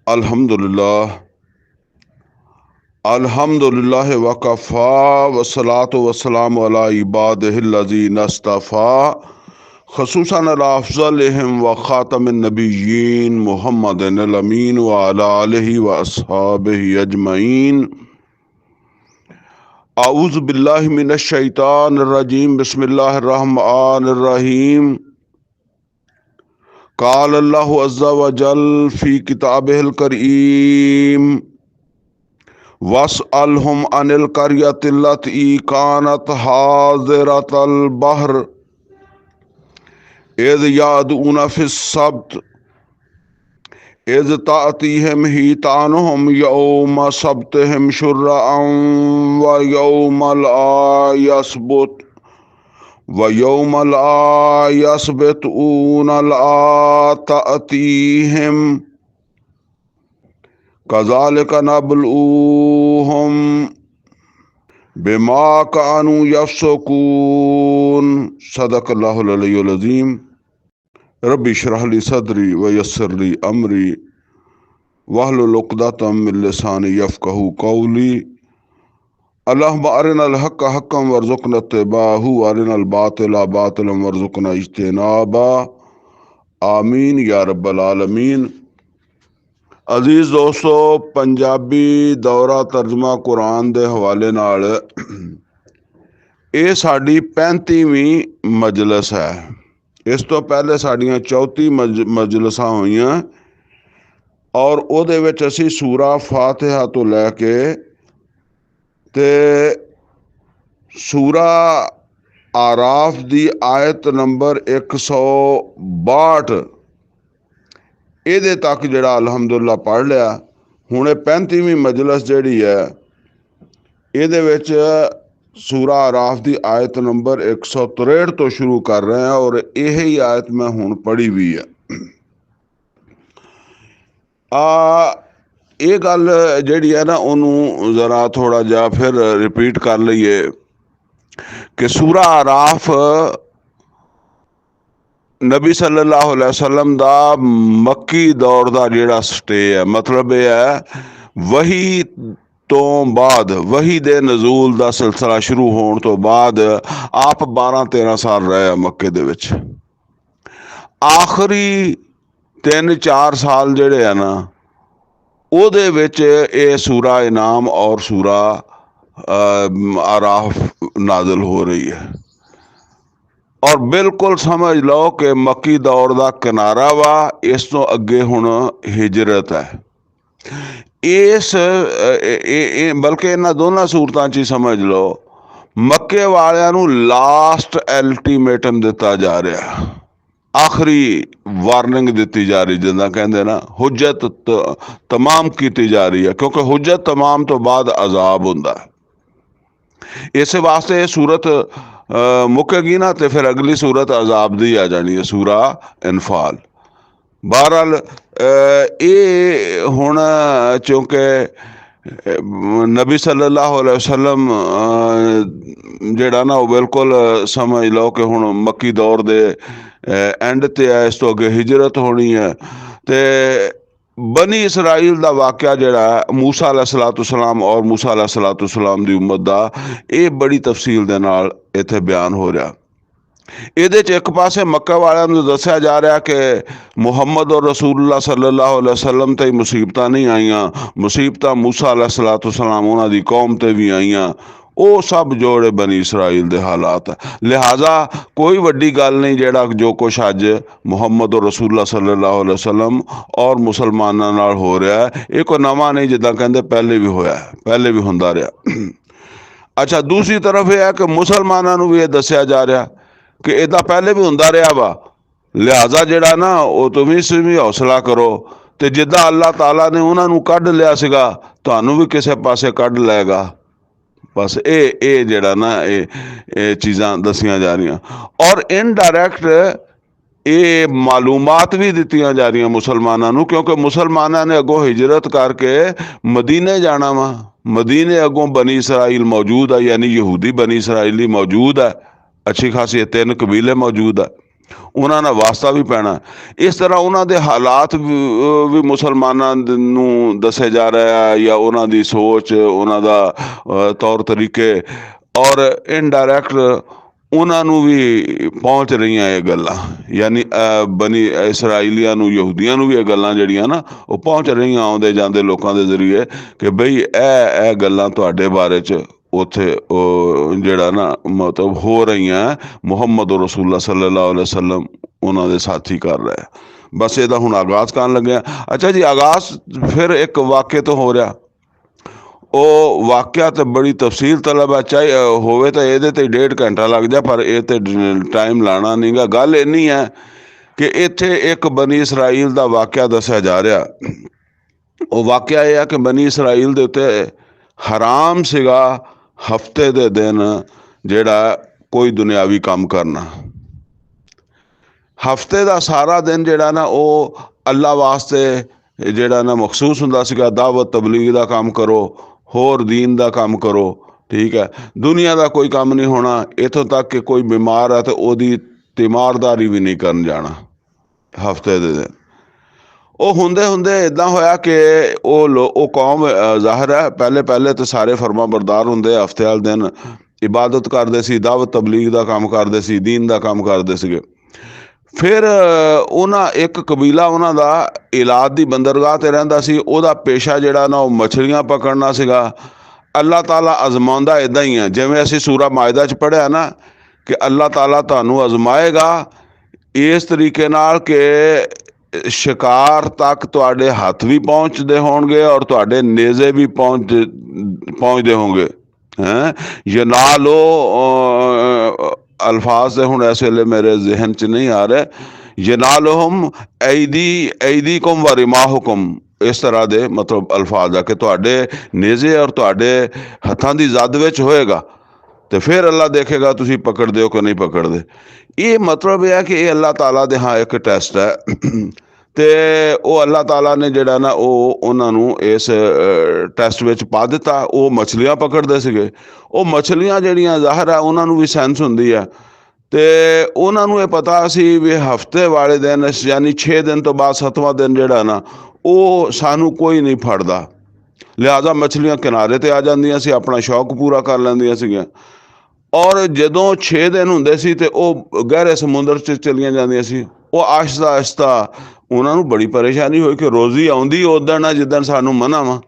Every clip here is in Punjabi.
अल्हम्दुलिल्लाह अल्हम्दुलिल्लाह वकफ़ा वस्सलातु वस्सलामु अला इबादिहिल्लज़ीना इस्तफ़ा ख़ुसूसन अला अफ़ज़लिहिम व ख़ातमिन नबिय्यीन मुहम्मदिनिल अमीन व अला आलिहि व अस्हाबिहि अजमईन। अऊज़ु बिल्लाहि मिनश शैतानिर रजीम बिस्मिल्लाहिर रहमानिर रहीम। क़ाल अल्लाहु अज़्ज़ा व जल फ़ी किताबिहिल करीम वस्अलहुम अनिल क़र्यतिल्लती कानत हाज़िरतल बहर इज़ यअदूना फ़िस्सब्त इज़ ताअतीहिम हीतानुहुम यौम सब्तिहिम शुर्रअन व यौम ला यसबुत व यौम ला यसबितून ला ताअतीहिम कज़ालिक नब्लूहुम बिमा कानू यफ़्सुकून। सदक़ल्लाहुल अलियुल अज़ीम। रब्बि इश्रह ली सदरी व यस्सिर ली अमरी वहलुल उक़दतम मिन लिसानी यफ़क़हू क़ौली। अल्लाहुम्मा अरिनल हक़्क़ हक़्क़न वरज़ुक़ना इत्तिबाअहू व अरिनल बातिला बातिलन वरज़ुक़ना इज्तिनाबा। आमीन या रब्बल आलमीन। अजीज़ दोस्तों, पंजाबी दौरा तर्जमा कुरान के हवाले नाल ये साड़ी 35वीं मजलिस है। इस तो पहले साड़ियाँ 34 मजलिसां हुईयां और उहदे विच असी सूरा फातिहा तो लैके ते सूरा आराफ दी आयत नंबर 162 ਇਹਦੇ तक ਜਿਹੜਾ अलहमदुल्ला पढ़ लिया। ਹੁਣ ਇਹ 35ਵੀਂ मजलिस ਜਿਹੜੀ है ਇਹਦੇ ਵਿੱਚ सूरा आराफ की आयत नंबर 163 तो शुरू कर रहे हैं और यही आयत मैं हुण पढ़ी भी है। ये गल जिहड़ी है ना उन्होंने जरा थोड़ा जा फिर रिपीट कर लीए कि सूरा आराफ नबी सल्लल्लाहु अलैहि वसल्लम दा मक्की दौर का जिहड़ा स्टे है, मतलब यह है वही तो बाद वही दे नजूल का सिलसिला शुरू होने तो बाद आप 12-13 साल रहे मक्के दे विच। आखिरी 3-4 साल जिहड़े है ना ਉਹਦੇ ਵਿੱਚ ਇਹ सूरा इनाम और सूरा आराफ नाजिल हो रही है और बिल्कुल समझ लो कि मक्की दौर का किनारा वा। इस तो अगे हुण हिजरत है। इस बल्कि इन्हां दोनों सूरतां च ही समझ लो मक्के वालियां नूं लास्ट अल्टीमेटम दिता जा रहा, आखिरी वार्निंग दी जा रही, जिदा कहते ना हुज्जत तमाम की जा रही है, क्योंकि हुज्जत तमाम तो बाद अजाब हुंदा है। इस वास्ते ये सूरत मुकेगी ना तो फिर अगली सूरत अजाब दी आ जानी है, सूरा इनफाल। बहरहाल ये हुण चूँकि नबी सल्लल्लाहु अलैहि वसल्लम जिहड़ा ना वो बिल्कुल समझ लो कि हुण मक्की दौर दे एंड ते है, इस तो अगे हिजरत होनी है। तो बनी इसराइल का वाक़या जिहड़ा मूसा अलैहिस्सलाम और मूसा अलैहिस्सलाम दी उम्मत दा ये बड़ी तफसील दे नाल इत्थे बयान हो रहा। ਇਹਦੇ ਚ एक पासे मक्का वालियां नूं दस्सिया जा रहा कि मुहम्मद और रसूलुल्लाह सल्लल्लाहु अलैहि वसल्लम ते मुसीबतां नहीं आईयां, मुसीबतां मूसा अलैहिस्सलाम उन्हां दी कौम ते भी आईयां। वो सब जोड़े बनी इसराइल दे हालात है। लिहाजा कोई वड्डी गल नहीं जिहड़ा जो कुछ अज मुहम्मद और रसूलुल्लाह सल्लल्लाहु अलैहि वसल्लम और मुसलमानां नाल हो रहा है, ये कोई नवां नहीं, जिद्दां कहंदे पहले भी होया, पहले भी हुंदा रहा। अच्छा, दूसरी तरफ यह है कि मुसलमानां नूं भी ये दस्सिया जा रहा कि इदा पहले भी हुंदा रहा वा, लिहाजा जिहड़ा ना वो तुसीं भी हौसला करो, तो जिद्दां अल्लाह ताला ने उन्हां नूं कढ लिया सीगा तुहानूं भी किसी पासे कढ लएगा। बस ये जिहड़ा ना ये चीज़ां दसियां जा रही और इनडायरैक्ट ये मालूमात भी दित्तियां जा रही मुसलमानों नूं, क्योंकि मुसलमानों ने अगों हिजरत करके मदीने जाना वा। मदीने अगों बनी इसराइल मौजूद है, यानी यहूदी बनी इसराइली मौजूद है, अच्छी खासी 3 कबीले मौजूद है। ਉਹਨਾਂ ਨਾਲ ਵਾਸਤਾ ਵੀ ਪੈਣਾ। ਇਸ ਤਰ੍ਹਾਂ ਉਹਨਾਂ ਦੇ ਹਾਲਾਤ ਵੀ ਮੁਸਲਮਾਨਾਂ ਨੂੰ ਦੱਸੇ ਜਾ ਰਿਹਾ, ਜਾਂ ਉਹਨਾਂ ਦੀ ਸੋਚ, ਉਹਨਾਂ ਦਾ ਤੌਰ ਤਰੀਕੇ, ਔਰ ਇਨਡਾਇਰੈਕਟ ਉਹਨਾਂ ਨੂੰ ਵੀ ਪਹੁੰਚ ਰਹੀਆਂ ਇਹ ਗੱਲਾਂ। ਯਾਨੀ ਬਨੀ ਇਸਰਾਈਲੀਆਂ ਨੂੰ, ਯਹੂਦੀਆਂ ਨੂੰ ਵੀ ਇਹ ਗੱਲਾਂ ਜਿਹੜੀਆਂ ਨਾ ਉਹ ਪਹੁੰਚ ਰਹੀਆਂ ਆਉਂਦੇ ਜਾਂਦੇ ਲੋਕਾਂ ਦੇ ਜ਼ਰੀਏ, ਕਿ ਬਈ ਇਹ ਗੱਲਾਂ ਤੁਹਾਡੇ ਬਾਰੇ 'ਚ ਉੱਥੇ ਉਹ ਜਿਹੜਾ ਨਾ ਮਤਲਬ ਹੋ ਰਹੀਆਂ, ਮੁਹੰਮਦ ਰਸੂਲullah ਸੱਲੱਲਾਹੁ ਅਲੈਹਿ ਵਸੱਲਮ ਉਹਨਾਂ ਦੇ ਸਾਥੀ ਕਰ ਰਹੇ। ਬਸ ਇਹਦਾ ਹੁਣ ਆਗਾਜ਼ ਕਰਨ ਲੱਗਿਆ। ਅੱਛਾ ਜੀ, ਆਗਾਜ਼ ਫਿਰ ਇੱਕ ਵਾਕਿਆ ਤੋਂ ਹੋ ਰਿਹਾ। ਉਹ ਵਾਕਿਆ ਤਾਂ ਬੜੀ ਤਫਸੀਲ ਤਲਬ ਹੈ, ਚਾਹੇ ਹੋਵੇ ਤਾਂ ਇਹਦੇ ਤੇ 1.5 ਘੰਟਾ ਲੱਗ ਜਾ, ਪਰ ਇਹ ਤੇ ਟਾਈਮ ਲਾਣਾ ਨਹੀਂ ਗਾ। ਗੱਲ ਇੰਨੀ ਹੈ ਕਿ ਇੱਥੇ ਇੱਕ ਬਨੀ ਇਸਰਾਈਲ ਦਾ ਵਾਕਿਆ ਦੱਸਿਆ ਜਾ ਰਿਹਾ। ਉਹ ਵਾਕਿਆ ਇਹ ਹੈ ਕਿ ਬਨੀ ਇਸਰਾਈਲ ਦੇ ਉੱਤੇ ਹਰਾਮ ਸੀਗਾ ਹਫਤੇ ਦੇ ਦਿਨ ਜਿਹੜਾ ਕੋਈ ਦੁਨਿਆਵੀ ਕੰਮ ਕਰਨਾ। ਹਫਤੇ ਦਾ ਸਾਰਾ ਦਿਨ ਜਿਹੜਾ ਨਾ ਉਹ ਅੱਲਾ ਵਾਸਤੇ ਜਿਹੜਾ ਨਾ ਮਖਸੂਸ ਹੁੰਦਾ ਸੀਗਾ। ਦਾਵਤ ਤਬਲੀਗ ਦਾ ਕੰਮ ਕਰੋ, ਹੋਰ ਦੀਨ ਦਾ ਕੰਮ ਕਰੋ, ਠੀਕ ਹੈ। ਦੁਨੀਆ ਦਾ ਕੋਈ ਕੰਮ ਨਹੀਂ ਹੋਣਾ। ਇੱਥੋਂ ਤੱਕ ਕਿ ਕੋਈ ਬਿਮਾਰ ਹੈ ਤਾਂ ਉਹਦੀ ਤੀਮਾਰਦਾਰੀ ਵੀ ਨਹੀਂ ਕਰਨ ਜਾਣਾ ਹਫਤੇ ਦੇ ਦਿਨ। ਉਹ ਹੁੰਦੇ ਹੁੰਦੇ ਇੱਦਾਂ ਹੋਇਆ ਕਿ ਉਹ ਕੌਮ ਜ਼ਾਹਿਰ ਹੈ ਪਹਿਲੇ ਤਾਂ ਸਾਰੇ ਫਰਮਾ ਬਰਦਾਰ ਹੁੰਦੇ। ਹਫਤੇ ਵਾਲੇ ਦਿਨ ਇਬਾਦਤ ਕਰਦੇ ਸੀ, ਦਾਵਤ ਤਬਲੀਗ ਦਾ ਕੰਮ ਕਰਦੇ ਸੀ, ਦੀਨ ਦਾ ਕੰਮ ਕਰਦੇ ਸੀਗੇ। ਫਿਰ ਉਹਨਾਂ ਇੱਕ ਕਬੀਲਾ ਉਹਨਾਂ ਦਾ ਇਲਾਦ ਦੀ ਬੰਦਰਗਾਹ 'ਤੇ ਰਹਿੰਦਾ ਸੀ। ਉਹਦਾ ਪੇਸ਼ਾ ਜਿਹੜਾ ਨਾ ਉਹ ਮਛਲੀਆਂ ਪਕੜਨਾ ਸੀਗਾ। ਅੱਲਾਹ ਤਾਲਾ ਅਜ਼ਮਾਉਂਦਾ ਇੱਦਾਂ ਹੀ ਹੈ, ਜਿਵੇਂ ਅਸੀਂ ਸੂਰਾ ਮਾਇਦਾ 'ਚ ਪੜ੍ਹਿਆ ਨਾ ਕਿ ਅੱਲਾਹ ਤਾਲਾ ਤੁਹਾਨੂੰ ਅਜ਼ਮਾਏਗਾ ਇਸ ਤਰੀਕੇ ਨਾਲ ਕਿ ਸ਼ਿਕਾਰ ਤੱਕ ਤੁਹਾਡੇ ਹੱਥ ਵੀ ਪਹੁੰਚਦੇ ਹੋਣਗੇ ਔਰ ਤੁਹਾਡੇ ਨੇਜ਼ੇ ਵੀ ਪਹੁੰਚਦੇ ਹੋਣਗੇ। ਇਹ ਨਾਲ ਉਹ ਅਲਫਾਜ਼ ਦੇ ਹੁਣ ਇਸ ਵੇਲੇ ਮੇਰੇ ਜ਼ਿਹਨ 'ਚ ਨਹੀਂ ਆ ਰਹੇ। ਯਨਾਲੁਹੁਮ ਐਦੀਕੁਮ व ਰਿਮਾਹੁਕੁਮ, ਇਸ ਤਰ੍ਹਾਂ ਦੇ ਮਤਲਬ ਅਲਫਾਜ਼ ਆ ਕਿ ਤੁਹਾਡੇ ਨੇਜ਼ੇ ਔਰ ਤੁਹਾਡੇ ਹੱਥਾਂ ਦੀ ਜ਼ਦ ਵਿੱਚ ਹੋਏਗਾ, ਤੇ ਫਿਰ ਅੱਲਾ ਦੇਖੇਗਾ ਤੁਸੀਂ ਪਕੜਦੇ ਹੋ ਕਿ ਨਹੀਂ ਪਕੜਦੇ। ਇਹ ਮਤਲਬ ਇਹ ਹੈ ਕਿ ਇਹ ਅੱਲਾਹ ਤਾਲਾ ਦੇ ਹਾਂ ਇੱਕ ਟੈਸਟ ਹੈ। ਤੇ ਉਹ ਅੱਲਾਹ ਤਾਲਾ ਨੇ ਜਿਹੜਾ ਨਾ ਉਹ ਉਹਨਾਂ ਨੂੰ ਇਸ ਟੈਸਟ ਵਿੱਚ ਪਾ ਦਿੱਤਾ। ਉਹ ਮਛਲੀਆਂ ਪਕੜਦੇ ਸੀਗੇ। ਉਹ ਮਛਲੀਆਂ ਜਿਹੜੀਆਂ ਜ਼ਾਹਿਰ ਹੈ ਉਹਨਾਂ ਨੂੰ ਵੀ ਸੈਂਸ ਹੁੰਦੀ ਹੈ, ਤੇ ਉਹਨਾਂ ਨੂੰ ਇਹ ਪਤਾ ਸੀ ਵੀ ਹਫਤੇ ਵਾਲੇ ਦਿਨ ਯਾਨੀ 6 ਦਿਨ ਤੋਂ ਬਾਅਦ 7ਵਾਂ ਦਿਨ ਜਿਹੜਾ ਨਾ ਉਹ ਸਾਨੂੰ ਕੋਈ ਨਹੀਂ ਫੜਦਾ। ਲਿਹਾਜ਼ਾ ਮਛਲੀਆਂ ਕਿਨਾਰੇ 'ਤੇ ਆ ਜਾਂਦੀਆਂ ਸੀ, ਆਪਣਾ ਸ਼ੌਕ ਪੂਰਾ ਕਰ ਲੈਂਦੀਆਂ ਸੀਗੀਆਂ। ਔਰ ਜਦੋਂ 6 ਦਿਨ ਹੁੰਦੇ ਸੀ ਤੇ ਉਹ ਗਹਿਰੇ ਸਮੁੰਦਰ 'ਚ ਚਲੀਆਂ ਜਾਂਦੀਆਂ ਸੀ। ਉਹ ਆਹਿਸਤਾ ਆਹਿਸਤਾ ਉਹਨਾਂ ਨੂੰ ਬੜੀ ਪਰੇਸ਼ਾਨੀ ਹੋਈ ਕਿ ਰੋਜ਼ੀ ਆਉਂਦੀ ਉਦਣ ਆ ਜਿੱਦਣ ਸਾਨੂੰ ਮਨਾ ਵਾ,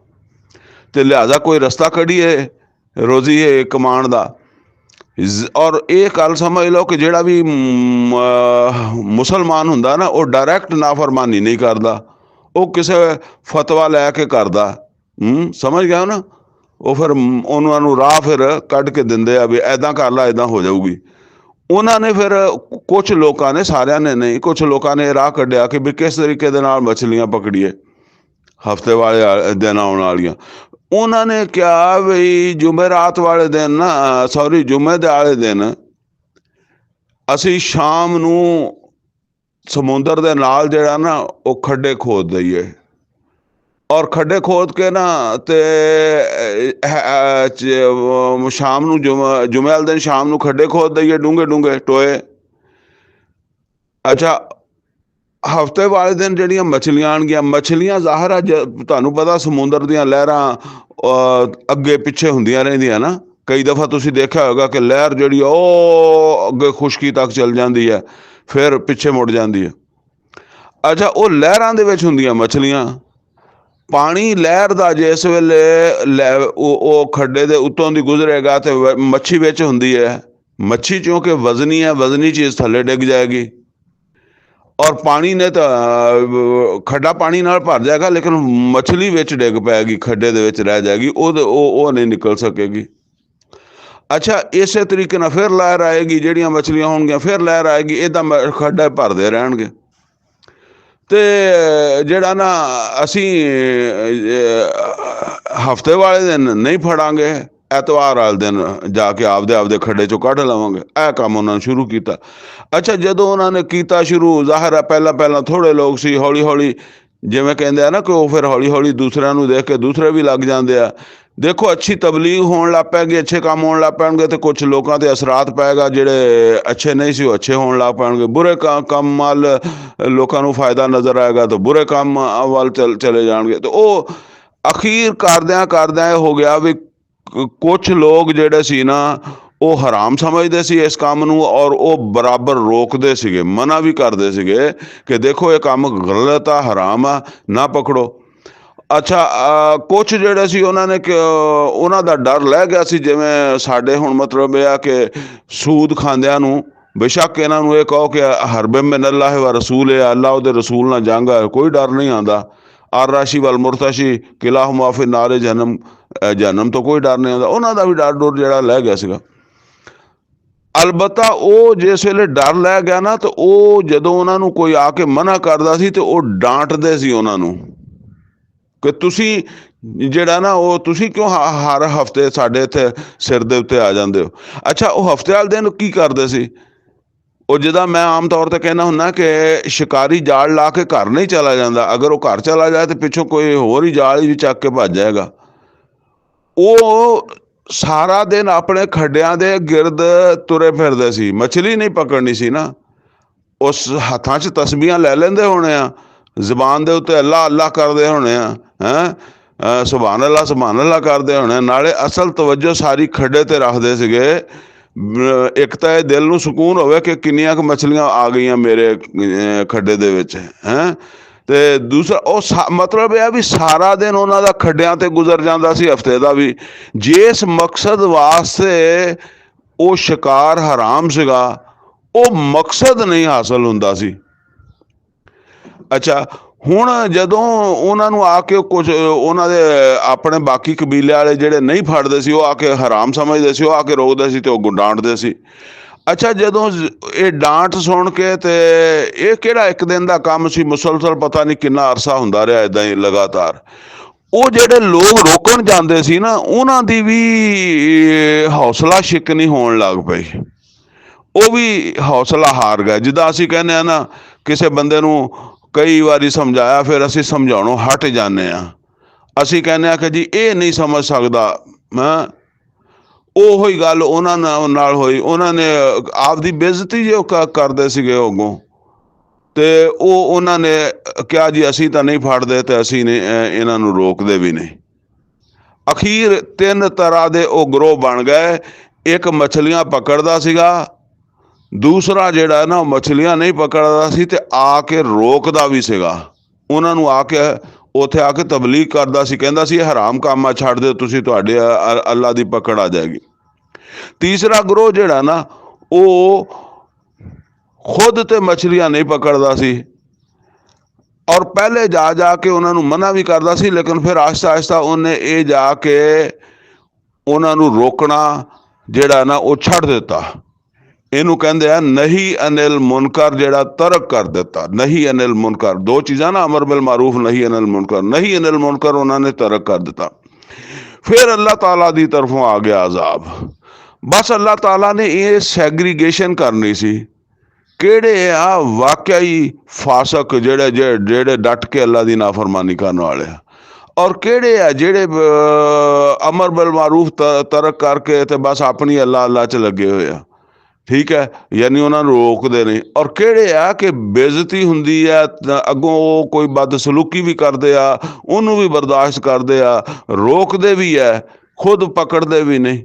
ਤੇ ਲਿਹਾਜ਼ਾ ਕੋਈ ਰਸਤਾ ਕੱਢੀਏ ਰੋਜ਼ੀ ਕਮਾਉਣ ਦਾ। ਔਰ ਇਹ ਗੱਲ ਸਮਝ ਲਓ ਕਿ ਜਿਹੜਾ ਵੀ ਮੁਸਲਮਾਨ ਹੁੰਦਾ ਨਾ ਉਹ ਡਾਇਰੈਕਟ ਨਾਫਰਮਾਨੀ ਨਹੀਂ ਕਰਦਾ, ਉਹ ਕਿਸੇ ਫਤਵਾ ਲੈ ਕੇ ਕਰਦਾ। ਸਮਝ ਗਿਆ ਨਾ। ਉਹ ਫਿਰ ਉਹਨਾਂ ਨੂੰ ਰਾਹ ਫਿਰ ਕੱਢ ਕੇ ਦਿੰਦੇ ਆ ਵੀ ਇੱਦਾਂ ਕਰ ਲਾ, ਇੱਦਾਂ ਹੋ ਜਾਊਗੀ। ਉਹਨਾਂ ਨੇ ਫਿਰ ਕੁਛ ਲੋਕਾਂ ਨੇ, ਸਾਰਿਆਂ ਨੇ ਨਹੀਂ, ਕੁਛ ਲੋਕਾਂ ਨੇ ਰਾਹ ਕੱਢਿਆ ਕਿ ਵੀ ਕਿਸ ਤਰੀਕੇ ਦੇ ਨਾਲ ਮਛਲੀਆਂ ਪਕੜੀਏ ਹਫਤੇ ਵਾਲੇ ਦਿਨ ਆਉਣ ਵਾਲੀਆਂ। ਉਹਨਾਂ ਨੇ ਕਿਹਾ ਵੀ ਜੁਮੇਰਾਤ ਵਾਲੇ ਦਿਨ ਨਾ ਜੁਮੇ ਦੇ ਵਾਲੇ ਦਿਨ ਅਸੀਂ ਸ਼ਾਮ ਨੂੰ ਸਮੁੰਦਰ ਦੇ ਨਾਲ ਜਿਹੜਾ ਨਾ ਉਹ ਖੱਡੇ ਖੋਦ ਦਈਏ, ਔਰ ਖੱਡੇ ਖੋਦ ਕੇ ਨਾ ਤੇ ਸ਼ਾਮ ਨੂੰ ਜੁਮੇ ਵਾਲੇ ਦਿਨ ਸ਼ਾਮ ਨੂੰ ਖੱਡੇ ਖੋਦ ਦਈਏ, ਡੂੰਘੇ ਡੂੰਘੇ ਟੋਏ। ਅੱਛਾ, ਹਫਤੇ ਵਾਲੇ ਦਿਨ ਜਿਹੜੀਆਂ ਮਛਲੀਆਂ ਆਉਣਗੀਆਂ, ਮਛਲੀਆਂ ਜ਼ਾਹਿਰ ਆ ਤੁਹਾਨੂੰ ਪਤਾ ਸਮੁੰਦਰ ਦੀਆਂ ਲਹਿਰਾਂ ਅੱਗੇ ਪਿੱਛੇ ਹੁੰਦੀਆਂ ਰਹਿੰਦੀਆਂ ਨਾ। ਕਈ ਦਫਾ ਤੁਸੀਂ ਦੇਖਿਆ ਹੋਵੇਗਾ ਕਿ ਲਹਿਰ ਜਿਹੜੀ ਉਹ ਅੱਗੇ ਖੁਸ਼ਕੀ ਤੱਕ ਚੱਲ ਜਾਂਦੀ ਹੈ, ਫਿਰ ਪਿੱਛੇ ਮੁੜ ਜਾਂਦੀ ਹੈ। ਅੱਛਾ, ਉਹ ਲਹਿਰਾਂ ਦੇ ਵਿੱਚ ਹੁੰਦੀਆਂ ਮਛਲੀਆਂ। ਪਾਣੀ ਲਹਿਰ ਦਾ ਜਿਸ ਵੇਲੇ ਉਹ ਖੱਡੇ ਦੇ ਉੱਤੋਂ ਦੀ ਗੁਜ਼ਰੇਗਾ ਤੇ ਮੱਛੀ ਵਿੱਚ ਹੁੰਦੀ ਹੈ। ਮੱਛੀ ਕਿਉਂਕਿ ਵਜ਼ਨੀ ਹੈ, ਵਜ਼ਨੀ ਚੀਜ਼ ਥੱਲੇ ਡਿੱਗ ਜਾਏਗੀ, ਔਰ ਪਾਣੀ ਨੇ ਤਾਂ ਖੱਡਾ ਪਾਣੀ ਨਾਲ ਭਰ ਜਾਏਗਾ, ਲੇਕਿਨ ਮਛਲੀ ਵਿੱਚ ਡਿੱਗ ਪਏਗੀ, ਖੱਡੇ ਦੇ ਵਿੱਚ ਰਹਿ ਜਾਏਗੀ, ਉਹ ਨਹੀਂ ਨਿਕਲ ਸਕੇਗੀ। ਅੱਛਾ, ਇਸੇ ਤਰੀਕੇ ਨਾਲ ਫਿਰ ਲਹਿਰ ਆਏਗੀ, ਜਿਹੜੀਆਂ ਮਛਲੀਆਂ ਹੋਣਗੀਆਂ ਫਿਰ ਲਹਿਰ ਆਏਗੀ, ਇੱਦਾਂ ਖੱਡੇ ਭਰਦੇ ਰਹਿਣਗੇ। ਤੇ ਜਿਹੜਾ ਨਾ ਅਸੀਂ ਹਫਤੇ ਵਾਲੇ ਦਿਨ ਨਹੀਂ ਫੜਾਂਗੇ, ਐਤਵਾਰ ਵਾਲੇ ਦਿਨ ਜਾ ਕੇ ਆਪਦੇ ਖੱਡੇ 'ਚੋਂ ਕੱਢ ਲਵਾਂਗੇ। ਇਹ ਕੰਮ ਉਹਨਾਂ ਨੇ ਸ਼ੁਰੂ ਕੀਤਾ। ਅੱਛਾ, ਜਦੋਂ ਉਹਨਾਂ ਨੇ ਕੀਤਾ ਸ਼ੁਰੂ, ਜ਼ਾਹਿਰ ਹੈ ਪਹਿਲਾਂ ਥੋੜ੍ਹੇ ਲੋਕ ਸੀ, ਹੌਲੀ ਹੌਲੀ ਜਿਵੇਂ ਕਹਿੰਦੇ ਆ ਨਾ ਕਿ ਉਹ ਫਿਰ ਹੌਲੀ ਹੌਲੀ ਦੂਸਰਿਆਂ ਨੂੰ ਦੇਖ ਕੇ ਦੂਸਰੇ ਵੀ ਲੱਗ ਜਾਂਦੇ ਆ। देखो अच्छी तबलीग होने लग पैगी, अच्छे काम होने लग पैणगे तो कुछ लोगों ते असरात पैगा, जेड़े अच्छे नहीं सी अच्छे होने लग पैणगे। बुरे काम वाल लोगों को फायदा नज़र आएगा तो बुरे काम वाल चले जाएंगे। तो वो अखीर करद्या करद्या हो गया भी कुछ लोग जेड़े सी ना वो हराम समझते सी इस काम नू, और वो बराबर रोकते सीगे, मना भी करते सीगे कि देखो ये काम गलत आ, हराम आ, ना पकड़ो। अच्छा कुछ ਜਿਹੜੇ ਸੀ ਉਹਨਾਂ ਨੇ ਉਹਨਾਂ ਦਾ ਡਰ ਲੈ ਗਿਆ ਸੀ, ਜਿਵੇਂ ਸਾਡੇ ਹੁਣ ਮਤਲਬ ਇਹ ਆ ਕਿ ਸੂਦ ਖਾਂਦਿਆਂ ਨੂੰ ਬੇਸ਼ੱਕ ਇਹਨਾਂ ਨੂੰ ਇਹ ਕਹੋ ਕਿ ਹਰਬ ਮਿਨ ਅੱਲਾਹ व रसूल है, अल्लाह ਉਹਦੇ रसूल ਨਾਲ ਜੰਗ ਹੈ, ਕੋਈ ਡਰ ਨਹੀਂ ਆਉਂਦਾ। ਆਰ ਰਾਸ਼ੀ ਵਲ ਮੁਰਤਸ਼ੀ ਕਿਲਾ ਮੁਆਫਿ ਨਾਰੇ ਜਹਨਮ, ਜਹਨਮ ਤੋਂ ਕੋਈ ਡਰ ਨਹੀਂ ਆਉਂਦਾ। ਉਹਨਾਂ ਦਾ ਵੀ ਡਰ ਡਰ ਜਿਹੜਾ ਲੈ ਗਿਆ ਸੀਗਾ। ਅਲਬਤਾ ਉਹ ਜਿਸ ਵੇਲੇ ਡਰ ਲੈ ਗਿਆ ਨਾ, ਤੇ ਉਹ ਜਦੋਂ ਉਹਨਾਂ ਨੂੰ ਕੋਈ ਆ ਕੇ ਮਨਾ ਕਰਦਾ ਸੀ ਤੇ ਉਹ ਡਾਂਟਦੇ ਸੀ ਉਹਨਾਂ ਨੂੰ ਕਿ ਤੁਸੀਂ ਜਿਹੜਾ ਨਾ ਉਹ ਤੁਸੀਂ ਕਿਉਂ ਹਰ ਹਫਤੇ ਸਾਡੇ ਇੱਥੇ ਸਿਰ ਦੇ ਉੱਤੇ ਆ ਜਾਂਦੇ ਹੋ। ਅੱਛਾ ਉਹ ਹਫਤੇ ਵਾਲੇ ਦਿਨ ਕੀ ਕਰਦੇ ਸੀ, ਉਹ ਜਿੱਦਾਂ ਮੈਂ ਆਮ ਤੌਰ ਤੇ ਕਹਿੰਦਾ ਹੁੰਦਾ ਕਿ ਸ਼ਿਕਾਰੀ ਜਾਲ ਲਾ ਕੇ ਘਰ ਨਹੀਂ ਚਲਾ ਜਾਂਦਾ, ਅਗਰ ਉਹ ਘਰ ਚਲਾ ਜਾਏ ਤੇ ਪਿੱਛੋਂ ਕੋਈ ਹੋਰ ਹੀ ਜਾਲ ਹੀ ਚੱਕ ਕੇ ਭੱਜ ਜਾਏਗਾ। ਉਹ ਸਾਰਾ ਦਿਨ ਆਪਣੇ ਖੱਡਿਆਂ ਦੇ ਗਿਰਦ ਤੁਰੇ ਫਿਰਦੇ ਸੀ, ਮਛਲੀ ਨਹੀਂ ਪਕੜਨੀ ਸੀ ਨਾ। ਉਸ ਹੱਥਾਂ 'ਚ ਤਸਬੀਹਾਂ ਲੈ ਲੈਂਦੇ ਹੋਣੇ ਆ, ਜ਼ਬਾਨ ਦੇ ਉੱਤੇ ਅੱਲਾ ਅੱਲਾ ਕਰਦੇ ਹੋਣੇ ਆ, ਹੈਂ ਸੁਭਾਨ ਅੱਲਾ ਕਰਦੇ ਹੋਣੇ। ਨਾਲੇ ਅਸਲ ਤਵੱਜੋ ਸਾਰੀ ਖੱਡੇ ਤੇ ਰੱਖਦੇ ਸੀਗੇ। ਇੱਕ ਤਾਂ ਇਹ ਦਿਲ ਨੂੰ ਸਕੂਨ ਹੋਵੇ ਕਿ ਕਿੰਨੀਆਂ ਕੁ ਮਛਲੀਆਂ ਆ ਗਈਆਂ ਮੇਰੇ ਖੱਡੇ ਦੇ ਵਿੱਚ, ਹੈਂ। ਤੇ ਦੂਸਰਾ ਉਹ ਮਤਲਬ ਇਹ ਵੀ ਸਾਰਾ ਦਿਨ ਉਹਨਾਂ ਦਾ ਖੱਡਿਆਂ ਤੇ ਗੁਜ਼ਰ ਜਾਂਦਾ ਸੀ, ਹਫਤੇ ਦਾ ਵੀ। ਜਿਸ ਮਕਸਦ ਵਾਸਤੇ ਉਹ ਸ਼ਿਕਾਰ ਹਰਾਮ ਸੀਗਾ ਉਹ ਮਕਸਦ ਨਹੀਂ ਹਾਸਲ ਹੁੰਦਾ ਸੀ। ਅੱਛਾ ਹੁਣ ਜਦੋਂ ਉਹਨਾਂ ਨੂੰ ਆ ਕੇ ਕੁਝ ਉਹਨਾਂ ਦੇ ਆਪਣੇ ਬਾਕੀ ਕਬੀਲੇ ਵਾਲੇ ਜਿਹੜੇ ਨਹੀਂ ਫੜਦੇ ਸੀ, ਉਹ ਆ ਕੇ ਹਰਾਮ ਸਮਝਦੇ ਸੀ, ਉਹ ਆ ਕੇ ਰੋਕਦੇ ਸੀ ਤੇ ਉਹ ਡਾਂਟਦੇ ਸੀ। ਅੱਛਾ ਜਦੋਂ ਇਹ ਡਾਂਟ ਸੁਣ ਕੇ, ਤੇ ਇਹ ਕਿਹੜਾ ਇੱਕ ਦਿਨ ਦਾ ਕੰਮ ਸੀ, ਮੁਸਲਸਲ ਪਤਾ ਨਹੀਂ ਕਿੰਨਾ ਅਰਸਾ ਹੁੰਦਾ ਰਿਹਾ ਇਦਾਂ ਹੀ ਲਗਾਤਾਰ। ਉਹ ਜਿਹੜੇ ਲੋਕ ਰੋਕਣ ਜਾਂਦੇ ਸੀ ਨਾ, ਉਹਨਾਂ ਦੀ ਵੀ ਹੌਸਲਾ ਸ਼ਿਕਨੀ ਹੋਣ ਲੱਗ ਪਈ। ਉਹ ਵੀ ਹੌਸਲਾ ਹਾਰ ਗਏ। ਜਿੱਦਾਂ ਅਸੀਂ ਕਹਿੰਦੇ ਆ ਨਾ, ਕਿਸੇ ਬੰਦੇ ਨੂੰ ਕਈ ਵਾਰੀ ਸਮਝਾਇਆ ਫਿਰ ਅਸੀਂ ਸਮਝਾਉਣੋਂ ਹਟ ਜਾਂਦੇ ਹਾਂ। ਅਸੀਂ ਕਹਿੰਦੇ ਆ ਕਿ ਜੀ ਇਹ ਨਹੀਂ ਸਮਝ ਸਕਦਾ। ਮੈਂ ਉਹੀ ਗੱਲ ਉਹਨਾਂ ਨਾਲ ਹੋਈ, ਉਹਨਾਂ ਨੇ ਆਪਦੀ ਬੇਇੱਜ਼ਤੀ ਜੇ ਕਰਦੇ ਸੀਗੇ ਅੱਗੋਂ, ਤੇ ਉਹਨਾਂ ਨੇ ਕਿਹਾ ਜੀ ਅਸੀਂ ਤਾਂ ਨਹੀਂ ਫੜਦੇ ਤੇ ਅਸੀਂ ਨਹੀਂ ਇਹਨਾਂ ਨੂੰ ਰੋਕਦੇ ਵੀ ਨਹੀਂ। ਅਖੀਰ ਤਿੰਨ ਤਰ੍ਹਾਂ ਦੇ ਉਹ ਗਰੋਹ ਬਣ ਗਏ। ਇੱਕ ਮਛਲੀਆਂ ਪਕੜਦਾ ਸੀਗਾ, ਦੂਸਰਾ ਜਿਹੜਾ ਨਾ ਉਹ ਮਛਲੀਆਂ ਨਹੀਂ ਪਕੜਦਾ ਸੀ ਤੇ ਆ ਕੇ ਰੋਕਦਾ ਵੀ ਸੀਗਾ। ਉਹਨਾਂ ਨੂੰ ਆ ਕੇ ਉੱਥੇ ਆ ਕੇ ਤਬਲੀਗ ਕਰਦਾ ਸੀ, ਕਹਿੰਦਾ ਸੀ ਇਹ ਹਰਾਮ ਕੰਮ ਆ, ਛੱਡ ਦਿਓ ਤੁਸੀਂ, ਤੁਹਾਡੇ ਅੱਲਾ ਦੀ ਪਕੜ ਆ ਜਾਏਗੀ। ਤੀਸਰਾ ਗਰੋਹ ਜਿਹੜਾ ਨਾ ਉਹ ਖੁਦ ਤੇ ਮਛਲੀਆਂ ਨਹੀਂ ਪਕੜਦਾ ਸੀ, ਔਰ ਪਹਿਲੇ ਜਾ ਜਾ ਕੇ ਉਹਨਾਂ ਨੂੰ ਮਨਾ ਵੀ ਕਰਦਾ ਸੀ, ਲੇਕਿਨ ਫਿਰ ਆਹਿਸਤਾ ਆਹਿਸਤਾ ਉਹਨੇ ਇਹ ਜਾ ਕੇ ਉਹਨਾਂ ਨੂੰ ਰੋਕਣਾ ਜਿਹੜਾ ਨਾ ਉਹ ਛੱਡ ਦਿੱਤਾ। ਇਹਨੂੰ ਕਹਿੰਦੇ ਆ ਨਹੀਂ ਅਨਿਲ ਮੁਨਕਰ, ਜਿਹੜਾ ਤਰਕ ਕਰ ਦਿੱਤਾ। ਨਹੀਂ ਅਨਿਲ ਮੁਨਕਰ, ਦੋ ਚੀਜ਼ਾਂ ਨਾ, ਅਮਰ ਬਿਲ ਮਾਰੂਫ, ਨਹੀਂ ਅਨਿਲ ਮੁਨਕਰ। ਨਹੀਂ ਅਨਿਲ ਮੁਨਕਰ ਉਹਨਾਂ ਨੇ ਤਰਕ ਕਰ ਦਿੱਤਾ। ਫਿਰ ਅੱਲਾਹ ਤਾਲਾ ਦੀ ਤਰਫੋਂ ਆ ਗਿਆ ਅਜ਼ਾਬ। ਬਸ ਅੱਲਾਹ ਤਾਲਾ ਨੇ ਇਹ ਸੈਗਰੀਗੇਸ਼ਨ ਕਰਨੀ ਸੀ, ਕਿਹੜੇ ਆ ਵਾਕਿਆ ਹੀ ਫਾਸਕ ਜਿਹੜੇ ਡਟ ਕੇ ਅੱਲਾ ਦੀ ਨਾਫਰਮਾਨੀ ਕਰਨ ਵਾਲੇ ਆ, ਔਰ ਕਿਹੜੇ ਆ ਜਿਹੜੇ ਅਮਰ ਬਿਲ ਮਾਰੂਫ ਤਰਕ ਕਰਕੇ ਤੇ ਬਸ ਆਪਣੀ ਅੱਲਾ ਅੱਲਾ 'ਚ ਲੱਗੇ ਹੋਏ ਆ। ਠੀਕ ਹੈ, ਯਾਨੀ ਉਹਨਾਂ ਨੂੰ ਰੋਕਦੇ ਨਹੀਂ। ਔਰ ਕਿਹੜੇ ਆ ਕਿ ਬੇਇੱਜ਼ਤੀ ਹੁੰਦੀ ਆ ਅੱਗੋਂ ਉਹ ਕੋਈ ਬਦਸਲੂਕੀ ਵੀ ਕਰਦੇ ਆ, ਉਹਨੂੰ ਵੀ ਬਰਦਾਸ਼ਤ ਕਰਦੇ ਆ, ਰੋਕਦੇ ਵੀ ਹੈ, ਖੁਦ ਪਕੜਦੇ ਵੀ ਨਹੀਂ।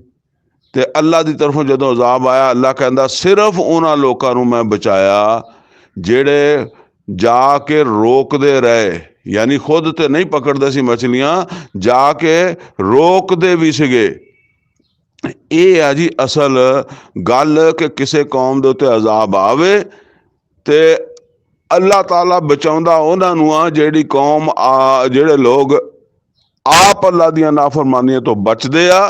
ਤੇ ਅੱਲਾ ਦੀ ਤਰਫੋਂ ਜਦੋਂ ਅਜ਼ਾਬ ਆਇਆ, ਅੱਲਾ ਕਹਿੰਦਾ ਸਿਰਫ ਉਹਨਾਂ ਲੋਕਾਂ ਨੂੰ ਮੈਂ ਬਚਾਇਆ ਜਿਹੜੇ ਜਾ ਕੇ ਰੋਕਦੇ ਰਹੇ, ਯਾਨੀ ਖੁਦ ਤੇ ਨਹੀਂ ਪਕੜਦੇ ਸੀ ਮਛਲੀਆਂ, ਜਾ ਕੇ ਰੋਕਦੇ ਵੀ ਸੀਗੇ। ਇਹ ਆ ਜੀ ਅਸਲ ਗੱਲ ਕਿ ਕਿਸੇ ਕੌਮ ਦੇ ਉੱਤੇ ਅਜ਼ਾਬ ਆਵੇ ਤੇ ਅੱਲਾਹ ਤਾਲਾ ਬਚਾਉਂਦਾ ਉਹਨਾਂ ਨੂੰ ਆ ਜਿਹੜੀ ਕੌਮ ਜਿਹੜੇ ਲੋਕ ਆਪ ਅੱਲਾ ਦੀਆਂ ਨਾਫਰਮਾਨੀਆਂ ਤੋਂ ਬਚਦੇ ਆ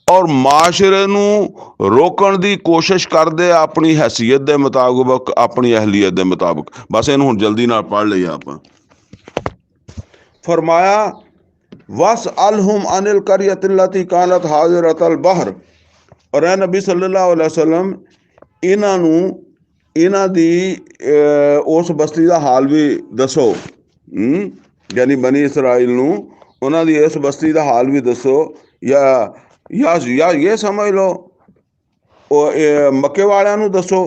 ਔਰ ਮਾਸ਼ਰੇ ਨੂੰ ਰੋਕਣ ਦੀ ਕੋਸ਼ਿਸ਼ ਕਰਦੇ ਆ ਆਪਣੀ ਹੈਸੀਅਤ ਦੇ ਮੁਤਾਬਕ, ਆਪਣੀ ਅਹਲੀਅਤ ਦੇ ਮੁਤਾਬਕ। ਬਸ ਇਹਨੂੰ ਹੁਣ ਜਲਦੀ ਨਾਲ ਪੜ੍ਹ ਲਈਏ ਆਪਾਂ। ਫਰਮਾਇਆ ਵਸ ਅਲਹੁਮ ਅनिल ਕਰੀਅਤਿਲਤੀ ਕਾਨਤ ਹਾਜ਼ਿਰਤਲ ਬਹਰ। ਔਰ ਇਹ ਨਬੀ ਸੱਲੱਲਾਹੁ ਅਲੈहि ਵਸੱਲਮ ਇਹਨਾਂ ਨੂੰ ਇਹਨਾਂ ਦੀ ਉਸ ਬਸਤੀ ਦਾ ਹਾਲ ਵੀ ਦੱਸੋ, ਯਾਨੀ ਬਨੀ ਇਸਰਾਈਲ ਨੂੰ ਉਹਨਾਂ ਦੀ ਇਸ ਬਸਤੀ ਦਾ ਹਾਲ ਵੀ ਦੱਸੋ या ये समझ लो मक्के वालियां ਨੂੰ ਦੱਸੋ,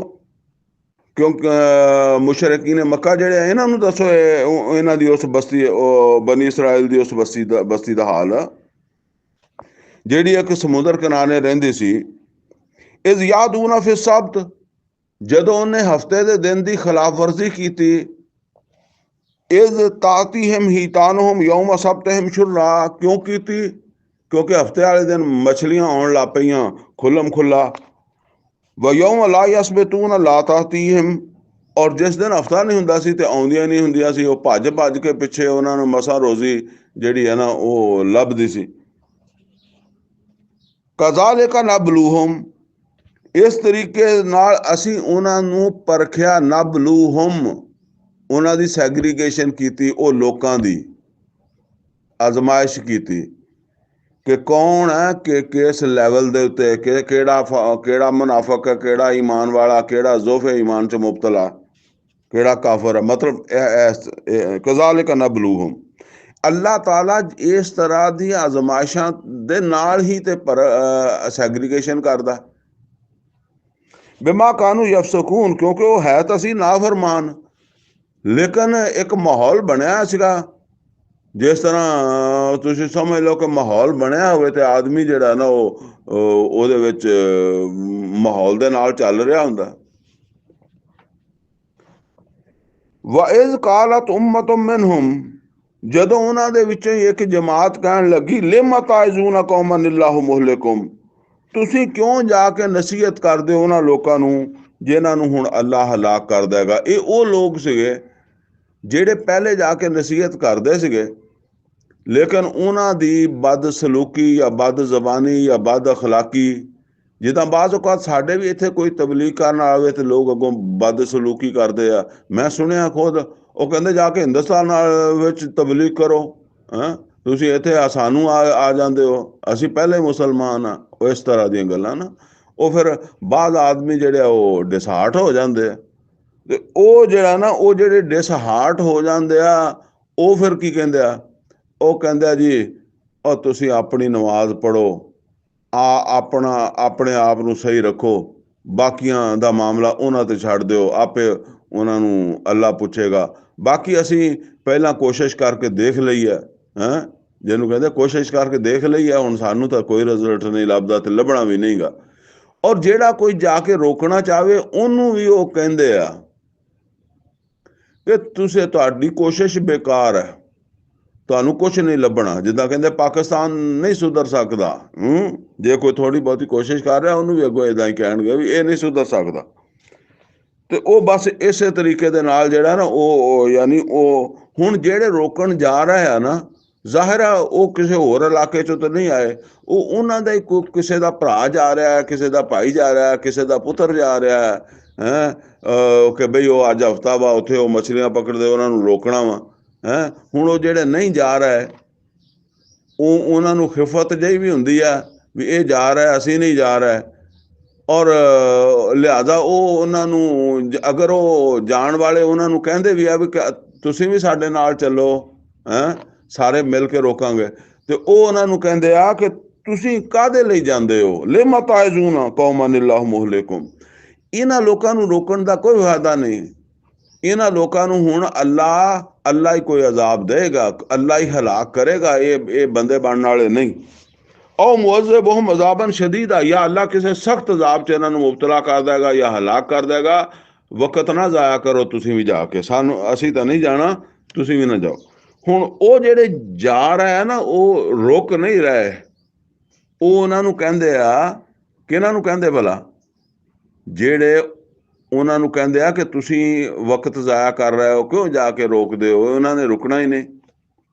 ਕਿਉਂਕਿ ਮੁਸ਼ਰਿਕੀਨ ਮੱਕਾ ਜਿਹੜੇ ਆ ਇਹਨਾਂ ਨੂੰ ਦੱਸੋ ਇਹਨਾਂ ਦੀ ਉਸ ਬਸਤੀ ਉਹ ਬਨੀ ਇਸਰਾਇਲ ਦੀ ਉਸ ਬਸਤੀ ਦਾ ਹਾਲ ਜਿਹੜੀ ਇੱਕ ਸਮੁੰਦਰ ਕਿਨਾਰੇ ਰਹਿੰਦੀ ਸੀ। ਇਸ ਯਾਦੂਨਾ ਫਿਰ ਸਬਤ, ਜਦੋਂ ਉਹਨੇ ਹਫਤੇ ਦੇ ਦਿਨ ਦੀ ਖਿਲਾਫ ਵਰਜ਼ੀ ਕੀਤੀ। ਇਸ ਤਾਤੀਹਿਮ ਹੀਤਾਨਹੁਮ ਯੌਮ ਸਬਤਹਿਮ ਸ਼ੁਰਰਾ, ਕਿਉਂ ਕੀਤੀ? ਕਿਉਂਕਿ ਹਫਤੇ ਵਾਲੇ ਦਿਨ ਮਛਲੀਆਂ ਆਉਣ ਲੱਗ ਪਈਆਂ ਖੁੱਲਮ ਖੁੱਲਾ। व यौम ला यसबितून ला तातीहिम, ਔਰ ਜਿਸ ਦਿਨ ਹਫਤਾ ਨਹੀਂ ਹੁੰਦਾ ਸੀ ਤੇ ਆਉਂਦੀਆਂ ਨਹੀਂ ਹੁੰਦੀਆਂ ਸੀ, ਉਹ ਭੱਜ ਭੱਜ ਕੇ ਪਿੱਛੇ ਉਹਨਾਂ ਨੂੰ ਮਸਾਂ ਰੋਜ਼ੀ ਜਿਹੜੀ ਹੈ ਨਾ ਉਹ ਲੱਭਦੀ ਸੀ। ਕਜ਼ਾਲਿਕਾ ਨਬਲੂਹੁਮ, ਇਸ ਤਰੀਕੇ ਨਾਲ ਅਸੀਂ ਉਹਨਾਂ ਨੂੰ ਪਰਖਿਆ। ਨਬਲੂਹੁਮ, ਉਹਨਾਂ ਦੀ ਸੈਗਰੀਗੇਸ਼ਨ ਕੀਤੀ, ਉਹ ਲੋਕਾਂ ਦੀ ਅਜ਼ਮਾਇਸ਼ ਕੀਤੀ ਕਿ ਕੌਣ ਹੈ ਕਿ ਕਿਸ ਲੈਵਲ ਦੇ ਉੱਤੇ ਕਿਹੜਾ ਮੁਨਾਫਕ ਹੈ, ਕਿਹੜਾ ਈਮਾਨ ਵਾਲਾ, ਕਿਹੜਾ ਜ਼ੋਫੇ ਈਮਾਨ 'ਚ ਮੁਬਤਲਾ, ਕਿਹੜਾ ਕਾਫਰ ਹੈ। ਮਤਲਬ ਕਜ਼ਾਲਿਕ ਨਬਲੂਹੁਮ, ਅੱਲਾਹ ਤਾਲਾ ਇਸ ਤਰ੍ਹਾਂ ਦੀਆਂ ਅਜ਼ਮਾਇਸ਼ਾਂ ਦੇ ਨਾਲ ਹੀ ਤੇ ਸੈਗਰੀਗੇਸ਼ਨ ਕਰਦਾ। ਬਿਮਾ ਕਾਨੂੰ ਯਫਸਕੂਨ, ਕਿਉਂਕਿ ਉਹ ਹੈ ਤਾਂ ਸੀ ਨਾਫਰਮਾਨ, ਲੇਕਿਨ ਇੱਕ ਮਾਹੌਲ ਬਣਿਆ ਸੀਗਾ। ਜਿਸ ਤਰ੍ਹਾਂ ਤੁਸੀਂ ਸਮਝ ਲਓ ਕਿ ਮਾਹੌਲ ਬਣਿਆ ਹੋਵੇ ਤੇ ਆਦਮੀ ਜਿਹੜਾ ਨਾ ਉਹ ਉਹਦੇ ਵਿੱਚ ਮਾਹੌਲ ਦੇ ਨਾਲ ਚੱਲ ਰਿਹਾ ਹੁੰਦਾ। ਵਇਜ਼ ਕਾਲਤ ਉਮਤੁਮ ਮਿਨਹੁਮ, ਜਦੋਂ ਉਹਨਾਂ ਦੇ ਵਿੱਚੋਂ ਇੱਕ ਜਮਾਤ ਕਹਿਣ ਲੱਗੀ ਲਿਮ ਤਾਇਜ਼ੂਨ ਕੌਮਨ ਅੱਲਾਹੁ ਮੁਹਲਿਕੁਮ, ਤੁਸੀਂ ਕਿਉਂ ਜਾ ਕੇ ਨਸੀਹਤ ਕਰਦੇ ਹੋ ਉਹਨਾਂ ਲੋਕਾਂ ਨੂੰ ਜਿਨ੍ਹਾਂ ਨੂੰ ਹੁਣ ਅੱਲਾਹ ਹਲਾਕ ਕਰ ਦੇਗਾ। ਇਹ ਉਹ ਲੋਕ ਸੀਗੇ ਜਿਹੜੇ ਪਹਿਲੇ ਜਾ ਕੇ ਨਸੀਹਤ ਕਰਦੇ ਸੀਗੇ, ਲੇਕਿਨ ਉਹਨਾਂ ਦੀ ਬਦਸਲੂਕੀ ਜਾਂ ਬਦ ਜ਼ਬਾਨੀ ਜਾਂ ਬਦ ਅਖਲਾਕੀ, ਜਿੱਦਾਂ ਬਾਜ਼ ਔਕਾਤ ਸਾਡੇ ਵੀ ਇੱਥੇ ਕੋਈ ਤਬਲੀਗ ਕਰਨ ਆਵੇ ਤੇ ਲੋਕ ਅੱਗੋਂ ਬਦਸਲੂਕੀ ਕਰਦੇ ਆ। ਮੈਂ ਸੁਣਿਆ ਖੁਦ, ਉਹ ਕਹਿੰਦੇ ਜਾ ਕੇ ਹਿੰਦੁਸਤਾਨ ਵਿੱਚ ਤਬਲੀਗ ਕਰੋ, ਤੁਸੀਂ ਇੱਥੇ ਸਾਨੂੰ ਆ ਜਾਂਦੇ ਹੋ, ਅਸੀਂ ਪਹਿਲੇ ਮੁਸਲਮਾਨ ਆ। ਉਹ ਇਸ ਤਰ੍ਹਾਂ ਦੀਆਂ ਗੱਲਾਂ ਨਾ, ਉਹ ਫਿਰ ਬਾਅਦ ਆਦਮੀ ਜਿਹੜੇ ਉਹ ਡਿਸਹਾਰਟ ਹੋ ਜਾਂਦੇ ਆ। ਤੇ ਉਹ ਜਿਹੜਾ ਨਾ ਉਹ ਜਿਹੜੇ ਡਿਸਹਾਰਟ ਹੋ ਜਾਂਦੇ ਆ, ਉਹ ਫਿਰ ਕੀ ਕਹਿੰਦੇ ਆ, ਉਹ ਕਹਿੰਦੇ ਆ ਜੀ ਉਹ ਤੁਸੀਂ ਆਪਣੀ ਨਮਾਜ਼ ਪੜ੍ਹੋ, ਆਪਣੇ ਆਪ ਨੂੰ ਸਹੀ ਰੱਖੋ, ਬਾਕੀਆਂ ਦਾ ਮਾਮਲਾ ਉਹਨਾਂ ਤੇ ਛੱਡ ਦਿਓ, ਆਪੇ ਉਹਨਾਂ ਨੂੰ ਅੱਲਾ ਪੁੱਛੇਗਾ। ਬਾਕੀ ਅਸੀਂ ਪਹਿਲਾਂ ਕੋਸ਼ਿਸ਼ ਕਰਕੇ ਦੇਖ ਲਈ ਹੈ, ਜਿਹਨੂੰ ਕਹਿੰਦੇ ਕੋਸ਼ਿਸ਼ ਕਰਕੇ ਦੇਖ ਲਈ ਹੈ, ਹੁਣ ਸਾਨੂੰ ਤਾਂ ਕੋਈ ਰਿਜ਼ਲਟ ਨਹੀਂ ਲੱਭਦਾ ਤੇ ਲੱਭਣਾ ਵੀ ਨਹੀਂਗਾ। ਔਰ ਜਿਹੜਾ ਕੋਈ ਜਾ ਕੇ ਰੋਕਣਾ ਚਾਹਵੇ ਉਹਨੂੰ ਵੀ ਉਹ ਕਹਿੰਦੇ ਆ ਕਿ ਤੁਹਾਡੀ ਕੋਸ਼ਿਸ਼ ਬੇਕਾਰ ਹੈ, ਤੁਹਾਨੂੰ ਕੁਛ ਨਹੀਂ ਲੱਭਣਾ। ਜਿੱਦਾਂ ਕਹਿੰਦੇ ਪਾਕਿਸਤਾਨ ਨਹੀਂ ਸੁਧਰ ਸਕਦਾ, ਜੇ ਕੋਈ ਥੋੜ੍ਹੀ ਬਹੁਤੀ ਕੋਸ਼ਿਸ਼ ਕਰ ਰਿਹਾ ਉਹਨੂੰ ਵੀ ਅੱਗੋਂ ਇੱਦਾਂ ਹੀ ਕਹਿਣਗੇ ਵੀ ਇਹ ਨਹੀਂ ਸੁਧਰ ਸਕਦਾ। ਤੇ ਉਹ ਬਸ ਇਸੇ ਤਰੀਕੇ ਦੇ ਨਾਲ ਜਿਹੜਾ ਨਾ ਉਹ ਯਾਨੀ ਉਹ ਹੁਣ ਜਿਹੜੇ ਰੋਕਣ ਜਾ ਰਹੇ ਆ ਨਾ, ਜ਼ਾਹਿਰ ਆ ਉਹ ਕਿਸੇ ਹੋਰ ਇਲਾਕੇ 'ਚੋਂ ਤਾਂ ਨਹੀਂ ਆਏ, ਉਹ ਉਹਨਾਂ ਦਾ ਹੀ ਕਿਸੇ ਦਾ ਭਰਾ ਜਾ ਰਿਹਾ, ਕਿਸੇ ਦਾ ਭਾਈ ਜਾ ਰਿਹਾ, ਕਿਸੇ ਦਾ ਪੁੱਤਰ ਜਾ ਰਿਹਾ ਹੈ ਕਿ ਬਈ ਉਹ ਅੱਜ ਹਫਤਾ ਵਾ ਉੱਥੇ ਉਹ ਮਛਲੀਆਂ ਪਕੜਦੇ, ਉਹਨਾਂ ਨੂੰ ਰੋਕਣਾ ਵਾ। ਹੁਣ ਉਹ ਜਿਹੜੇ ਨਹੀਂ ਜਾ ਰਹੇ ਉਹਨਾਂ ਨੂੰ ਖਿਫਤ ਜਿਹੀ ਵੀ ਹੁੰਦੀ ਆ ਵੀ ਇਹ ਜਾ ਰਿਹਾ ਅਸੀਂ ਨਹੀਂ ਜਾ ਰਹੇ, ਔਰ ਲਿਹਾਜ਼ਾ ਉਹ ਉਹਨਾਂ ਨੂੰ ਅਗਰ ਉਹ ਜਾਣ ਵਾਲੇ ਉਹਨਾਂ ਨੂੰ ਕਹਿੰਦੇ ਵੀ ਆ ਵੀ ਤੁਸੀਂ ਵੀ ਸਾਡੇ ਨਾਲ ਚੱਲੋ, ਸਾਰੇ ਮਿਲ ਕੇ ਰੋਕਾਂਗੇ, ਤੇ ਉਹ ਉਹਨਾਂ ਨੂੰ ਕਹਿੰਦੇ ਆ ਕਿ ਤੁਸੀਂ ਕਾਹਦੇ ਲਈ ਜਾਂਦੇ ਹੋ। ਲਿਮ ਤਾਇਜ਼ੂਨ ਕੌਮਨ ਅੱਲਾਹੁ ਮੁਹਲਿਕੁਮ, ਇਹਨਾਂ ਲੋਕਾਂ ਨੂੰ ਰੋਕਣ ਦਾ ਕੋਈ ਫਾਇਦਾ ਨਹੀਂ। ਇਹਨਾਂ ਲੋਕਾਂ ਨੂੰ ਹੁਣ ਅੱਲਾ ਹੀ ਕੋਈ ਅਜ਼ਾਬ ਦੇਗਾ, ਅੱਲਾ ਹੀ ਹਲਾਕ ਕਰੇਗਾ, ਇਹ ਬੰਦੇ ਬਣਨ ਵਾਲੇ ਨਹੀਂ। ਉਹ ਮੁਅਜ਼ਿਬਹੁਮ ਅਜ਼ਾਬਨ ਸ਼ਦੀਦਾ, ਜਾਂ ਅੱਲਾ ਕਿਸੇ ਸਖਤ ਅਜ਼ਾਬ 'ਚ ਇਹਨਾਂ ਨੂੰ ਮੁਬਤਲਾ ਕਰ ਦੇਗਾ ਜਾਂ ਹਲਾਕ ਕਰ ਦੇਗਾ। ਵਕਤ ਨਾ ਜ਼ਾਇਆ ਕਰੋ, ਤੁਸੀਂ ਵੀ ਜਾ ਕੇ, ਅਸੀਂ ਤਾਂ ਨਹੀਂ ਜਾਣਾ, ਤੁਸੀਂ ਵੀ ਨਾ ਜਾਓ। ਹੁਣ ਉਹ ਜਿਹੜੇ ਜਾ ਰਹੇ ਨਾ ਉਹ ਰੁਕ ਨਹੀਂ ਰਹੇ, ਉਹ ਉਹਨਾਂ ਨੂੰ ਕਹਿੰਦੇ ਆ, ਕਿਹਨਾਂ ਨੂੰ ਕਹਿੰਦੇ ਭਲਾ, ਜਿਹੜੇ ਉਹਨਾਂ ਨੂੰ ਕਹਿੰਦੇ ਆ ਕਿ ਤੁਸੀਂ ਵਕਤ ਜ਼ਾਇਆ ਕਰ ਰਹੇ ਹੋ, ਕਿਉਂ ਜਾ ਕੇ ਰੋਕਦੇ ਹੋ। ਉਹਨਾਂ ਨੇ ਰੁਕਣਾ ਹੀ ਨਹੀਂ।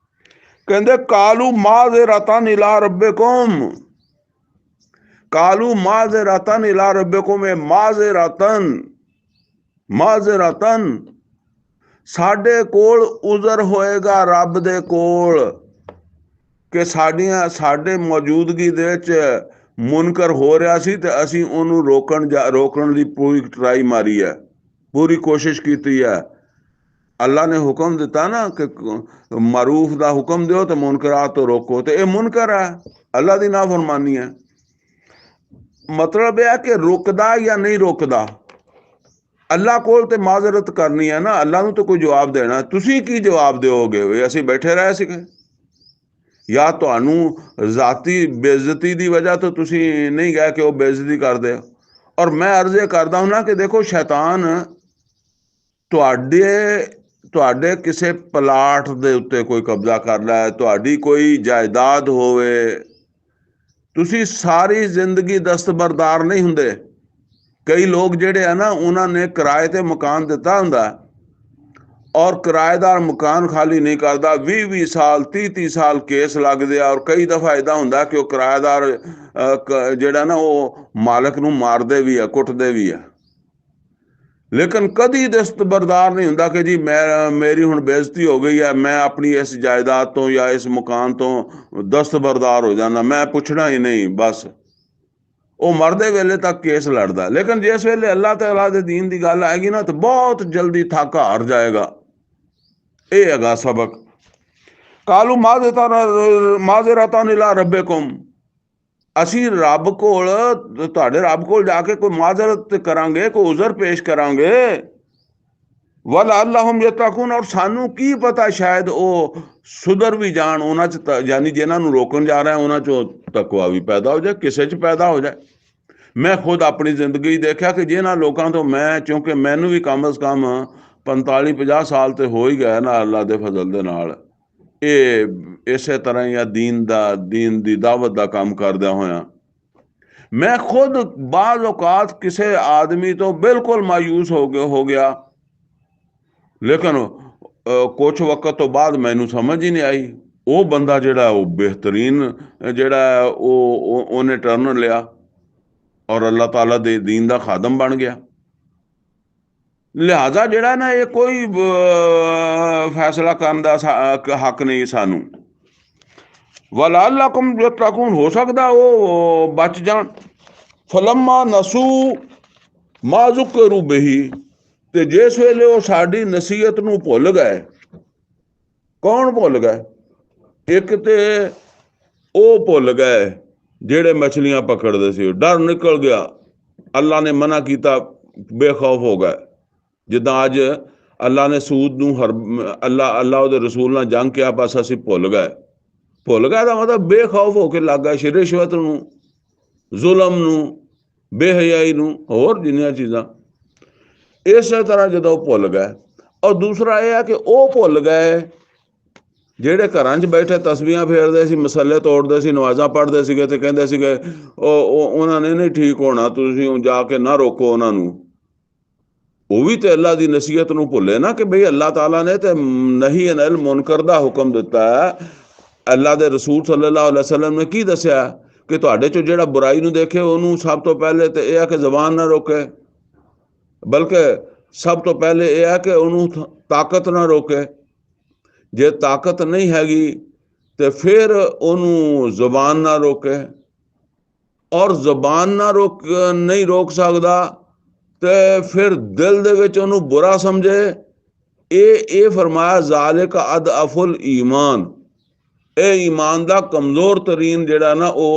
ਕਹਿੰਦੇ ਕਾਲੂ ਮਾਜ਼ਿਰਤਨ ਇਲਾ ਰੱਬਿਕੁਮ, ਕਾਲੂ ਮਾਜ਼ਿਰਤਨ ਇਲਾ ਰੱਬਿਕੁਮ, ਮਾਜ਼ਿਰਤਨ ਸਾਡੇ ਕੋਲ ਉਜ਼ਰ ਹੋਏਗਾ ਰੱਬ ਦੇ ਕੋਲ ਕਿ ਸਾਡੇ ਮੌਜੂਦਗੀ ਦੇ ਵਿੱਚ ਮੁਨਕਰ ਹੋ ਰਿਹਾ ਸੀ ਤੇ ਅਸੀਂ ਉਹਨੂੰ ਰੋਕਣ ਦੀ ਪੂਰੀ ਟਰਾਈ ਮਾਰੀ ਹੈ, ਪੂਰੀ ਕੋਸ਼ਿਸ਼ ਕੀਤੀ ਹੈ। अल्लाह ने हुक्म दिता ना कि मारूफ का हुक्म दो तो मुनकरात तो रोको, तो यह मुनकर है, अल्लाह की नाफरमानी है। मतलब यह है कि रुकदा या नहीं रुकदा, अल्लाह कोल ते माजरत करनी है ना, अल्लाह नूं तो कोई जवाब देना। तुसी की जवाब दोगे? वे असीं बैठे रह सके, या तुहानूं जाती बेइज्जती की वजह तो तुसी नहीं गए कि वह बेइज्जती कर दे। और मैं अर्ज ये करदा हूं ना कि देखो, शैतान तुहाडे किसी प्लाट दे उत्ते कोई कब्जा कर लै, तुहाडी कोई जायदाद होवे, तुसी सारी जिंदगी दस्तबरदार नहीं हुंदे। कई लोग जिहड़े है ना, उन्होंने किराए ते मकान दिता हुंदा और किराएदार मकान खाली नहीं करता, 20-20 साल 30-30 साल केस लगदे आ। और कई दफा इदा हुंदा कि वह किराएदार जिहड़ा ना वो मालक नूं मारदे भी है, कुटदे भी है, लेकिन कदी दस्तबरदार नहीं हुंदा कि जी मेरी हुण बेइज्जती हो गई है, मैं अपनी इस जायदाद तो या इस मकान तो दस्तबरदार हो जाना, मैं पुछना ही नहीं। बस वो मरदे वेले तक केस लड़दा, लेकिन जिस वेले अल्लाह तआला दे दीन की गल आएगी ना, तो बहुत जल्दी थाका हार जाएगा। ये हैगा सबक। कालू माज़रतन इला रब्बिकुम, असी रब कोल, तुहाडे रब कोल जाके कोई माजरत करांगे, कोई उज़र पेश करांगे। वलअल्लहुम यत्तकून, और सानू की पता शायद वो सुधर भी जान, उन्हां च यानी जिन्हां नूं रोकन जा रहे हैं उन्हां चों तकवा भी पैदा हो जाए, किसे च पैदा हो जाए। मैं खुद अपनी जिंदगी देखा कि जिन्हां लोगों तो मैं, क्योंकि मैनू भी कम अज़ कम 45-50 साल तो हो ही गया ना अल्लाह के फजल दे नाल, ये इसे तरह ही दीन दी दावत का काम करदा होया मैं खुद बाज़ औकात किसी आदमी तो बिल्कुल मायूस हो गया। लेकिन कुछ वक्त तो बाद मैनू समझ ही नहीं आई, वो बंदा जिहड़ा वो बेहतरीन जिहड़ा उन्हें टर्न लिया और अल्लाह ताला दे दीन का खादम बन गया। लिहाजा जिहड़ा ना, ये कोई फैसला करने का हक नहीं सानू। वलअल्लकुम यत्तकून, हो सकता वो बच जान। फलम्मा नसू मा ज़ुकिरू बिही, ते जिस वेले वो साडी नसीहत नूं भुल गए। कौन भुल गए? एक ते वो भुल गए जेड़े मछलियां पकड़ते सी, डर निकल गया, अल्लाह ने मना किया, बेखौफ हो गए। जिद्दां अज अल्लाह ने सूद नूं अल्लाह उहदे रसूल नाल जंग किया, बस असीं भुल गए दा मतलब बेखौफ होके लग गए रिश्वत नूं, जुल्म नूं, बेहयाई नूं, होर जिन्नियां चीज़ां। इस तरह जो भुल गए। और दूसरा यह है कि वह भुल गए ਜਿਹੜੇ ਘਰਾਂ 'ਚ ਬੈਠੇ ਤਸਬੀਹਾਂ ਫੇਰਦੇ ਸੀ, ਮਸੱਲੇ ਤੋੜਦੇ ਸੀ, ਨਮਾਜ਼ਾਂ ਪੜ੍ਹਦੇ ਸੀਗੇ ਤੇ ਕਹਿੰਦੇ ਸੀਗੇ ਉਹਨਾਂ ਨੇ ਨਹੀਂ ਠੀਕ ਹੋਣਾ, ਤੁਸੀਂ ਜਾ ਕੇ ਨਾ ਰੋਕੋ ਉਹਨਾਂ ਨੂੰ। ਉਹ ਵੀ ਤੇ ਅੱਲਾ ਦੀ ਨਸੀਹਤ ਨੂੰ ਭੁੱਲੇ ਨਾ ਕਿ ਬਈ ਅੱਲਾਹ ਤਾਲਾ ਨੇ ਤੇ ਨਹੀ ਅਨਿਲ ਮੁਨਕਰ ਦਾ ਹੁਕਮ ਦਿੱਤਾ ਹੈ। ਅੱਲਾ ਦੇ ਰਸੂਲ ਸੱਲੱਲਾਹੁ ਅਲੈहि ਵਸੱਲਮ ਨੇ ਕੀ ਦੱਸਿਆ ਕਿ ਤੁਹਾਡੇ 'ਚੋਂ ਜਿਹੜਾ ਬੁਰਾਈ ਨੂੰ ਦੇਖੇ ਉਹਨੂੰ ਸਭ ਤੋਂ ਪਹਿਲੇ ਤੇ ਇਹ ਹੈ ਕਿ ਜ਼ਬਾਨ ਨਾ ਰੋਕੇ, ਬਲਕਿ ਸਭ ਤੋਂ ਪਹਿਲੇ ਇਹ ਹੈ ਕਿ ਉਹਨੂੰ ਤਾਕਤ ਨਾ ਰੋਕੇ। जे ताकत नहीं हैगी तो फिर उन्होंने जुबान ना रोके, और जुबान ना नहीं रोक सकता तो फिर दिल दे विच उन्होंने बुरा समझे। ये फरमाया ज़ालिका अदअफुल ईमान, ये ईमान दा कमज़ोर तरीन जिहड़ा ना वो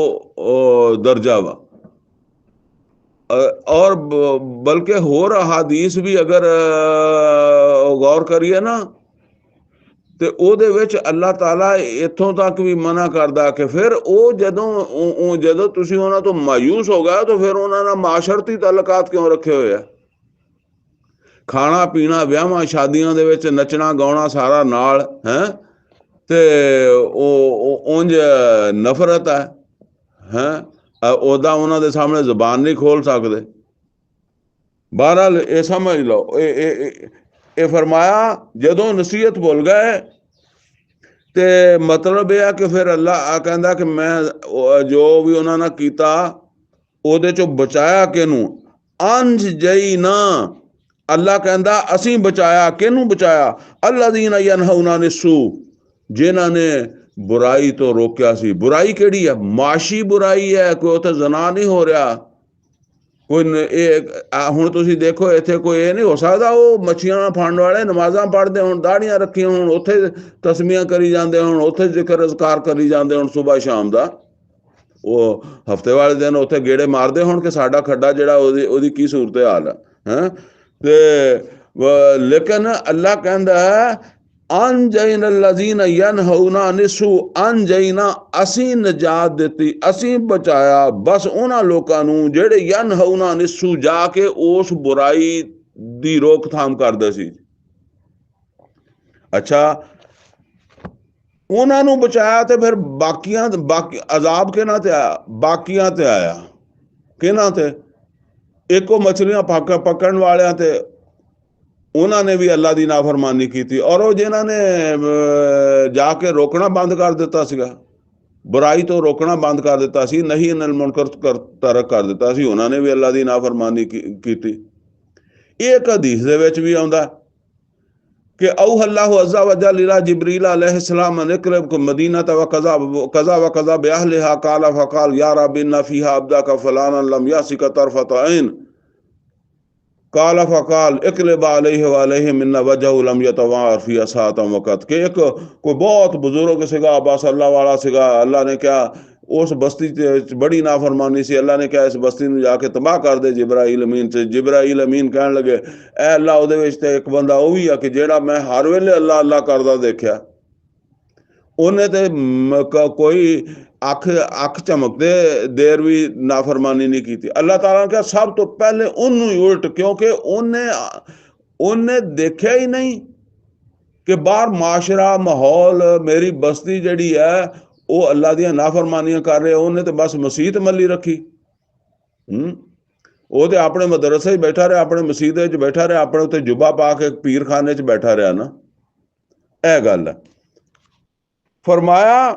दर्जा वा। और बल्कि होर अहादीस भी अगर गौर करिए ना तो ਉਹਦੇ ਵਿੱਚ ਅੱਲਾਹ ਤਾਲਾ ਇੱਥੋਂ ਤੱਕ ਵੀ ਮਨਾ ਕਰਦਾ ਕਿ ਫਿਰ ਉਹ ਜਦੋਂ ਤੁਸੀਂ ਉਹਨਾਂ ਤੋਂ ਮਾਯੂਸ ਹੋ ਗਏ ਤਾਂ ਫਿਰ ਉਹਨਾਂ ਨਾਲ ਮਾਸ਼ਰਤੀ ਤਾਲੁਕਾਤ ਕਿਉਂ ਰੱਖੇ ਹੋਏ ਆ? ਖਾਣਾ ਪੀਣਾ, ਵਿਆਹਾਂ ਸ਼ਾਦੀਆਂ ਦੇ ਵਿੱਚ ਨੱਚਣਾ ਗਾਉਣਾ ਸਾਰਾ ਨਾਲ ਹੈ, ਤੇ ਉਹ ਉਂਝ ਨਫ਼ਰਤ ਹੈ ਉਹਦਾ ਉਹਨਾਂ ਦੇ ਸਾਹਮਣੇ ਜ਼ੁਬਾਨ ਨਹੀਂ ਖੋਲ ਸਕਦੇ। ਬਹਰਹਾਲ ਇਹ ਸਮਝ ਲਓ, ਇਹ ਫਰਮਾਇਆ ਜਦੋਂ ਨਸੀਹਤ ਭੁੱਲ ਗਏ ਤੇ ਮਤਲਬ ਇਹ ਹੈ ਕਿ ਫਿਰ ਅੱਲਾਹ ਕਹਿੰਦਾ ਕਿ ਮੈਂ ਜੋ ਵੀ ਉਹਨਾਂ ਨਾਲ ਕੀਤਾ ਉਹਦੇ ਚੋਂ ਬਚਾਇਆ ਕਿਹਨੂੰ? ਅੰਜ ਜਈ ਨਾ, ਅੱਲਾਹ ਕਹਿੰਦਾ ਅਸੀਂ ਬਚਾਇਆ। ਕਿਹਨੂੰ ਬਚਾਇਆ? ਅੱਲਜ਼ੀਨਾ ਯਨਹੂਨਾ ਅਨਿਸੂ, ਜਿਨ੍ਹਾਂ ਨੇ ਬੁਰਾਈ ਤੋਂ ਰੋਕਿਆ ਸੀ। ਬੁਰਾਈ ਕਿਹੜੀ ਹੈ? ਮਾਸ਼ੀ ਬੁਰਾਈ ਹੈ, ਕੋਈ ਉੱਥੇ ਜ਼ਨਾ ਨਹੀਂ ਹੋ ਰਿਹਾ, ਹੁਣ ਤੁਸੀਂ ਦੇਖੋ ਇੱਥੇ ਕੋਈ ਇਹ ਨਹੀਂ ਹੋ ਸਕਦਾ ਉਹ ਮੱਛੀਆਂ ਫੜਨ ਵਾਲੇ ਨਮਾਜ਼ਾਂ ਪੜ੍ਹਦੇ ਹੁਣ, ਦਾੜੀਆਂ ਰੱਖੀਆਂ ਹੁਣ, ਉੱਥੇ ਤਸਮੀਆਂ ਕਰੀ ਜਾਂਦੇ ਹੁਣ, ਉੱਥੇ ਜ਼ਿਕਰ ਅਜ਼ਕਾਰ ਕਰੀ ਜਾਂਦੇ ਹੁਣ ਸੁਬਾਹ ਸ਼ਾਮ ਦਾ। ਉਹ ਹਫਤੇ ਵਾਲੇ ਦਿਨ ਉੱਥੇ ਗੇੜੇ ਮਾਰਦੇ ਹੁਣ ਕਿ ਸਾਡਾ ਖੱਡਾ ਜਿਹੜਾ ਉਹਦੀ ਕੀ ਸੂਰਤ ਹਾਲ ਹੈ। ਤੇ ਲੇਕਿਨ ਅੱਲਾ ਕਹਿੰਦਾ ਅਨਜੈਨ ਅਲਜ਼ੀਨ ਯਨਹੂਨਾ ਅਨਿਸੂ, ਅਨਜੈਨਾ ਅਸੀਂ ਨਜਾਤ ਦਿੱਤੀ, ਅਸੀਂ ਬਚਾਇਆ ਬਸ ਉਹਨਾਂ ਲੋਕਾਂ ਨੂੰ ਜਿਹੜੇ ਯਨਹੂਨਾ ਅਨਿਸੂ ਜਾ ਕੇ ਉਸ ਬੁਰਾਈ ਦੀ ਰੋਕਥਾਮ ਕਰਦੇ ਸੀ। ਅੱਛਾ, ਉਹਨਾਂ ਨੂੰ ਬਚਾਇਆ ਤੇ ਫਿਰ ਬਾਕੀ ਅਜ਼ਾਬ ਕਿਹਨਾਂ ਤੇ ਆਇਆ? ਬਾਕੀਆਂ ਤੇ ਆਇਆ। ਕਿਹਨਾਂ ਤੇ? ਇੱਕੋ ਮਛਲੀਆਂ ਪਕੜਨ ਵਾਲਿਆਂ ਤੇ, ਉਹਨਾਂ ਨੇ ਵੀ ਅੱਲਾ ਦੀ ਨਾਫਰਮਾਨੀ ਕੀਤੀ। ਔਰ ਉਹ ਜਿਨ੍ਹਾਂ ਨੇ ਜਾ ਕੇ ਰੋਕਣਾ ਬੰਦ ਕਰ ਦਿੱਤਾ ਸੀਗਾ, ਬੁਰਾਈ ਤੋਂ ਰੋਕਣਾ ਬੰਦ ਕਰ ਦਿੱਤਾ ਸੀ, ਨਹੀਂ ਅਨਿਲ ਮੁਨਕਰ ਤਰਕ ਕਰ ਦਿੱਤਾ ਸੀ, ਉਹਨਾਂ ਨੇ ਵੀ ਅੱਲਾ ਦੀ ਨਾਫਰਮਾਨੀ ਕੀਤੀ। ਇਹ ਇੱਕ ਹਦੀਸ ਦੇ ਵਿੱਚ ਵੀ ਆਉਂਦਾ ਕਿ ਔਹ ਅੱਲਾਹੁ ਅਜ਼za व जल इला जिब्रील अलैहिस्सलाम अनक़रिब मदीना व कज़ा व कज़ा बिअहलिहा क़ाल फ़क़ाल या रब इन्ना फ़ीहा अब्दक फ़लाना लम यासिक तरफ़त ऐन क़ाल फ़क़ाल इक़लिब अलैहि व अलैहिम इन्ना वजहु लम यतवार फ़ी असातम वक़त। कि एक कोई बहुत बुजुर्ग सीगा, बस अल्लाह वाला सीगा, अल्लाह ने क्या उस बस्ती च बड़ी नाफरमानी सी, अल्लाह ने क्या इस बस्ती में जाके तबाह कर दे जिब्राइल अमीन से। जिब्राइल अमीन कहन लगे ऐ अल्लाह ਉਹਦੇ ਵਿੱਚ ਤੇ ਇੱਕ ਬੰਦਾ ਉਹ ਵੀ ਆ ਕਿ ਜਿਹੜਾ ਮੈਂ ਹਰ ਵੇਲੇ ਅੱਲਾ ਅੱਲਾ ਕਰਦਾ ਦੇਖਿਆ, ਉਹਨੇ ਤੇ ਕੋਈ ਅੱਖ ਝਮਕਦੇ ਦੇਰ ਵੀ ਨਾਫਰਮਾਨੀ ਨਹੀਂ ਕੀਤੀ। ਅੱਲਾਹ ਤਾਲਾ ਨੇ ਕਿਹਾ ਸਭ ਤੋਂ ਪਹਿਲੇ ਉਹਨੂੰ ਹੀ ਉਲਟ, ਕਿਉਂਕਿ ਉਹਨੇ ਦੇਖਿਆ ਹੀ ਨਹੀਂ ਕਿ ਬਾਹਰ ਮਾਸ਼ਰਾ ਮਾਹੌਲ ਮੇਰੀ ਬਸਤੀ ਜਿਹੜੀ ਹੈ ਉਹ ਅੱਲਾ ਦੀਆਂ ਨਾਫਰਮਾਨੀਆਂ ਕਰ ਰਹੇ। ਉਹਨੇ ਤੇ ਬਸ ਮਸੀਤ ਮੱਲੀ ਰੱਖੀ। ਉਹ ਤੇ ਆਪਣੇ ਮਦਰਸੇ 'ਚ ਬੈਠਾ ਰਿਹਾ, ਆਪਣੇ ਮਸੀਤੇ 'ਚ ਬੈਠਾ ਰਿਹਾ, ਆਪਣੇ ਉੱਤੇ ਜੁੱਬਾ ਪਾ ਕੇ ਪੀਰਖਾਨੇ 'ਚ ਬੈਠਾ ਰਿਹਾ ਨਾ। ਇਹ ਗੱਲ ਹੈ। ਫਰਮਾਇਆ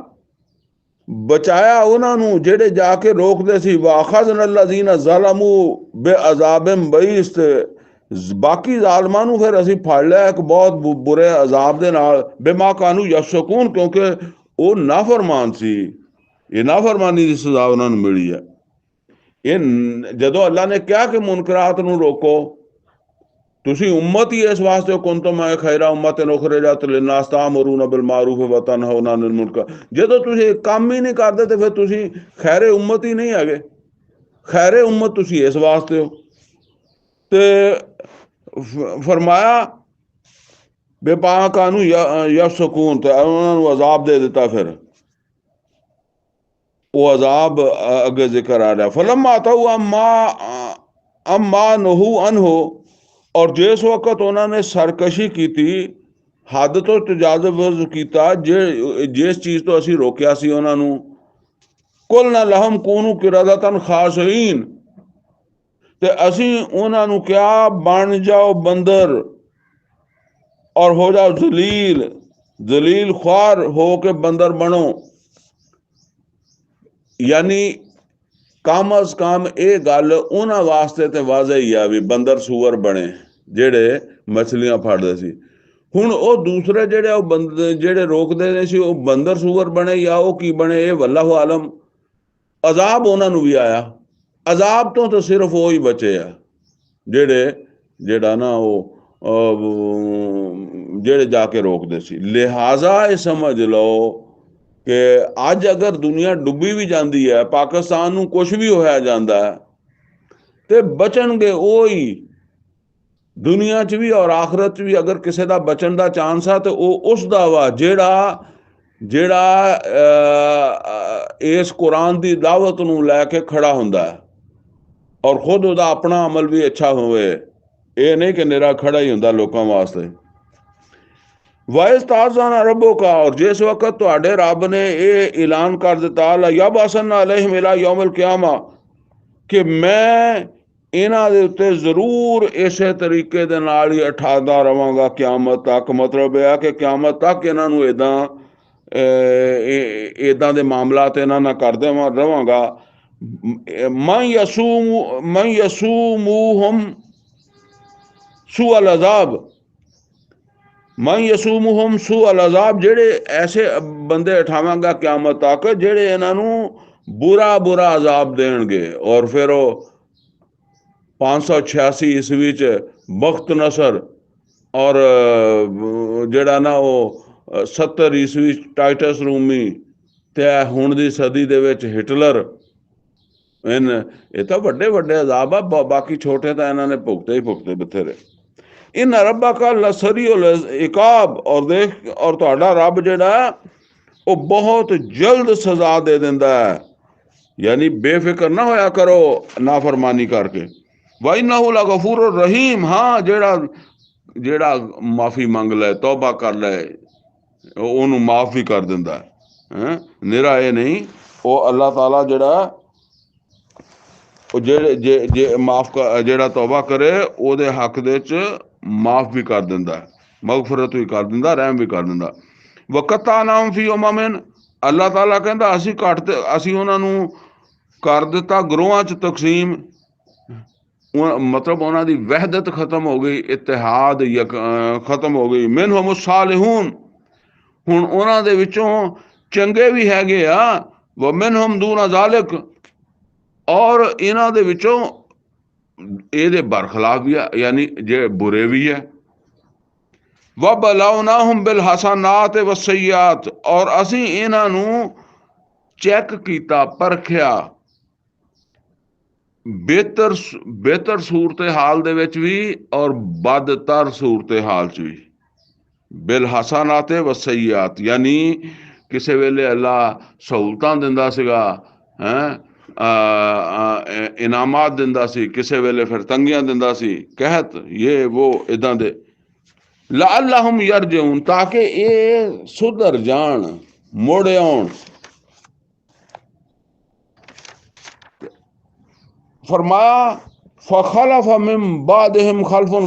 ਬਚਾਇਆ ਉਹਨਾਂ ਨੂੰ ਜਿਹੜੇ ਜਾ ਕੇ ਰੋਕਦੇ ਸੀ। ਵਾਖਜ਼ਨਾ ਅਲਜ਼ੀਨਾ ਜ਼ਲਮੂ ਬਿਅਜ਼ਾਬਿਨ ਬਈਸ, ਬਾਕੀ ਜ਼ਾਲਮਾਂ ਨੂੰ ਫਿਰ ਅਸੀਂ ਫੜ ਲਿਆ ਇੱਕ ਬਹੁਤ ਬੁਰੇ ਅਜ਼ਾਬ ਦੇ ਨਾਲ। ਬਿਮਾ ਕਾਨੂ ਯਫਸਕੂਨ, ਕਿਉਂਕਿ ਉਹ ਨਾਫਰਮਾਨ ਸੀ। ਇਹ ਨਾਫਰਮਾਨੀ ਦੀ ਸਜ਼ਾ ਉਹਨਾਂ ਨੂੰ ਮਿਲੀ ਹੈ। ਇਹ ਜਦੋਂ ਅੱਲਾ ਨੇ ਕਿਹਾ ਕਿ ਮੁਨਕਰਾਤ ਨੂੰ ਰੋਕੋ, ਤੁਸੀਂ ਉਮਤ ਹੀ ਇਸ ਵਾਸਤੇ ਕੁੰਤੁਮ ਖੈਰਾ ਉਮਤਿਨ ਉਖਰਿਜਤ ਲਿਨਾਸ ਤਾਮੁरून ਬਿਲ ਮਾਰੂਫ व तनहौना अनिल मुनकर। ਜਦੋਂ ਤੁਸੀਂ ਕੰਮ ਹੀ ਨਹੀਂ ਕਰਦੇ ਤੇ ਫਿਰ ਤੁਸੀਂ ਖੈਰੇ ਉਮਤ ਹੀ ਨਹੀਂ ਹੈਗੇ। ਖੈਰੇ ਉਮਤ ਤੁਸੀਂ ਇਸ ਵਾਸਤੇ ਹੋ। ਤੇ ਫਰਮਾਇਆ ਬੇਪਾ ਕਾਨੂੰ ਯਫਸਕੂਨ, ਤੇ ਉਹਨਾਂ ਨੂੰ ਅਜ਼ਾਬ ਦੇ ਦਿੱਤਾ। ਫਿਰ ਉਹ ਅਜ਼ਾਬ ਅੱਗੇ ਜ਼ਿਕਰ ਆ ਰਿਹਾ। ਫਲਮਾ ਤਾਊ ਅਮਾ ਨਹੂ ਅਨਹੂ, ਔਰ ਜਿਸ ਵਕਤ ਉਹਨਾਂ ਨੇ ਸਰਕਸ਼ੀ ਕੀਤੀ, ਹੱਦ ਤੋਂ ਤਜਾਵੁਜ਼ ਕੀਤਾ, ਜਿਸ ਚੀਜ਼ ਤੋਂ ਅਸੀਂ ਰੋਕਿਆ ਸੀ ਉਹਨਾਂ ਨੂੰ, ਕੁਲਨਾ ਲਹਮ ਕੂਨੂ ਕਿਰਦਤਨ ਖਾਸੀਨ, ਤੇ ਅਸੀਂ ਉਹਨਾਂ ਨੂੰ ਕਿਹਾ ਬਣ ਜਾਓ ਬੰਦਰ ਔਰ ਹੋ ਜਾਓ ਜ਼ਲੀਲ ख्वार ਹੋ ਕੇ ਬੰਦਰ ਬਣੋ। ਯਾਨੀ ਕਮ ਅਜ਼ ਕਮ ਇਹ ਗੱਲ ਉਹਨਾਂ ਵਾਸਤੇ ਤੇ ਵਾਜ਼ਿਹ ਹੀ ਆ ਵੀ ਬੰਦਰ ਸੂਅਰ ਬਣੇ ਜਿਹੜੇ ਮਛਲੀਆਂ ਫੜਦੇ ਸੀ। ਹੁਣ ਉਹ ਦੂਸਰੇ ਜਿਹੜੇ ਉਹ ਜਿਹੜੇ ਰੋਕਦੇ ਨੇ ਸੀ ਉਹ ਬੰਦਰ ਸੂਅਰ ਬਣੇ ਜਾਂ ਉਹ ਕੀ ਬਣੇ, ਇਹ ਵੱਲਾਹੁ ਆਲਮ। ਅਜ਼ਾਬ ਉਹਨਾਂ ਨੂੰ ਵੀ ਆਇਆ। ਅਜ਼ਾਬ ਤੋਂ ਤਾਂ ਸਿਰਫ ਉਹ ਹੀ ਬਚੇ ਆ ਜਿਹੜਾ ਨਾ ਉਹ ਜਿਹੜੇ ਜਾ ਕੇ ਰੋਕਦੇ ਸੀ। ਲਿਹਾਜ਼ਾ ਇਹ ਸਮਝ ਲਓ ਕਿ ਅੱਜ ਅਗਰ ਦੁਨੀਆ ਡੁੱਬੀ ਵੀ ਜਾਂਦੀ ਹੈ, ਪਾਕਿਸਤਾਨ ਨੂੰ ਕੁਛ ਵੀ ਹੋਇਆ ਜਾਂਦਾ ਹੈ, ਤੇ ਬਚਣਗੇ ਉਹ ਹੀ ਦੁਨੀਆ 'ਚ ਵੀ ਔਰ ਆਖਰਤ 'ਚ ਵੀ। ਅਗਰ ਕਿਸੇ ਦਾ ਬਚਣ ਦਾ ਚਾਂਸ ਆ ਤੇ ਉਹ ਉਸ ਦਾ ਵਾ ਜਿਹੜਾ ਇਸ ਕੁਰਾਨ ਦੀ ਦਾਵਤ ਨੂੰ ਲੈ ਕੇ ਖੜਾ ਹੁੰਦਾ ਔਰ ਖੁਦ ਉਹਦਾ ਆਪਣਾ ਅਮਲ ਵੀ ਅੱਛਾ ਹੋਵੇ। ਇਹ ਨਹੀਂ ਕਿ ਨਿਰਾ ਖੜਾ ਹੀ ਹੁੰਦਾ ਲੋਕਾਂ ਵਾਸਤੇ। ਵਾਇਸ ਤਾਜ਼ਾਨਾ ਰੱਬੁਕਾ, ਔਰ ਜਿਸ ਵਕਤ ਤੁਹਾਡੇ ਰੱਬ ਨੇ ਇਹ ਐਲਾਨ ਕਰ ਦਿੱਤਾ ਲਯਬਅਸਨ ਅਲੈਹਿਮ ਇਲਾ ਯੌਮਿਲ ਕਿਆਮਾ, ਕਿ ਮੈਂ ਇਹਨਾਂ ਦੇ ਉੱਤੇ ਜ਼ਰੂਰ ਇਸੇ ਤਰੀਕੇ ਦੇ ਨਾਲ ਹੀ ਉਠਾਦਾ ਰਵਾਂਗਾ ਕਿਆਮਤ ਤੱਕ। ਮਤਲਬ ਇਹ ਆ ਕਿ ਕਿਆਮਤ ਤੱਕ ਇਹਨਾਂ ਨੂੰ ਇੱਦਾਂ ਦੇ ਮਾਮਲਾਤ ਇਹਨਾਂ ਨਾਲ ਕਰਦੇ ਰਵਾਂਗਾ। ਮਨ ਯਸੂਮੂਹੁਮ ਸੂ ਅਲ ਅਜ਼ਾਬ, ਮਨ ਯਸੂਮੂਹੁਮ ਸੂ ਅਲ ਅਜ਼ਾਬ, ਜਿਹੜੇ ਐਸੇ ਬੰਦੇ ਉਠਾਵਾਂਗਾ ਕਿਆਮਤ ਤੱਕ ਜਿਹੜੇ ਇਹਨਾਂ ਨੂੰ ਬੁਰਾ ਅਜ਼ਾਬ ਦੇਣਗੇ। ਔਰ ਫਿਰ ਉਹ 586 ਈਸਵੀ 'ਚ ਬਖਤ ਨਸਰ, ਔਰ ਜਿਹੜਾ ਨਾ ਉਹ 70 ਈਸਵੀ ਟਾਈਟਸ ਰੂਮੀ, ਤੇ ਹੁਣ ਦੀ ਸਦੀ ਦੇ ਵਿੱਚ ਹਿਟਲਰ। ਇਹ ਤਾਂ ਵੱਡੇ ਵੱਡੇ ਅਜ਼ਾਬ ਆ, ਬਾਕੀ ਛੋਟੇ ਤਾਂ ਇਹਨਾਂ ਨੇ ਭੁਗਤੇ ਹੀ ਭੁਗਤੇ ਬਥੇਰੇ। ਇਨ ਰੱਬਾ ਕਾ ਲਸਰੀ ਇਕਾਬ, ਔਰ ਦੇਖ, ਔਰ ਤੁਹਾਡਾ ਰੱਬ ਜਿਹੜਾ ਉਹ ਬਹੁਤ ਜਲਦ ਸਜ਼ਾ ਦੇ ਦਿੰਦਾ ਹੈ, ਯਾਨੀ ਬੇਫਿਕਰ ਨਾ ਹੋਇਆ ਕਰੋ ਨਾਫਰਮਾਨੀ ਕਰਕੇ। ਵਇਨਹੁ ਲਗਫੂਰ ਰਹੀਮ, ਹਾਂ ਜਿਹੜਾ ਮਾਫੀ ਮੰਗ ਲੈ, ਤੌਬਾ ਕਰ ਲੈ, ਉਹਨੂੰ ਮਾਫ ਵੀ ਕਰ ਦਿੰਦਾ ਹੈ। ਨਿਰਾ ਇਹ ਨਹੀਂ, ਉਹ ਅੱਲਾਹ ਤਾਲਾ ਜਿਹੜਾ ਉਹ ਜੇ ਮਾਫ ਜਿਹੜਾ ਤੌਬਾ ਕਰੇ ਉਹਦੇ ਹੱਕ ਦੇ ਵਿੱਚ ਮਾਫ ਵੀ ਕਰ ਦਿੰਦਾ, ਮਗਫਰਤ ਵੀ ਕਰ ਦਿੰਦਾ, ਰਹਿਮ ਵੀ ਕਰ ਦਿੰਦਾ। ਵਕਤਾ ਨਾਮ ਫੀ ਉਮਮਿਨ, ਅੱਲਾਹ ਤਾਲਾ ਕਹਿੰਦਾ ਅਸੀਂ ਉਹਨਾਂ ਨੂੰ ਕਰ ਦਿੱਤਾ ਗਰੋਹਾਂ 'ਚ ਤਕਸੀਮ, ਮਤਲਬ ਉਹਨਾਂ ਦੀ ਵਹਿਦਤ ਖਤਮ ਹੋ ਗਈ, ਇਤਿਹਾਦ ਖਤਮ ਹੋ ਗਈ। ਮਿਨਹੁਮ ਸਾਲਿਹੂਨ, ਹੁਣ ਉਹਨਾਂ ਦੇ ਵਿੱਚੋਂ ਚੰਗੇ ਵੀ ਹੈਗੇ ਆ, ਵ ਮਿਨਹੁਮ ਦੂਨਾ ਜ਼ਾਲਿਕ, ਔਰ ਇਹਨਾਂ ਦੇ ਵਿੱਚੋਂ ਇਹਦੇ ਬਰਖਲਾਫ ਵੀ ਆ, ਯਾਨੀ ਜੇ ਬੁਰੇ ਵੀ ਹੈ। ਵਬਲੌਨਾਹੁਮ ਬਿਲਹਸਨਾਤ ਵਸਯਾਤ, ਔਰ ਅਸੀਂ ਇਹਨਾਂ ਨੂੰ ਚੈੱਕ ਕੀਤਾ, ਪਰਖਿਆ, ਬਿਹਤਰ ਸੂਰਤ ਹਾਲ ਦੇ ਵਿੱਚ ਵੀ ਔਰ ਬਦਤਰ ਸੂਰਤ ਹਾਲ 'ਚ ਵੀ। ਬਿਲਹਸਨਾਤ ਵਸਯਾਤ, ਯਾਨੀ ਕਿਸੇ ਵੇਲੇ ਅੱਲਾ ਸਹੂਲਤਾਂ ਦਿੰਦਾ ਸੀਗਾ, ਇਨਾਮਾਤ ਦਿੰਦਾ ਸੀ, ਕਿਸੇ ਵੇਲੇ ਫਿਰ ਤੰਗੀਆਂ ਦਿੰਦਾ ਸੀ, ਕਹਿਤ ਇਹ ਉਹ ਇੱਦਾਂ ਦੇ। ਲਅੱਲਹੁਮ ਯਰਜਊਨ, ਤਾਂ ਕਿ ਇਹ ਸੁਧਰ ਜਾਣ, ਮੁੜ ਆਉਣ। ਫਰਮਾਇਆ ਫਖਲਫ ਮਿਨ ਬਾਦਿਹਿਮ ਖਲਫੁਨ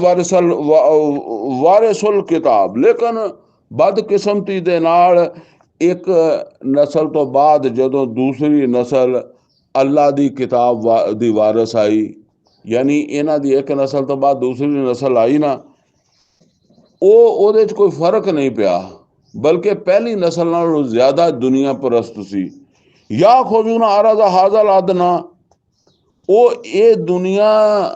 ਵਾਰਿਸੁਲ ਕਿਤਾਬ, ਲੇਕਿਨ ਬਦਕਿਸਮਤੀ ਦੇ ਨਾਲ ਇੱਕ ਨਸਲ ਤੋਂ ਬਾਅਦ ਜਦੋਂ ਦੂਸਰੀ ਨਸਲ ਅੱਲਾ ਦੀ ਕਿਤਾਬ ਦੀ ਵਾਰਿਸ ਆਈ, ਯਾਨੀ ਇਹਨਾਂ ਦੀ ਇੱਕ ਨਸਲ ਤੋਂ ਬਾਅਦ ਦੂਸਰੀ ਨਸਲ ਆਈ ਨਾ, ਉਹਦੇ 'ਚ ਕੋਈ ਫਰਕ ਨਹੀਂ ਪਿਆ, ਬਲਕਿ ਪਹਿਲੀ ਨਸਲ ਨਾਲੋਂ ਜ਼ਿਆਦਾ ਦੁਨੀਆ ਪ੍ਰਸਤ ਸੀ। ਯਾ ਖੁਜ਼ੂਨਾ ਅਰਜ਼ਾ ਹਾਜ਼ਲ ਅਦਨਾ, ਉਹ ਇਹ ਦੁਨੀਆ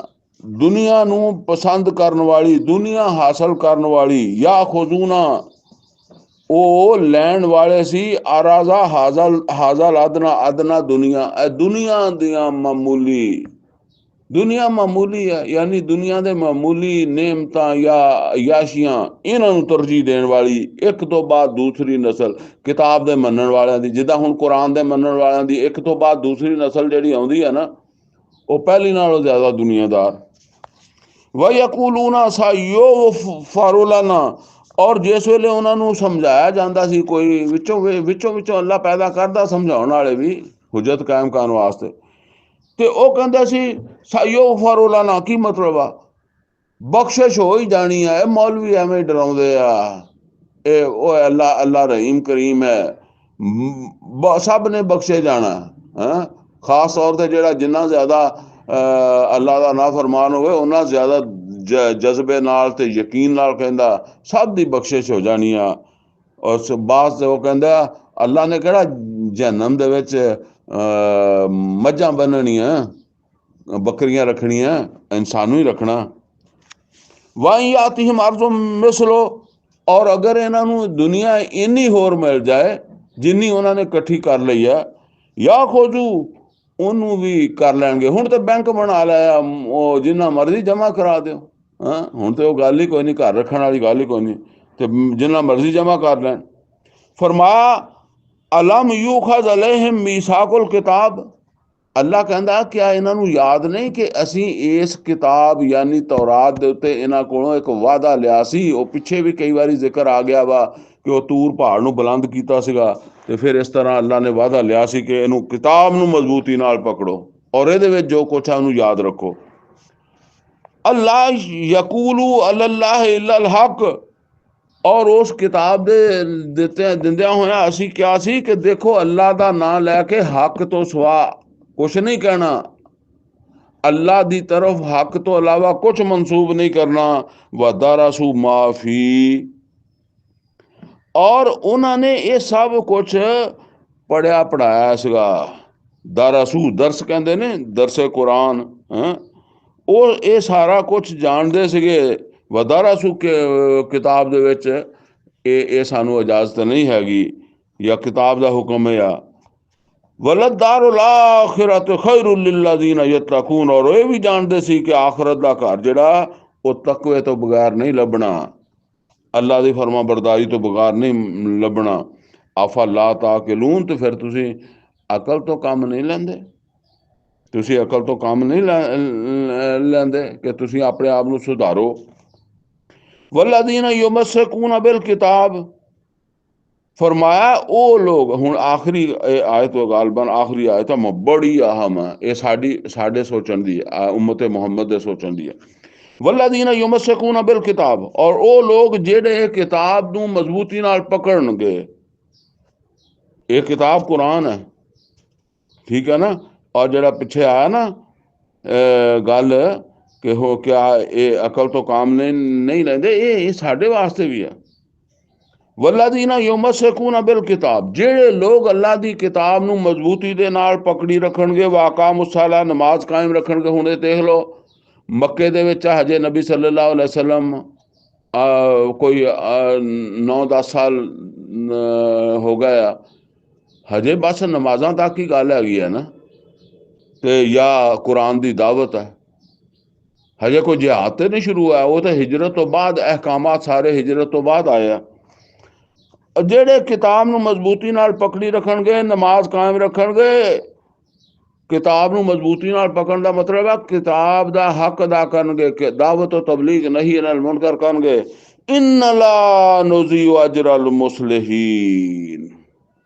ਨੂੰ ਪਸੰਦ ਕਰਨ ਵਾਲੀ, ਦੁਨੀਆ ਹਾਸਲ ਕਰਨ ਵਾਲੀ, ਯਾ ਖੁਜ਼ੂਨਾ ਉਹ ਲੈਣ ਵਾਲੇ ਸੀ, ਅਰਾਜ਼ਾ ਹਾਜ਼ਲ ਅਦਨਾ ਦੁਨੀਆ, ਇਹ ਦੁਨੀਆ ਮਾਮੂਲੀ ਹੈ, ਯਾਨੀ ਦੁਨੀਆ ਦੇ ਮਾਮੂਲੀ ਨੇਮਤਾਂ ਜਾਂ ਯਾਸ਼ੀਆਂ, ਇਹਨਾਂ ਨੂੰ ਤਰਜੀਹ ਦੇਣ ਵਾਲੀ ਇੱਕ ਤੋਂ ਬਾਅਦ ਦੂਸਰੀ ਨਸਲ ਕਿਤਾਬ ਦੇ ਮੰਨਣ ਵਾਲਿਆਂ ਦੀ। ਜਿੱਦਾਂ ਹੁਣ ਕੁਰਾਨ ਦੇ ਮੰਨਣ ਵਾਲਿਆਂ ਦੀ ਇੱਕ ਤੋਂ ਬਾਅਦ ਦੂਸਰੀ ਨਸਲ ਜਿਹੜੀ ਆਉਂਦੀ ਹੈ ਨਾ, ਉਹ ਪਹਿਲੀ ਨਾਲੋਂ ਜ਼ਿਆਦਾ ਦੁਨੀਆਦਾਰ। ਵਯਕੂਲੂਨਾ ਸਾਯੁਗਫਰ ਲਨਾ, ਔਰ ਜਿਸ ਵੇਲੇ ਉਹਨਾਂ ਨੂੰ ਸਮਝਾਇਆ ਜਾਂਦਾ ਸੀ, ਕੋਈ ਵਿੱਚੋਂ ਅੱਲਾ ਪੈਦਾ ਕਰਦਾ ਸਮਝਾਉਣ ਵਾਲੇ ਵੀ, ਹੁਜਤ ਕਾਇਮ ਕਰਨ ਵਾਸਤੇ, ਤੇ ਉਹ ਕਹਿੰਦੇ ਸੀ ਸਾਯੁਗਫਰ ਲਨਾ, ਕੀ ਮਤਲਬ ਆ, ਬਖਸ਼ਿਸ਼ ਹੋ ਹੀ ਜਾਣੀ ਹੈ। ਇਹ ਮੌਲਵੀ ਐਵੇਂ ਡਰਾਉਂਦੇ ਆ, ਇਹ ਉਹ ਅੱਲਾ ਰਹੀਮ ਕਰੀਮ ਹੈ, ਸਭ ਨੇ ਬਖਸ਼ੇ ਜਾਣਾ। ਖਾਸ ਤੌਰ ਤੇ ਜਿਹੜਾ ਜਿੰਨਾ ਜ਼ਿਆਦਾ ਅੱਲਾ ਦਾ ਨਾਫਰਮਾਨ ਹੋਵੇ, ਉਹਨਾਂ ਜ਼ਿਆਦਾ ਜਜ਼ਬੇ ਨਾਲ ਤੇ ਯਕੀਨ ਨਾਲ ਕਹਿੰਦਾ ਸਭ ਦੀ ਬਖਸ਼ਿਸ਼ ਹੋ ਜਾਣੀ ਆ। ਔਰ ਬਾਅਦ ਉਹ ਕਹਿੰਦਾ ਅੱਲਾ ਨੇ ਕਿਹੜਾ ਜਹੰਨਮ ਦੇ ਵਿੱਚ ਮੱਝਾਂ ਬੰਨਣੀਆਂ, ਬੱਕਰੀਆਂ ਰੱਖਣੀਆਂ, ਇਨਸਾਨੂੰ ਹੀ ਰੱਖਣਾ। ਵਾਇਆਤਿਹਿਮ ਅਰਜ਼ੁਮ ਮਿਸਲੋ, ਔਰ ਅਗਰ ਇਹਨਾਂ ਨੂੰ ਦੁਨੀਆ ਇੰਨੀ ਹੋਰ ਮਿਲ ਜਾਏ ਜਿੰਨੀ ਉਹਨਾਂ ਨੇ ਇਕੱਠੀ ਕਰ ਲਈ ਆ, ਜਾਂ ਖੋਜੂ ਉਹਨੂੰ ਵੀ ਕਰ ਲੈਣਗੇ। ਹੁਣ ਤਾਂ ਬੈਂਕ ਬਣਾ ਲਿਆ, ਉਹ ਜਿੰਨਾ ਮਰਜ਼ੀ ਜਮ੍ਹਾਂ ਕਰਾ ਦਿਓ। ਹੁਣ ਤੇ ਉਹ ਗੱਲ ਹੀ ਕੋਈ ਨਹੀਂ, ਘਰ ਰੱਖਣ ਵਾਲੀ ਗੱਲ ਹੀ ਕੋਈ ਨਹੀਂ, ਤੇ ਜਿੰਨਾ ਮਰਜ਼ੀ ਜਮ੍ਹਾਂ ਕਰ ਲੈਣ। ਫਰਮਾਇਆ ਅਲਮ ਯੂਖਜ਼ ਅਲੈਹਿਮ ਮੀਸਾਕੁਲ ਕਿਤਾਬ, ਅੱਲਾ ਕਹਿੰਦਾ ਕਿਆ ਇਹਨਾਂ ਨੂੰ ਯਾਦ ਨਹੀਂ ਕਿ ਅਸੀਂ ਇਸ ਕਿਤਾਬ ਯਾਨੀ ਤੌਰਾਤ ਦੇ ਉੱਤੇ ਇਹਨਾਂ ਕੋਲੋਂ ਇੱਕ ਵਾਅਦਾ ਲਿਆ ਸੀ। ਉਹ ਪਿੱਛੇ ਵੀ ਕਈ ਵਾਰੀ ਜ਼ਿਕਰ ਆ ਗਿਆ ਵਾ ਕਿ ਉਹ ਤੂਰ ਪਹਾੜ ਨੂੰ ਬੁਲੰਦ ਕੀਤਾ ਸੀਗਾ, ਤੇ ਫਿਰ ਇਸ ਤਰ੍ਹਾਂ ਅੱਲਾ ਨੇ ਵਾਅਦਾ ਲਿਆ ਸੀ ਕਿ ਇਹਨੂੰ ਕਿਤਾਬ ਨੂੰ ਮਜ਼ਬੂਤੀ ਨਾਲ ਪਕੜੋ ਔਰ ਇਹਦੇ ਵਿੱਚ ਜੋ ਕੁਛ ਆ ਉਹਨੂੰ ਯਾਦ ਰੱਖੋ। ਅੱਲਾ ਯਕੂਲੂ ਅਲੱਲਾਹ ਇਲਲ ਹਕ, ਔਰ ਉਸ ਕਿਤਾਬ ਦੇ ਦਿੰਦਿਆਂ ਹੋਇਆ ਅਸੀਂ ਕਿਹਾ ਸੀ ਕਿ ਦੇਖੋ ਅੱਲਾ ਦਾ ਨਾਂ ਲੈ ਕੇ ਹੱਕ ਤੋਂ ਸਿਵਾ ਕੁਛ ਨਹੀਂ ਕਹਿਣਾ, ਅੱਲਾ ਦੀ ਤਰਫ ਹੱਕ ਤੋਂ ਇਲਾਵਾ ਕੁਛ ਮਨਸੂਬ ਨਹੀਂ ਕਰਨਾ। ਵਦਰਸੂ ਮਾਫੀ, ਔਰ ਉਹਨਾਂ ਨੇ ਇਹ ਸਭ ਕੁਛ ਪੜ੍ਹਿਆ ਪੜ੍ਹਾਇਆ ਸੀਗਾ। ਦਰਸੂ, ਦਰਸ ਕਹਿੰਦੇ ਨੇ, ਦਰਸੇ ਕੁਰਾਨ, ਉਹ ਇਹ ਸਾਰਾ ਕੁਛ ਜਾਣਦੇ ਸੀਗੇ। ਵਦਾਰਾ ਸੁ ਕਿਤਾਬ ਦੇ ਵਿੱਚ ਇਹ ਸਾਨੂੰ ਇਜਾਜ਼ਤ ਨਹੀਂ ਹੈਗੀ, ਜਾਂ ਕਿਤਾਬ ਦਾ ਹੁਕਮ ਹੈ ਆ ਵਲਦਾਰੁਲ ਆਖਿਰਤ ਖੈਰੁਲ ਲਿਲਜ਼ੀਨ ਯਤਕੂਨ। ਔਰ ਇਹ ਵੀ ਜਾਣਦੇ ਸੀ ਕਿ ਆਖਰਤ ਦਾ ਘਰ ਜਿਹੜਾ ਉਹ ਤਕਵੇ ਤੋਂ ਬਗੈਰ ਨਹੀਂ ਲੱਭਣਾ, ਅੱਲਾ ਦੀ ਫਰਮਾ ਬਰਦਾਰੀ ਤੋਂ ਬਗੈਰ ਨਹੀਂ ਲੱਭਣਾ। ਅਫਲਾ ਤਾਕਿਲੂਨ, ਤੇ ਫਿਰ ਤੁਸੀਂ ਅਕਲ ਤੋਂ ਕੰਮ ਨਹੀਂ ਲੈਂਦੇ? ਤੁਸੀਂ ਅਕਲ ਤੋਂ ਕੰਮ ਨਹੀਂ ਲੈਂਦੇ ਕਿ ਤੁਸੀਂ ਆਪਣੇ ਆਪ ਨੂੰ ਸੁਧਾਰੋ। ਵਲਦੀਨ ਯੁਮਸਿਕੂਨ ਬਿਲ ਕਿਤਾਬ, ਫਰਮਾਇਆ ਉਹ ਲੋਕ, ਹੁਣ ਆਖਰੀ ਆਇਤ ਗਾਲਬਨ ਆਖਰੀ ਆਇਤ ਬੜੀ ਅਹਿਮ ਹੈ, ਇਹ ਸਾਡੇ ਸੋਚਣ ਦੀ ਹੈ, ਉਮਤ ਮੁਹੰਮਦ ਦੇ ਸੋਚਣ ਦੀ ਹੈ। ਵਲਦੀਨ ਯੁਮਸਿਕੂਨ ਬਿਲ ਕਿਤਾਬ, ਔਰ ਉਹ ਲੋਕ ਜਿਹੜੇ ਕਿਤਾਬ ਨੂੰ ਮਜ਼ਬੂਤੀ ਨਾਲ ਪਕੜਨਗੇ। ਇਹ ਕਿਤਾਬ ਕੁਰਾਨ ਹੈ, ਠੀਕ ਹੈ ਨਾ। ਔਰ ਜਿਹੜਾ ਪਿੱਛੇ ਆਇਆ ਨਾ ਗੱਲ ਕਿ ਹੋ ਕਿਆ ਇਹ ਅਕਲ ਤੋਂ ਕੰਮ ਨਹੀਂ ਲੈਂਦੇ, ਇਹ ਸਾਡੇ ਵਾਸਤੇ ਵੀ ਹੈ। ਵਲਦੀਨ ਯੁਮਸਿਕੂਨ ਬਿਲ ਕਿਤਾਬ, ਜਿਹੜੇ ਲੋਕ ਅੱਲਾ ਦੀ ਕਿਤਾਬ ਨੂੰ ਮਜ਼ਬੂਤੀ ਦੇ ਨਾਲ ਪਕੜੀ ਰੱਖਣਗੇ, ਵਾਕਾਮੁਸਲਾ, ਨਮਾਜ਼ ਕਾਇਮ ਰੱਖਣਗੇ। ਹੁਣ ਇਹ ਦੇਖ ਲਓ, ਮੱਕੇ ਦੇ ਵਿੱਚ ਹਜੇ ਨਬੀ ਸੱਲੱਲਾਹੁ ਅਲੈਹਿ ਵਸੱਲਮ ਕੋਈ 9-10 ਸਾਲ ਹੋ ਗਿਆ, ਹਜੇ ਬਸ ਨਮਾਜ਼ਾਂ ਤੱਕ ਹੀ ਗੱਲ ਹੈਗੀ ਹੈ ਨਾ, ਤੇ ਜਾਂ ਕੁਰਾਨ ਦੀ ਦਾਵਤ ਹੈ। ਹਜੇ ਕੋਈ ਜਿਹਾਦ ਤੇ ਨਹੀਂ ਸ਼ੁਰੂ ਹੋਇਆ, ਉਹ ਤਾਂ ਹਿਜਰਤ ਤੋਂ ਬਾਅਦ ਅਹਿਕਾਮਾਤ ਸਾਰੇ ਹਿਜਰਤ ਤੋਂ ਬਾਅਦ ਆਏ ਆ। ਜਿਹੜੇ ਕਿਤਾਬ ਨੂੰ ਮਜ਼ਬੂਤੀ ਨਾਲ ਪਕੜੀ ਰੱਖਣਗੇ, ਨਮਾਜ਼ ਕਾਇਮ ਰੱਖਣਗੇ, ਕਿਤਾਬ ਨੂੰ ਮਜ਼ਬੂਤੀ ਨਾਲ ਪਕੜਨ ਦਾ ਮਤਲਬ ਹੈ ਕਿਤਾਬ ਦਾ ਹੱਕ ਅਦਾ ਕਰਨਗੇ, ਕਿ ਦਾਵਤ ਤਬਲੀਗ ਨਹੀ ਅਨਿਲ ਮੁਨਕਰ ਕਰਨਗੇ। ਇਨ ਲਾ ਨੁਜ਼ੀਉ ਅਜਰਲ ਮੁਸਲਿਹੀਨ,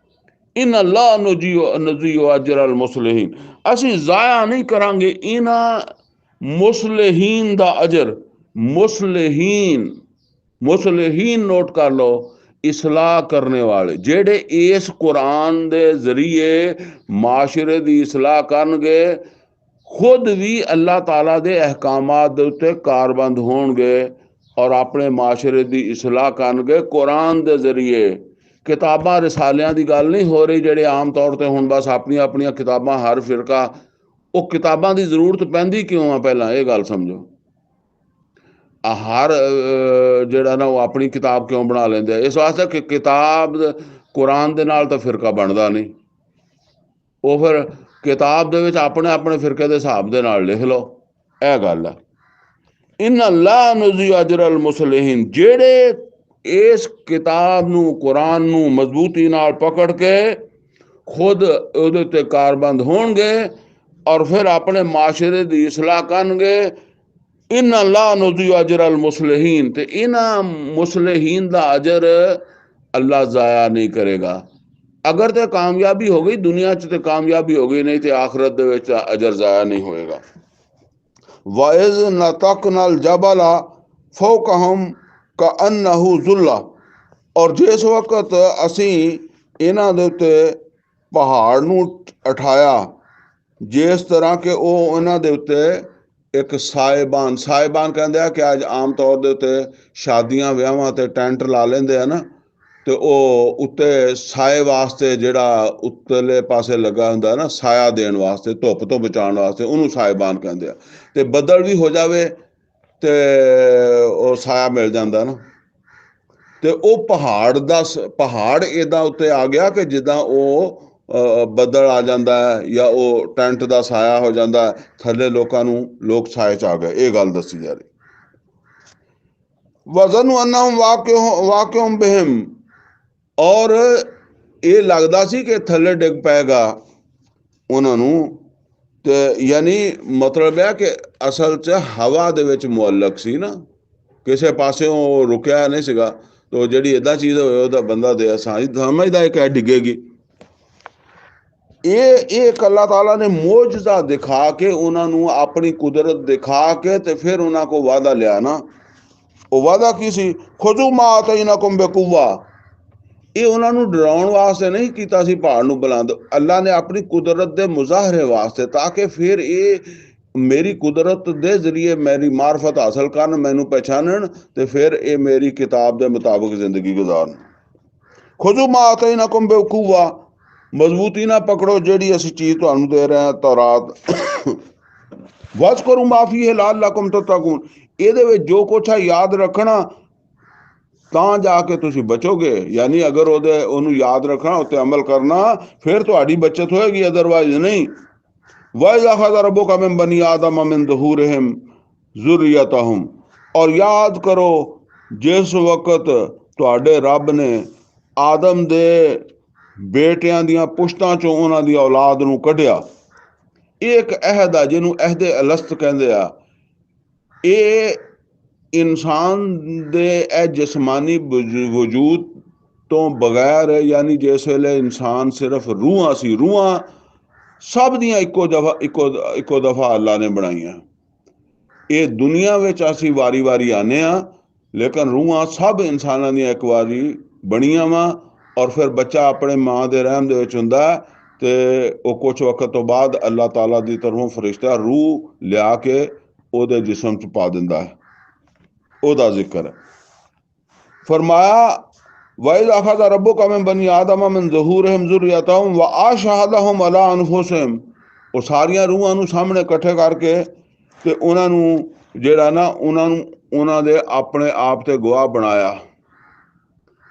ਇਨ ਲਾ ਨੁਜ਼ੀਉ ਅਜਰਲ ਮੁਸਲਿਹੀਨ, ਅਸੀਂ ਜ਼ਾਇਆ ਨਹੀਂ ਕਰਾਂਗੇ ਇਹਨਾਂ ਮੁਸਲਿਹੀਨ ਦਾ ਅਜਰ। ਮੁਸਲਿਹੀਨ ਨੋਟ ਕਰ ਲਓ, ਇਸਲਾਹ ਕਰਨੇ ਵਾਲੇ, ਜਿਹੜੇ ਇਸ ਕੁਰਾਨ ਦੇ ਜ਼ਰੀਏ ਮਾਸ਼ਰੇ ਦੀ ਇਸਲਾਹ ਕਰਨਗੇ, ਖੁਦ ਵੀ ਅੱਲਾਹ ਤਾਲਾ ਦੇ ਅਹਿਕਾਮਾਤ ਦੇ ਉੱਤੇ ਕਾਰਬੰਦ ਹੋਣਗੇ ਔਰ ਆਪਣੇ ਮਾਸ਼ਰੇ ਦੀ ਇਸਲਾਹ ਕਰਨਗੇ ਕੁਰਾਨ ਦੇ ਜ਼ਰੀਏ। ਕਿਤਾਬਾਂ ਰਿਸਾਲਿਆਂ ਦੀ ਗੱਲ ਨਹੀਂ ਹੋ ਰਹੀ, ਜਿਹੜੇ ਆਮ ਤੌਰ ਤੇ ਹੁਣ ਬਸ ਆਪਣੀਆਂ ਕਿਤਾਬਾਂ, ਹਰ ਫਿਰਕਾ, ਉਹ ਕਿਤਾਬਾਂ ਦੀ ਜ਼ਰੂਰਤ ਪੈਂਦੀ ਕਿਉਂ ਆ, ਪਹਿਲਾਂ ਇਹ ਗੱਲ ਸਮਝੋ। ਹਰ ਜਿਹੜਾ ਨਾ ਉਹ ਆਪਣੀ ਕਿਤਾਬ ਕਿਉਂ ਬਣਾ ਲੈਂਦੇ ਆ? ਇਸ ਵਾਸਤੇ ਕਿ ਕਿਤਾਬ ਕੁਰਾਨ ਦੇ ਨਾਲ ਤਾਂ ਫਿਰਕਾ ਬਣਦਾ ਨਹੀਂ, ਉਹ ਫਿਰ ਕਿਤਾਬ ਦੇ ਵਿੱਚ ਆਪਣੇ ਫਿਰਕੇ ਦੇ ਹਿਸਾਬ ਦੇ ਨਾਲ ਲਿਖ ਲਓ, ਇਹ ਗੱਲ ਹੈ। ਇਨ ਲਾ ਨੁਜ਼ੀਉ ਅਜਰਲ ਮੁਸਲਿਹੀਨ, ਜਿਹੜੇ ਇਸ ਕਿਤਾਬ ਨੂੰ, ਕੁਰਾਨ ਨੂੰ ਮਜ਼ਬੂਤੀ ਨਾਲ ਪਕੜ ਕੇ ਖੁਦ ਉਹਦੇ ਉੱਤੇ ਕਾਰਬੰਦ ਹੋਣਗੇ ਔਰ ਫਿਰ ਆਪਣੇ ਮਾਸ਼ਰੇ ਦੀ ਇਸਲਾਹ ਕਰਨਗੇ। ਇਨ ਲਾ ਨੁਜ਼ੀਉ ਅਜਰਲ ਮੁਸਲਿਹੀਨ, ਤੇ ਇਹਨਾਂ ਮੁਸਲਿਹੀਨ ਦਾ ਅਜਰ ਅੱਲਾ ਜ਼ਾਇਆ ਨਹੀਂ ਕਰੇਗਾ। ਅਗਰ ਤੇ ਕਾਮਯਾਬੀ ਹੋ ਗਈ ਦੁਨੀਆ 'ਚ ਤੇ ਕਾਮਯਾਬੀ ਹੋ ਗਈ, ਨਹੀਂ ਤੇ ਆਖਰਤ ਦੇ ਵਿੱਚ ਅਜਰ ਜ਼ਾਇਆ ਨਹੀਂ ਹੋਏਗਾ। ਵਾਇਜ਼ ਨਤਕਨਲ ਜਬਲਾ ਫੌਕਹੁਮ ਕਅੰਨਹੁ ਜ਼ੁੱਲਾ, ਔਰ ਜਿਸ ਵਕਤ ਅਸੀਂ ਇਹਨਾਂ ਦੇ ਉੱਤੇ ਪਹਾੜ ਨੂੰ ਉਠਾਇਆ, ਜਿਸ ਤਰ੍ਹਾਂ ਕਿ ਉਹ ਇਹਨਾਂ ਦੇ ਉੱਤੇ ਇੱਕ ਸਾਹਿਬਾਨ ਕਹਿੰਦੇ ਆ ਕਿ ਅੱਜ ਆਮ ਤੌਰ ਦੇ ਉੱਤੇ ਸ਼ਾਦੀਆਂ ਵਿਆਹਾਂ ਤੇ ਟੈਂਟ ਲਾ ਲੈਂਦੇ ਆ ਨਾ, ਤੇ ਉਹ ਉੱਤੇ ਸਾਏ ਵਾਸਤੇ ਜਿਹੜਾ ਉੱਤਲੇ ਪਾਸੇ ਲੱਗਾ ਹੁੰਦਾ ਨਾ, ਸਾਇਆ ਦੇਣ ਵਾਸਤੇ, ਧੁੱਪ ਤੋਂ ਬਚਾਉਣ ਵਾਸਤੇ, ਉਹਨੂੰ ਸਾਹਿਬਾਨ ਕਹਿੰਦੇ ਆ। ਤੇ ਬੱਦਲ ਵੀ ਹੋ ਜਾਵੇ ਤੇ ਉਹ ਸਾਇਆ ਮਿਲ ਜਾਂਦਾ ਨਾ। ਤੇ ਉਹ ਪਹਾੜ ਏਦਾਂ ਉੱਤੇ ਆ ਗਿਆ ਕਿ ਜਿੱਦਾਂ ਉਹ ਬੱਦਲ ਆ ਜਾਂਦਾ ਹੈ ਜਾਂ ਉਹ ਟੈਂਟ ਦਾ ਸਾਇਆ ਹੋ ਜਾਂਦਾ, ਥੱਲੇ ਲੋਕ ਸਾਏ 'ਚ ਆ ਗਏ। ਇਹ ਗੱਲ ਦੱਸੀ ਜਾ ਰਹੀ। ਵਜ਼ਨ ਅਨਹੁਮ ਵਾਕਿਉਮ ਬਿਹਿਮ, ਔਰ ਇਹ ਲੱਗਦਾ ਸੀ ਕਿ ਥੱਲੇ ਡਿੱਗ ਪਏਗਾ ਉਹਨਾਂ ਨੂੰ। ਤੇ ਯਾਨੀ ਮਤਲਬ ਹੈ ਕਿ ਅਸਲ 'ਚ ਹਵਾ ਦੇ ਵਿੱਚ ਮੁਅੱਲਕ ਸੀ ਨਾ, ਕਿਸੇ ਪਾਸਿਓਂ ਰੁਕਿਆ ਨਹੀਂ ਸੀਗਾ। ਤੋ ਜਿਹੜੀ ਏਦਾਂ ਚੀਜ਼ ਹੋਵੇ ਉਹਦਾ ਬੰਦਾ ਦੇ ਸਮਝਦਾ ਹੈ ਕਿ ਡਿੱਗੇਗੀ। ਇਹ ਅੱਲਾਹ ਤਾਲਾ ਨੇ ਮੋਜਜ਼ਾ ਦਿਖਾ ਕੇ, ਉਹਨਾਂ ਨੂੰ ਆਪਣੀ ਕੁਦਰਤ ਦਿਖਾ ਕੇ, ਤੇ ਫਿਰ ਉਹਨਾਂ ਕੋਲ ਵਾਅਦਾ ਲਿਆ ਨਾ। ਉਹ ਵਾਅਦਾ ਕੀ ਸੀ? ਖੁਜ਼ੂ ਮਾ ਆਤੈਨਾकुम ਬਿਕੁव्वा। ਇਹ ਉਹਨਾਂ ਨੂੰ ਡਰਾਉਣ ਵਾਸਤੇ ਨਹੀਂ ਕੀਤਾ ਸੀ ਪਹਾੜ ਨੂੰ ਬੁਲੰਦ, ਅੱਲਾ ਨੇ ਆਪਣੀ ਕੁਦਰਤ ਦੇ ਮੁਜ਼ਾਹਰੇ ਵਾਸਤੇ, ਤਾਂ ਕਿ ਫਿਰ ਇਹ ਮੇਰੀ ਕੁਦਰਤ ਦੇ ਜ਼ਰੀਏ ਮੇਰੀ ਮਾਰਫਤ ਹਾਸਲ ਕਰਨ, ਮੈਨੂੰ ਪਹਿਚਾਨਣ, ਤੇ ਫਿਰ ਇਹ ਮੇਰੀ ਕਿਤਾਬ ਦੇ ਮੁਤਾਬਕ ਜ਼ਿੰਦਗੀ ਗੁਜ਼ਾਰਨ। ਖੁਜ਼ੂ ਮਾ ਆਤੈਨਾकुम ਬਿਕੁव्वा, ਮਜ਼ਬੂਤੀ ਨਾਲ ਪਕੜੋ ਜਿਹੜੀ ਅਸੀਂ ਚੀਜ਼ ਤੁਹਾਨੂੰ ਦੇ ਰਹੇ ਹਾਂ, ਤੌਰਾਤ ਵਸ ਕਰੋ ਮਾਫੀ ਹੈ ਲਾਲਕੁਮ ਤਤਕੂਨ, ਇਹਦੇ ਵਿੱਚ ਜੋ ਕੁਛ ਹੈ ਯਾਦ ਰੱਖਣਾ, ਤਾਂ ਜਾ ਕੇ ਤੁਸੀਂ ਬਚੋਗੇ। ਯਾਨੀ ਅਗਰ ਉਹਨੂੰ ਯਾਦ ਰੱਖਣਾ, ਉੱਤੇ ਅਮਲ ਕਰਨਾ, ਫਿਰ ਤੁਹਾਡੀ ਬੱਚਤ ਹੋਏਗੀ, ਅਦਰਵਾਈਜ਼ ਨਹੀਂ। ਵਇਜ਼ ਅਖਜ਼ ਰੱਬੁਕਾ ਮਿਨ ਬਨੀ ਆਦਮ ਮਿਨ ਜ਼ਹੂਰਿਹਿਮ ਜ਼ੁਰਰਿਯਤਹੁਮ, ਔਰ ਯਾਦ ਕਰੋ ਜਿਸ ਵਕਤ ਤੁਹਾਡੇ ਰੱਬ ਨੇ ਆਦਮ ਦੇ ਬੇਟਿਆਂ ਦੀਆਂ ਪੁਸ਼ਤਾਂ ਚੋਂ ਉਹਨਾਂ ਦੀ ਔਲਾਦ ਨੂੰ ਕੱਢਿਆ। ਇਹ ਇੱਕ ਅਹਿਦ ਆ, ਜਿਹਨੂੰ ਅਹਿਦੇ ਅਲਸਤ ਕਹਿੰਦੇ ਆ। ਇਹ ਇਨਸਾਨ ਦੇ ਇਹ ਜਿਸਮਾਨੀ ਵਜੂਦ ਤੋਂ ਬਗੈਰ, ਯਾਨੀ ਜਿਸ ਵੇਲੇ ਇਨਸਾਨ ਸਿਰਫ ਰੂਹਾਂ ਸੀ, ਰੂਹਾਂ ਸਭ ਦੀਆਂ ਇੱਕੋ ਦਫਾ ਅੱਲਾ ਨੇ ਬਣਾਈਆਂ। ਇਹ ਦੁਨੀਆ ਵਿੱਚ ਅਸੀਂ ਵਾਰੀ ਵਾਰੀ ਆਨੇ ਆ, ਲੇਕਿਨ ਰੂਹਾਂ ਸਭ ਇਨਸਾਨਾਂ ਦੀਆਂ ਇੱਕ ਵਾਰੀ ਬਣੀਆਂ ਵਾ। ਔਰ ਫਿਰ ਬੱਚਾ ਆਪਣੇ ਮਾਂ ਦੇ ਰਹਿਮ ਦੇ ਵਿੱਚ ਹੁੰਦਾ, ਤੇ ਉਹ ਕੁਛ ਵਕਤ ਤੋਂ ਬਾਅਦ ਅੱਲਾਹ ਤਾਲਾ ਦੀ ਤਰਫੋਂ ਫਰਿਸ਼ਤਾ ਰੂਹ ਲਿਆ ਕੇ ਉਹਦੇ ਜਿਸਮ 'ਚ ਪਾ ਦਿੰਦਾ ਹੈ। ਉਹਦਾ ਜ਼ਿਕਰ ਹੈ। ਫਰਮਾਇਆ ਵਇਜ਼ ਅਖਜ਼ ਰੱਬੁਕਾ ਮਿਨ ਬਨੀ ਆਦਮ ਮਿਨ ਜ਼ਹੂਰਿਹਿਮ ਜ਼ੁਰਰਿਯਤਹੁਮ व अशहदहुम अला अनफुसिहिम, ਉਹ ਸਾਰੀਆਂ ਰੂਹਾਂ ਨੂੰ ਸਾਹਮਣੇ ਇਕੱਠੇ ਕਰਕੇ ਤੇ ਉਹਨਾਂ ਨੂੰ ਜਿਹੜਾ ਨਾ ਉਹਨਾਂ ਦੇ ਆਪਣੇ ਆਪ ਤੇ ਗਵਾਹ ਬਣਾਇਆ।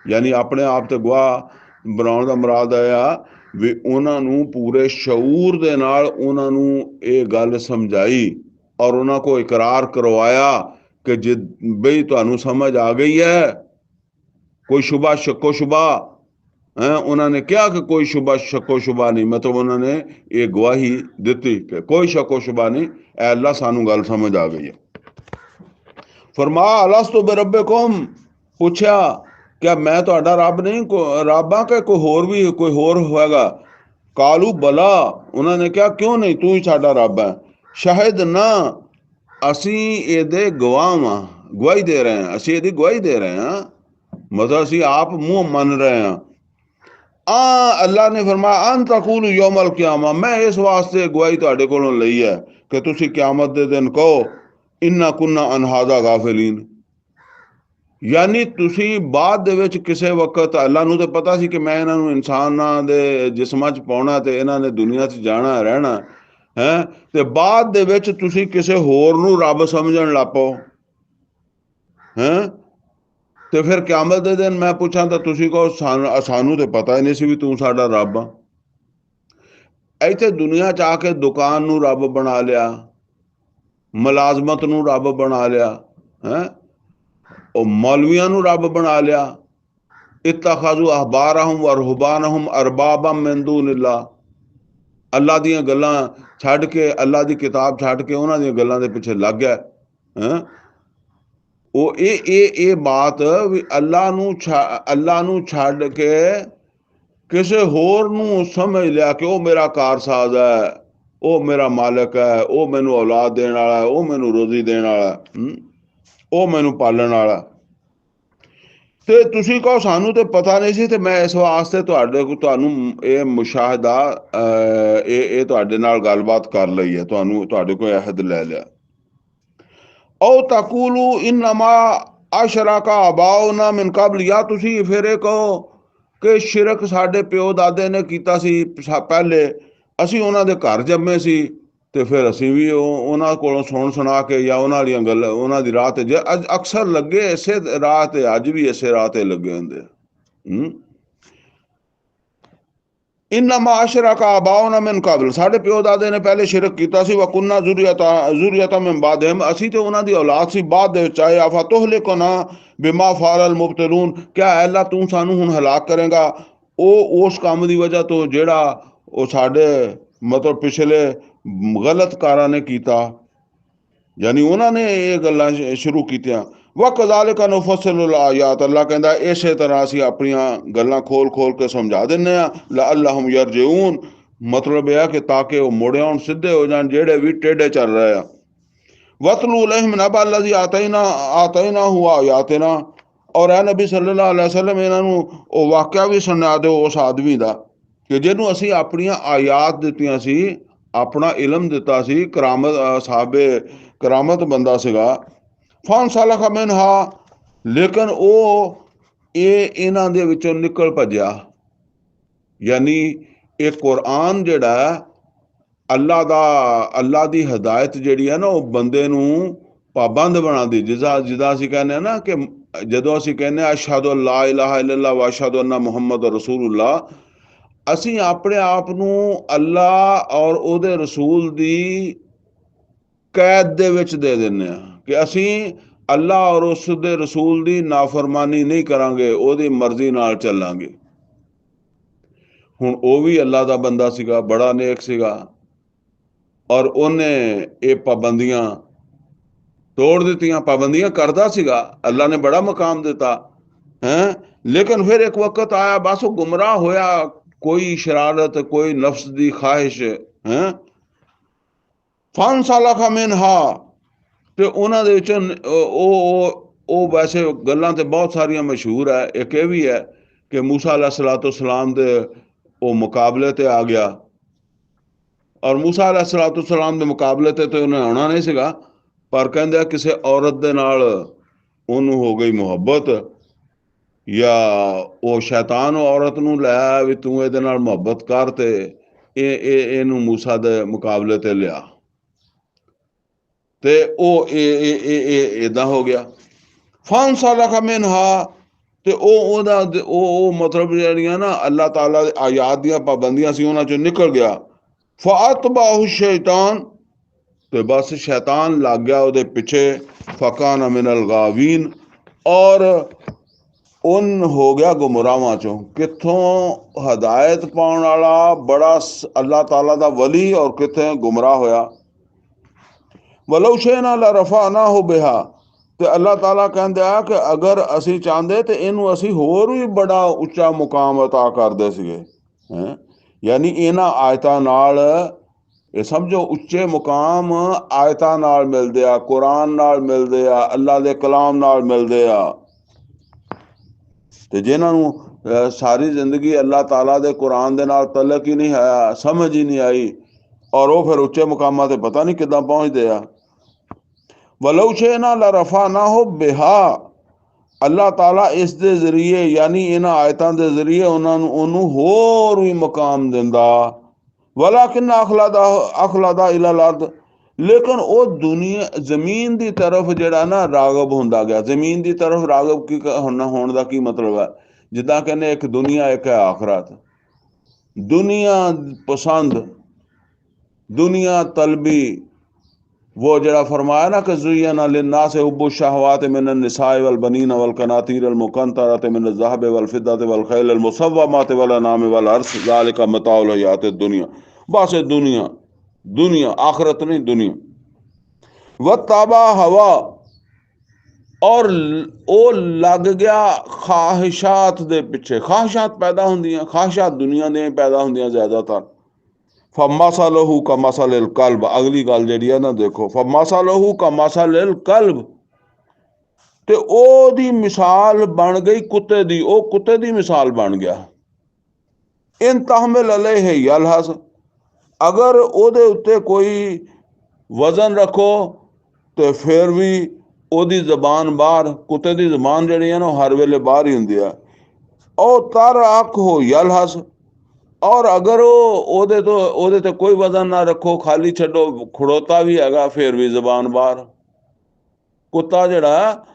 ਯਾਨੀ ਆਪਣੇ ਆਪ ਤੇ ਗਵਾਹ ਬਣਾਉਣ ਦਾ ਮੁਰਾਦ ਆਇਆ ਵੀ ਉਹਨਾਂ ਨੂੰ ਪੂਰੇ ਸ਼ਊਰ ਦੇ ਨਾਲ ਉਹਨਾਂ ਨੂੰ ਇਹ ਗੱਲ ਸਮਝਾਈ, ਔਰ ਉਹਨਾਂ ਕੋ ਇਕਰਾਰ ਕਰਵਾਇਆ ਕਿ ਜੇ ਬਈ ਤੁਹਾਨੂੰ ਸਮਝ ਆ ਗਈ ਹੈ, ਕੋਈ ਸ਼ੁਬਾ ਸ਼ੱਕੋ ਸ਼ੁਬਾ ਹੈ। ਉਹਨਾਂ ਨੇ ਕਿਹਾ ਕਿ ਕੋਈ ਸ਼ੁਬਾ ਸ਼ੱਕੋ ਸ਼ੁਬਾ ਨਹੀਂ, ਮਤਲਬ ਉਹਨਾਂ ਨੇ ਇਹ ਗਵਾਹੀ ਦਿੱਤੀ ਕਿ ਕੋਈ ਸ਼ੱਕੋ ਸ਼ੁਬਾ ਨਹੀਂ, ਐ ਅੱਲਾ ਸਾਨੂੰ ਗੱਲ ਸਮਝ ਆ ਗਈ ਹੈ। ਫਰਮਾਇਆ ਅਲਸਤੁ ਬਿਰੱਬਿਕੁਮ, ਪੁੱਛਿਆ ਕਿਆ ਮੈਂ ਤੁਹਾਡਾ ਰੱਬ ਨਹੀਂ, ਰੱਬ ਆ ਕਿ ਕੋਈ ਹੋਰ ਹੋਏਗਾ। ਕਾਲੂ ਬਲਾ, ਉਹਨਾਂ ਨੇ ਕਿਹਾ ਕਿਉਂ ਨਹੀਂ, ਤੂੰ ਹੀ ਸਾਡਾ ਰੱਬ ਹੈ। ਸ਼ਾਹਿਦ ਨਾ, ਅਸੀਂ ਇਹਦੇ ਗਵਾਹ ਵਾਂ, ਗਵਾਹੀ ਦੇ ਰਹੇ ਹਾਂ, ਅਸੀਂ ਇਹਦੀ ਗਵਾਹੀ ਦੇ ਰਹੇ ਹਾਂ, ਮਤਲਬ ਅਸੀਂ ਆਪ ਮੂੰਹ ਮੰਨ ਰਹੇ ਹਾਂ। ਅੱਲਾ ਨੇ ਫਰਮਾਇਆ ਅਨ ਤਕੂਲੂ ਯੌਮਲ ਕਿਆਮਾ, ਮੈਂ ਇਸ ਵਾਸਤੇ ਗਵਾਹੀ ਤੁਹਾਡੇ ਕੋਲੋਂ ਲਈ ਹੈ ਕਿ ਤੁਸੀਂ ਕਿਆਮਤ ਦੇ ਦਿਨ ਕਹੋ ਇੰਨਾ ਕੁੰਨਾ ਅਨ ਹਾਜ਼ਾ ਗਾਫਿਲੀਨ। ਯਾਨੀ ਤੁਸੀਂ ਬਾਅਦ ਦੇ ਵਿੱਚ ਕਿਸੇ ਵਕਤ, ਅੱਲਾ ਨੂੰ ਤਾਂ ਪਤਾ ਸੀ ਕਿ ਮੈਂ ਇਹਨਾਂ ਨੂੰ ਇਨਸਾਨਾਂ ਦੇ ਜਿਸਮਾਂ 'ਚ ਪਾਉਣਾ ਤੇ ਇਹਨਾਂ ਨੇ ਦੁਨੀਆ 'ਚ ਜਾਣਾ ਰਹਿਣਾ ਹੈ, ਤੇ ਬਾਅਦ ਦੇ ਵਿੱਚ ਤੁਸੀਂ ਕਿਸੇ ਹੋਰ ਨੂੰ ਰੱਬ ਸਮਝਣ ਲੱਗ ਪਓ ਹੈ। ਤੇ ਫਿਰ ਕਿਆਮਤ ਦੇ ਦਿਨ ਮੈਂ ਪੁੱਛਾਂ ਤਾਂ ਤੁਸੀਂ ਕਹੋ ਸਾਨੂੰ ਤੇ ਪਤਾ ਹੀ ਨਹੀਂ ਸੀ ਵੀ ਤੂੰ ਸਾਡਾ ਰੱਬ ਆ। ਇੱਥੇ ਦੁਨੀਆ 'ਚ ਆ ਕੇ ਦੁਕਾਨ ਨੂੰ ਰੱਬ ਬਣਾ ਲਿਆ, ਮੁਲਾਜ਼ਮਤ ਨੂੰ ਰੱਬ ਬਣਾ ਲਿਆ ਹੈ, ਉਹ ਮੌਲਵੀਆਂ ਨੂੰ ਰੱਬ ਬਣਾ ਲਿਆ। ਇਤਖਜ਼ੂ ਅਹਬਾਰਹੁਮ व रुहबानहुम अरबाबा मिन दूनिल्लाह, ਅੱਲਾ ਦੀਆਂ ਗੱਲਾਂ ਛੱਡ ਕੇ, ਅੱਲਾ ਦੀ ਕਿਤਾਬ ਛੱਡ ਕੇ ਉਹਨਾਂ ਦੀਆਂ ਗੱਲਾਂ ਦੇ ਪਿੱਛੇ ਲੱਗ ਗਿਆ ਹੈ। ਉਹ ਇਹ ਬਾਤ ਵੀ ਅੱਲਾ ਨੂੰ ਛੱਡ ਕੇ ਕਿਸੇ ਹੋਰ ਨੂੰ ਸਮਝ ਲਿਆ ਕਿ ਉਹ ਮੇਰਾ ਕਾਰਸਾਜ਼ ਹੈ, ਉਹ ਮੇਰਾ ਮਾਲਕ ਹੈ, ਉਹ ਮੈਨੂੰ ਔਲਾਦ ਦੇਣ ਵਾਲਾ, ਉਹ ਮੈਨੂੰ ਰੋਜ਼ੀ ਦੇਣ ਵਾਲਾ, ਉਹ ਮੈਨੂੰ ਪਾਲਣ ਵਾਲਾ। ਤੇ ਤੁਸੀਂ ਕਹੋ ਸਾਨੂੰ ਤੇ ਪਤਾ ਨਹੀਂ ਸੀ, ਤੇ ਮੈਂ ਇਸ ਵਾਸਤੇ ਤੁਹਾਨੂੰ ਇਹ ਮੁਸ਼ਾਹਦਾ ਇਹ ਤੁਹਾਡੇ ਨਾਲ ਗੱਲਬਾਤ ਕਰ ਲਈ ਹੈ, ਤੁਹਾਡੇ ਕੋਲ ਅਹਿਦ ਲੈ ਲਿਆ। ਔ ਤਕੂਲੂ ਇਨਮਾ ਅਸ਼ਰਕਾ ਆਬਾਉਨਾ ਮਿਨ ਕਬਲ, ਜਾਂ ਤੁਸੀਂ ਫਿਰ ਇਹ ਕਹੋ ਕਿ ਸ਼ਿਰਕ ਸਾਡੇ ਪਿਓ ਦਾਦੇ ਨੇ ਕੀਤਾ ਸੀ ਪਹਿਲੇ, ਅਸੀਂ ਉਹਨਾਂ ਦੇ ਘਰ ਜੰਮੇ ਸੀ, ਤੇ ਫਿਰ ਅਸੀਂ ਵੀ ਉਹਨਾਂ ਕੋਲੋਂ ਸੁਣ ਸੁਣਾ ਕੇ ਜਾਂ ਉਹਨਾਂ ਦੀਆਂ ਗੱਲਾਂ, ਉਹਨਾਂ ਦੀ ਰਾਹ ਤੇ ਅਕਸਰ ਲੱਗੇ ਇਸੇ ਰਾਹ ਤੇ, ਅੱਜ ਵੀ ਇਸੇ ਰਾਹ ਤੇ ਲੱਗੇ ਹੁੰਦੇ ਆ। ਇਨਮਾ ਅਸ਼ਰਕਾ ਆਬਾਉਨਾ ਮਿਨ ਕਬਲ, ਸਾਡੇ ਪਿਓ ਦਾਦੇ ਨੇ ਪਹਿਲੇ ਸ਼ਿਰਕ ਕੀਤਾ ਸੀ। व कुन्ना ज़ुर्रियतम मिन बादिहिम, ਅਸੀਂ ਤੇ ਉਹਨਾਂ ਦੀ ਔਲਾਦ ਸੀ ਬਾਅਦ ਦੇ ਵਿੱਚ ਆਏ। ਆਫਾ ਤੁਹਲਿकुना बिमा फ़अल मुब्तिलून, ਕਿਆ ਅੱਲਾ ਤੂੰ ਸਾਨੂੰ ਹੁਣ ਹਲਾਕ ਕਰੇਗਾ ਉਸ ਕੰਮ ਦੀ ਵਜ੍ਹਾ ਤੋਂ ਜਿਹੜਾ ਉਹ ਸਾਡੇ ਮਤਲਬ ਪਿਛਲੇ ਗਲਤ ਕਾਰਾਂ ਨੇ ਕੀਤਾ, ਯਾਨੀ ਉਹਨਾਂ ਨੇ ਇਹ ਗੱਲਾਂ ਸ਼ੁਰੂ ਕੀਤੀਆਂ। ਵਕਜ਼ਾਲਿਕਾ ਨੁਫੱਸਿਲੁਲ ਆਯਾਤ, ਅੱਲਾ ਕਹਿੰਦਾ ਇਸੇ ਤਰ੍ਹਾਂ ਅਸੀਂ ਆਪਣੀਆਂ ਗੱਲਾਂ ਖੋਲ ਖੋਲ ਕੇ ਸਮਝਾ ਦਿੰਦੇ ਹਾਂ। ਲਅੱਲਹੁਮ ਯਰਜਿਊਨ, ਮਤਲਬ ਇਹ ਹੈ ਕਿ ਤਾਂ ਕਿ ਉਹ ਮੁੜ ਆਉਣ, ਸਿੱਧੇ ਹੋ ਜਾਣ ਜਿਹੜੇ ਵੀ ਟੇਢੇ ਚੱਲ ਰਹੇ ਆ। ਵਤਲੂ ਅਲੈਹਿਮ ਨਬਅ ਅੱਲਜ਼ੀ ਆਤੈਨਾਹੁ ਆਯਾਤਿਨਾ, ਔਰ ਐ ਨਬੀ ਸੱਲੱਲਾਹੁ ਅਲੈਹਿ ਵਸੱਲਮ ਇਹਨਾਂ ਨੂੰ ਉਹ ਵਾਕਿਆ ਵੀ ਸੁਣਾ ਦਿਓ ਉਸ ਆਦਮੀ ਦਾ ਕਿ ਜਿਹਨੂੰ ਅਸੀਂ ਆਪਣੀਆਂ ਆਯਾਤ ਦਿੱਤੀਆਂ ਸੀ, ਆਪਣਾ ਇਲਮ ਦਿੱਤਾ ਸੀ, ਕਰਾਮਤ ਬੰਦਾ ਸੀਗਾ। ਫਨਸਲਖ ਮਿਨਹਾ, ਲੇਕਿਨ ਉਹ ਇਹਨਾਂ ਦੇ ਵਿੱਚੋਂ ਨਿਕਲ ਭੱਜਿਆ। ਯਾਨੀ ਇਹ ਕੁਰਾਨ ਜਿਹੜਾ अल्लाह दी हदायत जिहड़ी है ना वो बंदे नूं पाबंद बनाती। जिदा ਅਸੀਂ ਕਹਿੰਦੇ ना कि ਜਦੋਂ ਅਸੀਂ ਕਹਿੰਦੇ अशहदु ला इलाहा इल्लल्लाह व अशहदु अन्ना मुहम्मद रसूलुल्लाह ਅਸੀਂ ਆਪਣੇ ਆਪ ਨੂੰ अल्लाह और ਉਹਦੇ रसूल ਦੀ कैद ਦੇ ਵਿੱਚ ਦੇ ਦਿੰਦੇ ਆ ਕਿ ਅਸੀਂ अल्लाह और उस दे रसूल ਦੀ नाफरमानी नहीं करांगे, ਉਹਦੀ मर्जी ਨਾਲ ਚੱਲਾਂਗੇ। ਹੁਣ ਉਹ ਵੀ अल्लाह ਦਾ ਬੰਦਾ ਸੀਗਾ, बड़ा नेक ਸੀਗਾ और ਉਹਨੇ ਇਹ ਪਾਬੰਦੀਆਂ ਤੋੜ ਦਿੱਤੀਆਂ। ਪਾਬੰਦੀਆਂ ਕਰਦਾ ਸੀਗਾ, अल्लाह ने बड़ा मुकाम ਦਿੱਤਾ है। लेकिन फिर एक वक्त आया बस वो गुमराह होया, कोई शरारत, कोई नफ्स दी ख्वाहिश है। फन साला खा मिनहा ਤੇ ਉਹਨਾਂ ਦੇ ਵਿੱਚੋਂ ਉਹ ਵੈਸੇ ਗੱਲਾਂ ਤੇ ਬਹੁਤ ਸਾਰੀਆਂ ਮਸ਼ਹੂਰ ਹੈ। ਇੱਕ ਇਹ ਵੀ ਹੈ ਕਿ मूसा अलैहिस्सलाम ਦੇ ਉਹ ਮੁਕਾਬਲੇ ਤੇ ਆ ਗਿਆ ਔਰ मूसा अलैहिस्सलाम ਦੇ ਮੁਕਾਬਲੇ ਤੇ ਉਹਨੇ ਆਉਣਾ ਨਹੀਂ ਸੀਗਾ, ਪਰ ਕਹਿੰਦੇ ਕਿਸੇ ਔਰਤ ਦੇ ਨਾਲ ਉਹਨੂੰ ਹੋ ਗਈ ਮੁਹੱਬਤ, ਜਾਂ ਉਹ ਸ਼ੈਤਾਨ ਔਰਤ ਨੂੰ ਲੈ ਵੀ ਤੂੰ ਇਹਦੇ ਨਾਲ ਮੁਹੱਬਤ ਕਰ ਤੇ ਇਹਨੂੰ मूसा ਦੇ ਮੁਕਾਬਲੇ ਤੇ ਲਿਆ। ਤੇ ਉਹ ਇਹ ਇਦਾਂ ਹੋ ਗਿਆ। ਫਨ ਸਾਲਾ ਕਾ ਮਿਨਹਾ ਤੇ ਉਹਦਾ ਉਹ ਮਤਲਬ ਜਿਹੜੀਆਂ ਨਾ ਅੱਲਾਹ ਤਾਲਾ ਦੇ ਆਯਾਤ ਦੀਆਂ ਪਾਬੰਦੀਆਂ ਸੀ ਉਹਨਾਂ ਚੋਂ ਨਿਕਲ ਗਿਆ। ਫਅਤਬਾਹੁ ਸ਼ੈਤਾਨ ਤੇ ਬਸ ਸ਼ੈਤਾਨ ਲੱਗ ਗਿਆ ਉਹਦੇ ਪਿੱਛੇ। ਫਕਾਨ ਮਿਨਲ ਗਾਵੀਨ ਔਰ ਉਨ ਹੋ ਗਿਆ ਗੁਮਰਾਹਾਂ ਚੋਂ। ਕਿੱਥੋਂ ਹਦਾਇਤ ਪਾਉਣ ਵਾਲਾ ਬੜਾ ਅੱਲਾਹ ਤਾਲਾ ਦਾ ਵਲੀ ਔਰ ਕਿੱਥੇ ਗੁਮਰਾਹ ਹੋਇਆ। ਵਲੋ ਸ਼ੈਨਾ ਲਾ ਰਫਾਨਾਹੁ ਬਿਹਾ ਤੇ ਅੱਲਾਹ ਤਾਲਾ ਕਹਿੰਦਾ ਕਿ ਅਗਰ ਅਸੀਂ ਚਾਹੁੰਦੇ ਤੇ ਇਹਨੂੰ ਅਸੀਂ ਹੋਰ ਵੀ ਬੜਾ ਉੱਚਾ ਮੁਕਾਮ ਅਤਾ ਕਰਦੇ ਸੀਗੇ ਹੈ। ਯਾਨੀ ਇਹਨਾਂ ਆਇਤਾਂ ਨਾਲ ਇਹ ਸਮਝੋ ਉੱਚੇ ਮੁਕਾਮ ਆਇਤਾਂ ਨਾਲ ਮਿਲਦੇ ਆ, ਕੁਰਾਨ ਨਾਲ ਮਿਲਦੇ ਆ, ਅੱਲਾਹ ਦੇ ਕਲਾਮ ਨਾਲ ਮਿਲਦੇ ਆ। ਤੇ ਜਿਨ੍ਹਾਂ ਨੂੰ ਸਾਰੀ ਜ਼ਿੰਦਗੀ ਅੱਲਾਹ ਤਾਲਾ ਦੇ ਕੁਰਾਨ ਦੇ ਨਾਲ ਤਲਕ ਹੀ ਨਹੀਂ ਹੈ, ਸਮਝ ਹੀ ਨਹੀਂ ਆਈ, ਔਰ ਉਹ ਫਿਰ ਉੱਚੇ ਮੁਕਾਮਾਂ ਤੇ ਪਤਾ ਨਹੀਂ ਕਿੱਦਾਂ ਪਹੁੰਚਦੇ ਆ। ਵਲੋ ਸ਼ੈਨਾ ਲਾ ਰਫਾਨਾਹੁ ਬਿਹਾ ਅੱਲਾਹ ਤਾਲਾ ਇਸ ਦੇ ਜ਼ਰੀਏ ਯਾਨੀ ਇਹਨਾਂ ਆਇਤਾਂ ਦੇ ਜ਼ਰੀਏ ਉਹਨੂੰ ਹੋਰ ਵੀ ਮੁਕਾਮ ਦਿੰਦਾ। ਵਲਾਕਿਨ ਅਖਲਦਾ ਇਲਲ ਅਰਦ ਲੇਕਿਨ ਉਹ ਦੁਨੀਆ ਜ਼ਮੀਨ ਦੀ ਤਰਫ ਜਿਹੜਾ ਨਾ ਰਾਗਬ ਹੁੰਦਾ ਗਿਆ। ਜ਼ਮੀਨ ਦੀ ਤਰਫ ਰਾਗਬ ਕੀ ਹੋਣ ਦਾ ਕੀ ਮਤਲਬ ਹੈ? ਜਿੱਦਾਂ ਕਹਿੰਦੇ ਇੱਕ ਦੁਨੀਆ ਇੱਕ ਹੈ ਆਖਰਤ। दुनिया पसंद, दुनिया तलबी, वो जरा फरमाया ना कि ज़ुय्यना लिन्नास हुब्बु शहवाति मिनन निसाइ वल बनीन वल कनातीर अल मुक़न्तरति मिन ज़हब वल फिद्दति वल खैल अल मुसव्वमाति वल अनाम वल हर्स ज़ालिका मताउल हयात दुनिया। बस दुनिया, दुनिया आखिरत नहीं, दुनिया। वत्तबा हवा और ਉਹ ਲੱਗ ਗਿਆ ਖਾਹਿਸ਼ਾਤ ਦੇ ਪਿੱਛੇ। ਖਾਹਿਸ਼ਾਤ ਪੈਦਾ ਹੁੰਦੀਆਂ, ਖਾਹਿਸ਼ਾਤ ਦੁਨੀਆ ਦੀਆਂ ਪੈਦਾ ਹੁੰਦੀਆਂ ਜ਼ਿਆਦਾਤਰ। ਫਮਸਲਹੁ ਕਮਸਲਿਲ ਕਲਬ ਅਗਲੀ ਗੱਲ ਜਿਹੜੀ ਹੈ ਨਾ ਦੇਖੋ, ਫਮਸਲਹੁ ਕਮਸਲਿਲ ਕਲਬ ਤੇ ਉਹਦੀ ਮਿਸਾਲ ਬਣ ਗਈ ਕੁੱਤੇ ਦੀ। ਉਹ ਕੁੱਤੇ ਦੀ ਮਿਸਾਲ ਬਣ ਗਿਆ। ਇਨ ਤਹਮਿਲ ਅਲੈਹ ਯਲਹਸ ਅਗਰ ਉਹਦੇ ਉੱਤੇ ਕੋਈ ਵਜ਼ਨ ਰੱਖੋ ਤੇ ਫਿਰ ਵੀ ਉਹਦੀ ਜ਼ਬਾਨ ਬਾਹਰ, ਕੁੱਤੇ ਦੀ ਜ਼ਬਾਨ ਜਿਹੜੀ ਹੈ ਨਾ ਉਹ ਹਰ ਵੇਲੇ ਬਾਹਰ ਹੀ ਹੁੰਦੀ ਆ। ਉਹ ਤਰ ਅੱਖ ਹੋ ਯਲਹਸ ਔਰ ਅਗਰ ਉਹਦੇ ਤੇ ਕੋਈ ਵਜ਼ਨ ਨਾ ਰੱਖੋ, ਖਾਲੀ ਛੱਡੋ, ਖੜੋਤਾ ਵੀ ਹੈਗਾ ਫਿਰ ਵੀ ਜ਼ਬਾਨ ਬਾਹਰ। ਕੁੱਤਾ ਜਿਹੜਾ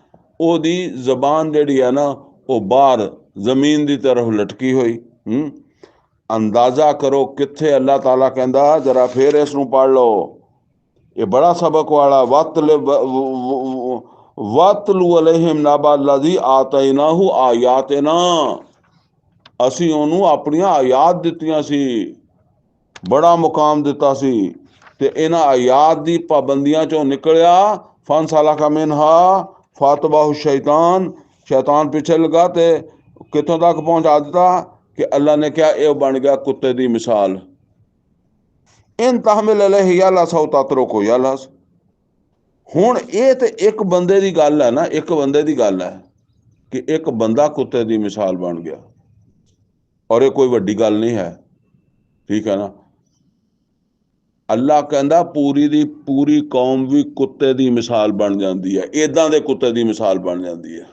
ਉਹਦੀ ਜ਼ਬਾਨ ਜਿਹੜੀ ਹੈ ਨਾ ਉਹ ਬਾਹਰ ਜ਼ਮੀਨ ਦੀ ਤਰਫ ਲਟਕੀ ਹੋਈ। ਅੰਦਾਜ਼ਾ ਕਰੋ ਕਿੱਥੇ ਅੱਲਾਹ ਤਾਲਾ ਕਹਿੰਦਾ। ਜਰਾ ਫਿਰ ਇਸ ਨੂੰ ਪੜ੍ਹ ਲਓ, ਇਹ ਬੜਾ ਸਬਕ ਵਾਲਾ। ਵਤਲੂ ਅਲੈਹਿਮ ਨਬਾ ਲੱਜ਼ੀ ਆਤੈਨਾਹੁ ਆਯਾਤਿਨਾ ਅਸੀਂ ਉਹਨੂੰ ਆਪਣੀਆਂ ਆਯਾਤ ਦਿੱਤੀਆਂ ਸੀ, ਬੜਾ ਮੁਕਾਮ ਦਿੱਤਾ ਸੀ ਤੇ ਇਹਨਾਂ ਆਯਾਤ ਦੀ ਪਾਬੰਦੀਆਂ ਚੋਂ ਨਿਕਲਿਆ। ਫਨ ਸਾਲਕਾ ਮਿਨਹਾ ਫਤਬਾਹੁ ਸ਼ੈਤਾਨ ਸ਼ੈਤਾਨ ਪਿੱਛੇ ਲਗਾ ਤੇ ਕਿੱਥੋਂ ਤੱਕ ਪਹੁੰਚਾ ਦਿੱਤਾ ਕਿ ਅੱਲਾ ਨੇ ਕਿਹਾ ਇਹ ਬਣ ਗਿਆ ਕੁੱਤੇ ਦੀ ਮਿਸਾਲ। ਇਨ ਤਹਮਿਲ ਅਲੈਹ ਯਲਹਸ ਔ ਤਤਰਕਹੁ ਯਲਹਸ। ਹੁਣ ਇਹ ਤੇ ਇੱਕ ਬੰਦੇ ਦੀ ਗੱਲ ਹੈ ਨਾ, ਇੱਕ ਬੰਦੇ ਦੀ ਗੱਲ ਹੈ ਕਿ ਇੱਕ ਬੰਦਾ ਕੁੱਤੇ ਦੀ ਮਿਸਾਲ ਬਣ ਗਿਆ ਔਰ ਇਹ ਕੋਈ ਵੱਡੀ ਗੱਲ ਨਹੀਂ ਹੈ, ਠੀਕ ਹੈ ਨਾ। ਅੱਲਾ ਕਹਿੰਦਾ ਪੂਰੀ ਦੀ ਪੂਰੀ ਕੌਮ ਵੀ ਕੁੱਤੇ ਦੀ ਮਿਸਾਲ ਬਣ ਜਾਂਦੀ ਹੈ, ਇੱਦਾਂ ਦੇ ਕੁੱਤੇ ਦੀ ਮਿਸਾਲ ਬਣ ਜਾਂਦੀ ਹੈ।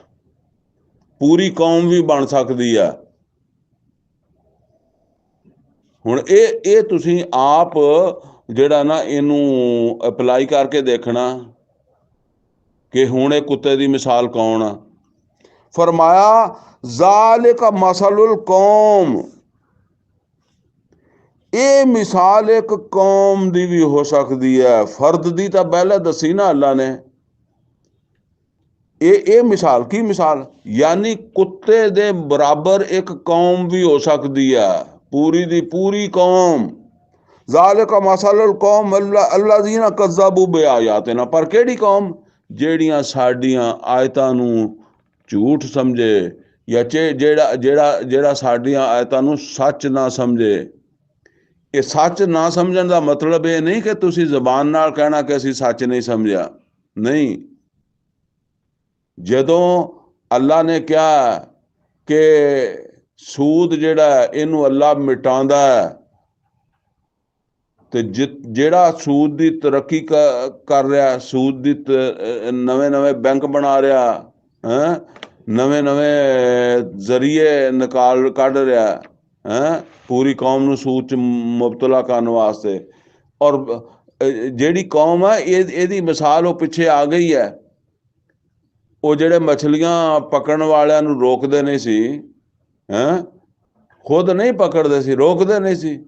ਪੂਰੀ ਕੌਮ ਵੀ ਬਣ ਸਕਦੀ ਹੈ। ਹੁਣ ਇਹ ਤੁਸੀਂ ਆਪ ਜਿਹੜਾ ਨਾ ਇਹਨੂੰ ਅਪਲਾਈ ਕਰਕੇ ਦੇਖਣਾ ਕਿ ਹੁਣ ਇਹ ਕੁੱਤੇ ਦੀ ਮਿਸਾਲ ਕੌਣ ਆ। ਫਰਮਾਇਆ ਜ਼ਾਲਿਕ ਮਸਲੁਲ ਕੌਮ, ਇਹ ਮਿਸਾਲ ਇੱਕ ਕੌਮ ਦੀ ਵੀ ਹੋ ਸਕਦੀ ਹੈ, ਫਰਦ ਦੀ ਤਾਂ ਪਹਿਲਾਂ ਦੱਸੀ ਨਾ ਅੱਲਾ ਨੇ। ਇਹ ਮਿਸਾਲ ਕੀ ਮਿਸਾਲ, ਯਾਨੀ ਕੁੱਤੇ ਦੇ ਬਰਾਬਰ ਇੱਕ ਕੌਮ ਵੀ ਹੋ ਸਕਦੀ ਹੈ, ਪੂਰੀ ਦੀ ਪੂਰੀ ਕੌਮ। ਜ਼ਾਲਿਕ ਮਸਲੁਲ ਕੌਮ ਅੱਲਾਜ਼ੀਨਾ ਕਜ਼ਬੂ ਬਿਆਯਾਤਿਨਾ, ਪਰ ਕਿਹੜੀ ਕੌਮ, ਜਿਹੜੀਆਂ ਸਾਡੀਆਂ ਆਇਤਾਂ ਨੂੰ ਝੂਠ ਸਮਝੇ, ਜਾਂ ਜਿਹੜਾ ਸਾਡੀਆਂ ਆਇਤਾਂ ਨੂੰ ਸੱਚ ਨਾ ਸਮਝੇ। ਇਹ ਸੱਚ ਨਾ ਸਮਝਣ ਦਾ ਮਤਲਬ ਇਹ ਨਹੀਂ ਕਿ ਤੁਸੀਂ ਜ਼ਬਾਨ ਨਾਲ ਕਹਿਣਾ ਕਿ ਅਸੀਂ ਸੱਚ ਨਹੀਂ ਸਮਝਿਆ, ਨਹੀਂ। ਜਦੋਂ ਅੱਲਾ ਨੇ ਕਿਹਾ ਕਿ ਸੂਦ ਜਿਹੜਾ ਇਹਨੂੰ ਅੱਲਾ ਮਿਟਾਉਂਦਾ ਹੈ, ਤੇ ਜਿਹੜਾ ਸੂਦ ਦੀ ਤਰੱਕੀ ਕਰ ਰਿਹਾ, ਸੂਦ ਦੀ ਨਵੇਂ ਬੈਂਕ ਬਣਾ ਰਿਹਾ, ਨਵੇਂ ਜ਼ਰੀਏ ਕੱਢ ਰਿਹਾ, ਪੂਰੀ ਕੌਮ ਨੂੰ ਸੂਦ 'ਚ ਮੁਬਤਲਾ ਕਰਨ ਵਾਸਤੇ। ਔਰ ਜਿਹੜੀ ਕੌਮ ਹੈ ਇਹਦੀ ਮਿਸਾਲ ਉਹ ਪਿੱਛੇ ਆ ਗਈ ਹੈ। ਉਹ ਜਿਹੜੇ ਮਛਲੀਆਂ ਪਕੜਨ ਵਾਲਿਆਂ ਨੂੰ ਰੋਕਦੇ ਨਹੀਂ ਸੀ, ਖੁਦ ਨਹੀਂ ਪਕੜਦੇ ਸੀ, ਰੋਕਦੇ ਨਹੀਂ ਸੀ।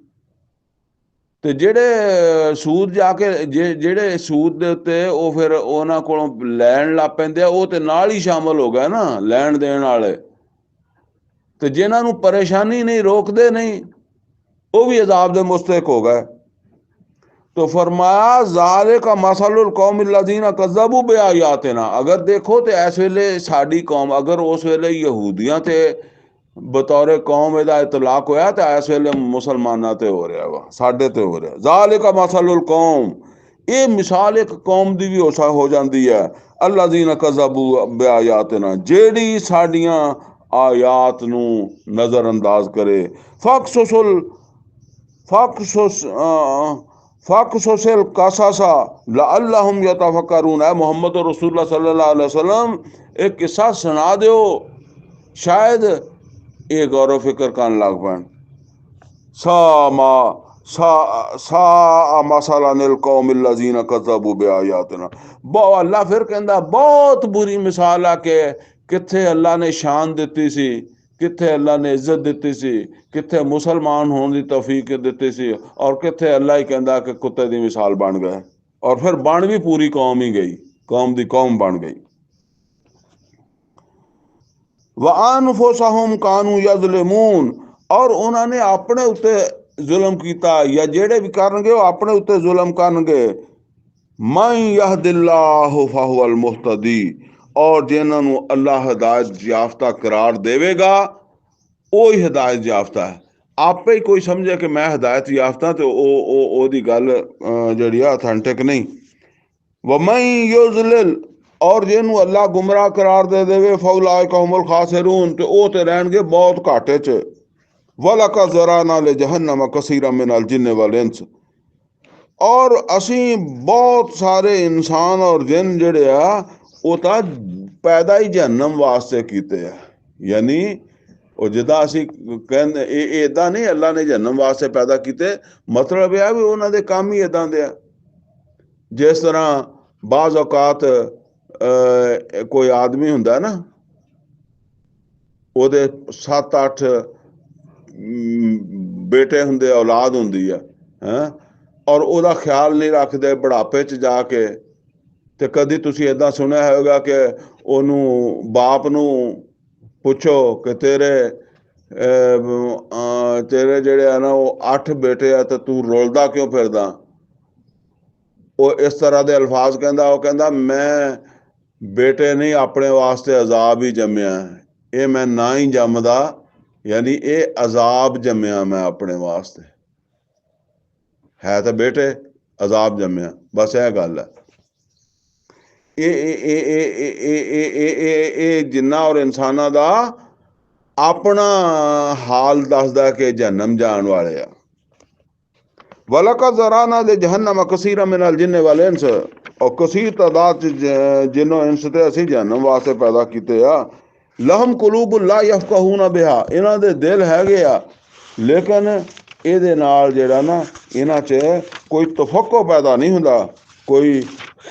ਤੇ ਜਿਹੜੇ ਸੂਦ ਜਾ ਕੇ ਜਿਹੜੇ ਸੂਦ ਦੇ ਉੱਤੇ ਉਹ ਫਿਰ ਉਹਨਾਂ ਕੋਲੋਂ ਲੈਣ ਲੱਗ ਪੈਂਦੇ ਆ, ਉਹ ਤੇ ਨਾਲ ਹੀ ਸ਼ਾਮਲ ਹੋ ਗਏ ਨਾ ਲੈਣ ਦੇਣ ਵਾਲੇ। ਤੇ ਜਿਨ੍ਹਾਂ ਨੂੰ ਪਰੇਸ਼ਾਨੀ ਨਹੀਂ, ਰੋਕਦੇ ਨਹੀਂ, ਉਹ ਵੀ ਅਜ਼ਾਬ ਦੇ ਮੁस्तहिक हो गए। तो फरमाया ज़ालिका मसलुल कौम लज़ीना कज़्ज़बू बिआयातिना। अगर देखो तो इस वेले साडी कौम, अगर उस वेले यहूदियां ते बतौर कौम ਇਹਦਾ ਇਤਲਾਕ ਹੋਇਆ ਤਾਂ ਇਸ ਵੇਲੇ ਮੁਸਲਮਾਨਾਂ ਤੇ ਹੋ ਰਿਹਾ ਵਾ, ਸਾਡੇ ਤੇ ਹੋ ਰਿਹਾ। ਜ਼ਾਲਿका मसलुल कौम, ਇਹ ਮਿਸਾਲ ਇੱਕ ਕੌਮ ਦੀ ਵੀ ਹੋ ਜਾਂਦੀ ਹੈ। ਅੱਲਾਜ਼ੀਨਾ ਕਜ਼ਬੂ ਬਿਆਯਾਤਿਨਾ, ਜਿਹੜੀ ਸਾਡੀਆਂ ਆਯਾਤ ਨੂੰ ਨਜ਼ਰਅੰਦਾਜ਼ ਕਰੇ। फ़क़्सुसिल क़ससा लअल्लहुम यतफ़क्करून। है मोहम्मद रसूलुल्लाह सल्लल्लाहु अलैहि वसल्लम, एक किस्सा सुना दो, शायद ये गौर फिक्र करन लग पैन। मसलनिल कौमिल लज़ीना कज़्ज़बू बिआयातिना। अल्लाह फिर कहंदा बहुत बुरी मिसाल आ के कित्थे अल्लाह ने शान दित्ती सी, कित्थे अल्लाह ने इज्जत दित्ती सी, कित्थे मुसलमान होने की तौफीक दित्ती सी, और कित्थे अल्लाह ही कहंदा कि कुत्ते की मिसाल बन गए। और फिर बन भी पूरी कौम ही गई, कौम दी कौम बन गई। व अनफुसहुम कानू यज़लिमून, और उन्होंने अपने उत्ते जुल्म किया, या जेड़े भी करनगे वो अपने उत्ते जुल्म करनगे। मन यहदिल्लाहु फहुवल मुहतदी, और जिन्होंने अल्लाह हिदायत याफ्ता करार देवेगा वो ही हिदायत याफ्ता है। आपे ही कोई समझे कि मैं हिदायत याफ्ता, तो ओदी गल जिहड़ी ऑथेंटिक नहीं। वमन युज़लिल, और जिन्होंने अल्लाह गुमराह करार दे देवे, फौलाइका हुमुल खासिरून, तो वो तो रहणगे बहुत घाटे च। वलक़द ज़रअना लिजहन्नम कसीरन मिनल जिन्न वल इंस, और असी बहुत सारे इंसान और जिन जिहड़े आ वो तां पैदा ही जहन्नम वास्ते कीते आ। यानी ਉਹ ਜਿੱਦਾਂ ਅਸੀਂ ਕਹਿੰਦੇ ਇਹ ਇੱਦਾਂ ਨਹੀਂ ਅੱਲਾ ਨੇ ਜਹੰਨਮ ਵਾਸਤੇ ਪੈਦਾ ਕੀਤੇ, ਮਤਲਬ ਇਹ ਆ ਵੀ ਉਹਨਾਂ ਦੇ ਕੰਮ ਹੀ ਇੱਦਾਂ ਦੇ ਆ। ਜਿਸ ਤਰ੍ਹਾਂ ਬਾਜ਼ ਔਕਾਤ ਕੋਈ ਆਦਮੀ ਹੁੰਦਾ ਨਾ, ਉਹਦੇ 7-8 ਬੇਟੇ ਹੁੰਦੇ, ਔਲਾਦ ਹੁੰਦੀ ਆ, ਔਰ ਉਹਦਾ ਖਿਆਲ ਨਹੀਂ ਰੱਖਦੇ ਬੁਢਾਪੇ 'ਚ ਜਾ ਕੇ। ਤੇ ਕਦੀ ਤੁਸੀਂ ਇੱਦਾਂ ਸੁਣਿਆ ਹੋਵੇਗਾ ਕਿ ਉਹਨੂੰ ਬਾਪ ਨੂੰ ਪੁੱਛੋ ਕਿ ਤੇਰੇ ਜਿਹੜੇ ਆ ਨਾ ਉਹ 8 ਬੇਟੇ ਆ, ਤੇ ਤੂੰ ਰੋਲਦਾ ਕਿਉਂ ਫਿਰਦਾ। ਉਹ ਇਸ ਤਰ੍ਹਾਂ ਦੇ ਅਲਫਾਜ਼ ਕਹਿੰਦਾ, ਉਹ ਕਹਿੰਦਾ ਮੈਂ ਬੇਟੇ ਨਹੀਂ ਆਪਣੇ ਵਾਸਤੇ ਅਜ਼ਾਬ ਹੀ ਜੰਮਿਆ, ਇਹ ਮੈਂ ਨਾ ਹੀ ਜੰਮਦਾ, ਯਾਨੀ ਇਹ ਅਜ਼ਾਬ ਜੰਮਿਆ ਮੈਂ ਆਪਣੇ ਵਾਸਤੇ, ਹੈ ਤਾਂ ਬੇਟੇ, ਅਜ਼ਾਬ ਜੰਮਿਆ, ਬਸ ਇਹ ਗੱਲ ਹੈ। ਇਹ ਜਿੰਨਾ ਔਰ ਇਨਸਾਨਾਂ ਦਾ ਆਪਣਾ ਹਾਲ ਦੱਸਦਾ ਕਿ ਜਹੰਨਮ ਜਾਣ ਵਾਲੇ ਆ। वलक़द ज़रअना लिजहन्नम कसीरन मिनल जिन्न वल इंस, और कसीर तादाद जिन्नो इंस ते असी जहन्नम वास्ते पैदा कीते आ। लहम कुलूबुन ला यफ़क़हून बिहा, इन्हां दे दिल हैगे आ लेकिन ਇਹਦੇ ਨਾਲ ਜਿਹੜਾ ਨਾ इन्हां च कोई तफक्को पैदा नहीं हुंदा, कोई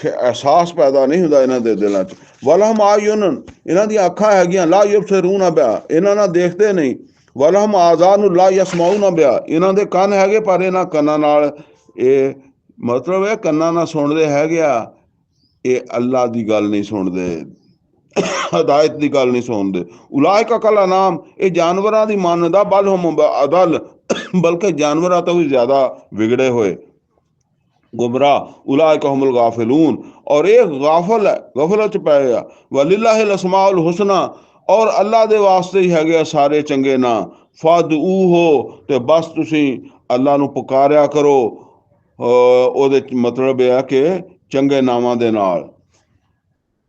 एहसास पैदा नहीं हुंदा इन्हां दे दिलां च। वलहम आयुन, इन्हां दी अखां हैगियां, ला युबसिरूना बिहा, इन्हां नाल देखदे नहीं। वलहम आज़ान ला यसमाऊना बिहा, इन्हां दे कंन हैगे पर इन्हां कंनां नाल ਇਹ मतलब है ਕੰਨਾਂ ਨਾਲ ਸੁਣਦੇ ਹੈਗੇ ਆ, ਇਹ ਅੱਲਾ ਦੀ ਗੱਲ ਨਹੀਂ ਸੁਣਦੇ, ਹਦਾਇਤ ਦੀ ਗੱਲ ਨਹੀਂ ਸੁਣਦੇ। ਉਲਾਇਕਾ ਕਲ ਅਨਾਮ, ਇਹ ਜਾਨਵਰਾਂ ਦੀ ਮੰਨਦਾ, ਬਲ ਹਮ ਅਦਲ, ਬਲਕਿ ਜਾਨਵਰਾਂ ਤੋਂ ਵੀ ਜ਼ਿਆਦਾ ਵਿਗੜੇ ਹੋਏ, गुमराह। उलाइका हुमुल गाफिलून, और एक गाफल है, गफलत च पए आ। वलिल्लाहिल अस्माउल हुसना, और अल्लाह दे वास्ते ही हैगे सारे चंगे ना। फदऊहो, ते बस तुसी अल्लाह नू पुकारिया करो, ਉਹਦੇ मतलब ਇਹ ਹੈ कि चंगे नावां दे नाल।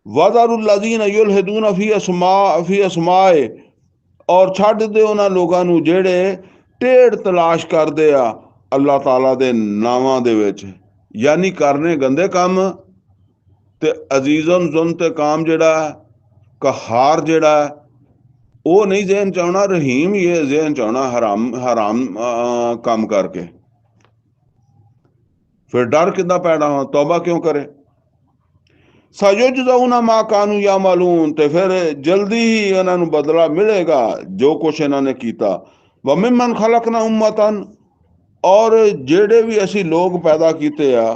वज़रुल लज़ीना युल्हिदूना फी अस्माए, और छड्ड दे ਉਹਨਾਂ ਲੋਕਾਂ ਨੂੰ ਜਿਹੜੇ टेढ़ तलाश ਕਰਦੇ ਆ अल्लाह ताला दे नावां दे विच, यानी करने गंदे काम ते अजीज़न जुन्तकाम जिहड़ा कहार जिहड़ा वो नहीं जहन च आउणा, रहीम ये जहन च आउणा हराम हराम काम करके। फिर डर किदा पैदा हो, तौबा क्यों करे। सयुजज़ौना मा कानू यामलून, ते फिर जल्दी ही इन्हां नू बदला मिलेगा जो कुछ इन्हां ने कीता। व मिम्मन खलकना उम्मतन, और जेड़े भी असी लोग पैदा कीते आ,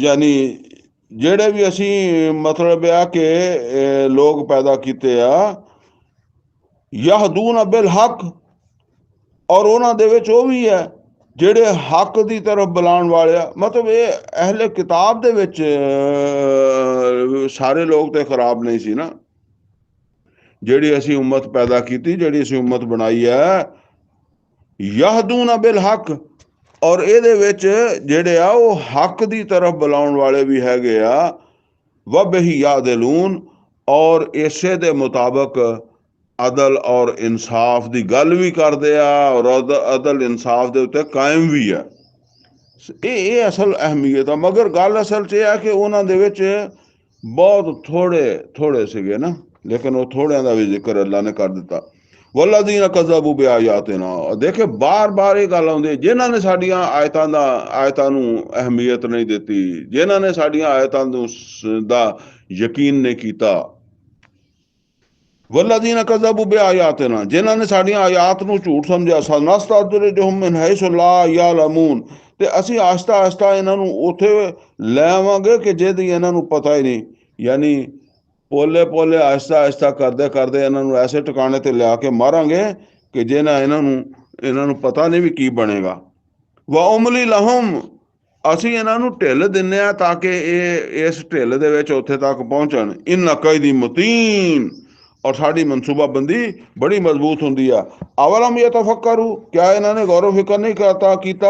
यानी जेड़े भी असी मतलब आ कि लोग पैदा कीते आ, यहदून बिल हक, और उन्हां दे विच वो भी है ਜਿਹੜੇ ਹੱਕ ਦੀ ਤਰਫ ਬੁਲਾਉਣ ਵਾਲੇ ਆ। ਮਤਲਬ ਇਹ ਅਹਿਲੇ ਕਿਤਾਬ ਦੇ ਵਿੱਚ ਸਾਰੇ ਲੋਕ ਤੇ ਖਰਾਬ ਨਹੀਂ ਸੀ ਨਾ। ਜਿਹੜੀ ਅਸੀਂ ਉਮਤ ਪੈਦਾ ਕੀਤੀ, ਜਿਹੜੀ ਅਸੀਂ ਉਮਤ ਬਣਾਈ ਹੈ, ਯਹਦੂਨ ਬਿਲ ਹਕ, ਔਰ ਇਹਦੇ ਵਿੱਚ ਜਿਹੜੇ ਆ ਉਹ ਹੱਕ ਦੀ ਤਰਫ ਬੁਲਾਉਣ ਵਾਲੇ ਵੀ ਹੈਗੇ ਆ। ਵਬਿਹੀ ਯਾਦਲੂਨ, ਔਰ ਇਸੇ ਦੇ ਮੁਤਾਬਕ अदल और इंसाफ की गल भी करते हैं, और अदल इंसाफ के उत्ते कायम भी है। ये असल अहमियत है। मगर गल असल च है कि उन्होंने बहुत थोड़े थोड़े से ना, लेकिन वो थोड़े का भी जिक्र अल्लाह ने कर दिता। वल्लज़ीना कज़्ज़बू बिआयातिना, देखे बार बार ये गल आउंदी, जिन्हां ने साडियां आयतां नूं अहमियत नहीं दी, जिन्हां ने साडियां आयतां दा यकीन नहीं कीता। वल्लज़ीना कज़्ज़बू बिआयातिना, जिन्हां ने साडियां आयात नूं झूठ समझिया। सनस्तदरिजुहुम मिन हैसु ला यालमून, ते असी आहिस्ता आहिस्ता इन्हां नूं उत्थे ले आवांगे कि जिहदी इन्हां नूं पता ही नहीं। यानी पोले पोले आहिस्ता आहिस्ता करदे करदे इन्हां नूं ऐसे ठिकाने ते लिया के मारांगे कि जिन्हां इन्हां नूं पता नहीं भी की बनेगा। व उमली लहुम, असी इन्हां नूं ढिल दिन्ने आ ताकि ये इस ढिल दे विच उत्थे तक पहुंचण। इन्ना कैदी मतीन, और साड़ी मनसूबाबंदी बड़ी मजबूत होंदी है। अवलम ये तफक्करू, क्या इन्होंने गौर फिक्र नहीं करता कीता,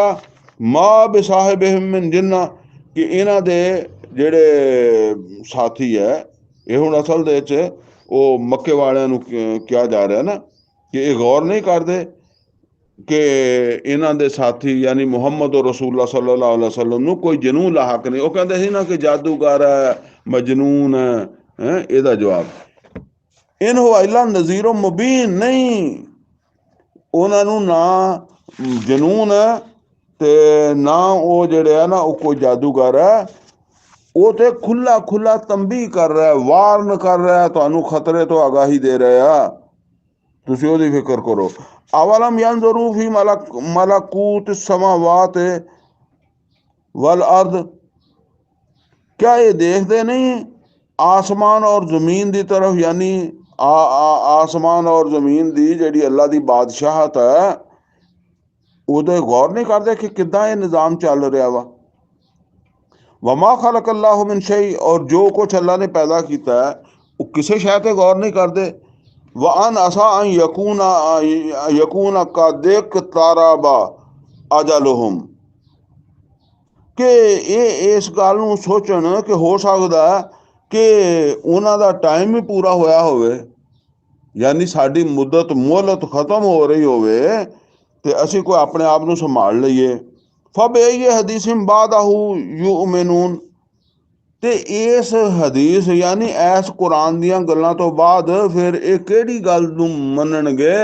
माँ बिसाहिबिहिम मिन जिन्ना, कि इन्हां दे जेड़े साथी है, ये हुण असल दे च वो मक्के वालियां नूं किया जा रहा ना, कि ये गौर नहीं करते कि इन्हां दे साथी यानी मुहम्मद और रसूलुल्लाह सल्लल्लाहु अलैहि वसल्लम नूं कोई जनून लाहक नहीं। वो कहते सी ना कि जादूगर है, मजनून है, ਇਹਦਾ जवाब इन हो इला नज़ीरो मुबीन, नहीं उन्होंने ना जनून है ते ना वो जेड़े है ना वो कोई जादूगर है। वो तो खुला खुला तंबी कर रहा है, वार्न कर रहा है, तुहानू खतरे तो आगाही दे रहा है, तुसी ओदी फिक्र करो। अवलम यंजुरू फी मलकूत समावात वल अर्द, क्या ये देखते नहीं आसमान और जमीन की तरफ, यानी आसमान और जमीन की जी अल्लाह की बादशाहत है, उदे गौर नहीं करते कि किदा ये निज़ाम चल रहा वा। वमा खलक अल्लाहु मिन शै, और जो कुछ अल्लाह ने पैदा किया है वो किसी शय ते गौर नहीं करते। व अन असा अन यकूना का देख ताराबा अजलहुम, कि ये इस गल नूं सोचण कि हो सकता है कि उन्हां दा टाइम ही पूरा होया होवे, यानी साडी मुद्दत मोहलत खत्म हो रही होवे ते असी कोई अपने आप नूं संभाल लईए। फबअय्यि हदीसिम बादहू युमिनून, ते इस हदीस यानी इस कुरान दियां गल्लां तो बाद फिर ये किहड़ी गल नूं मन्नणगे।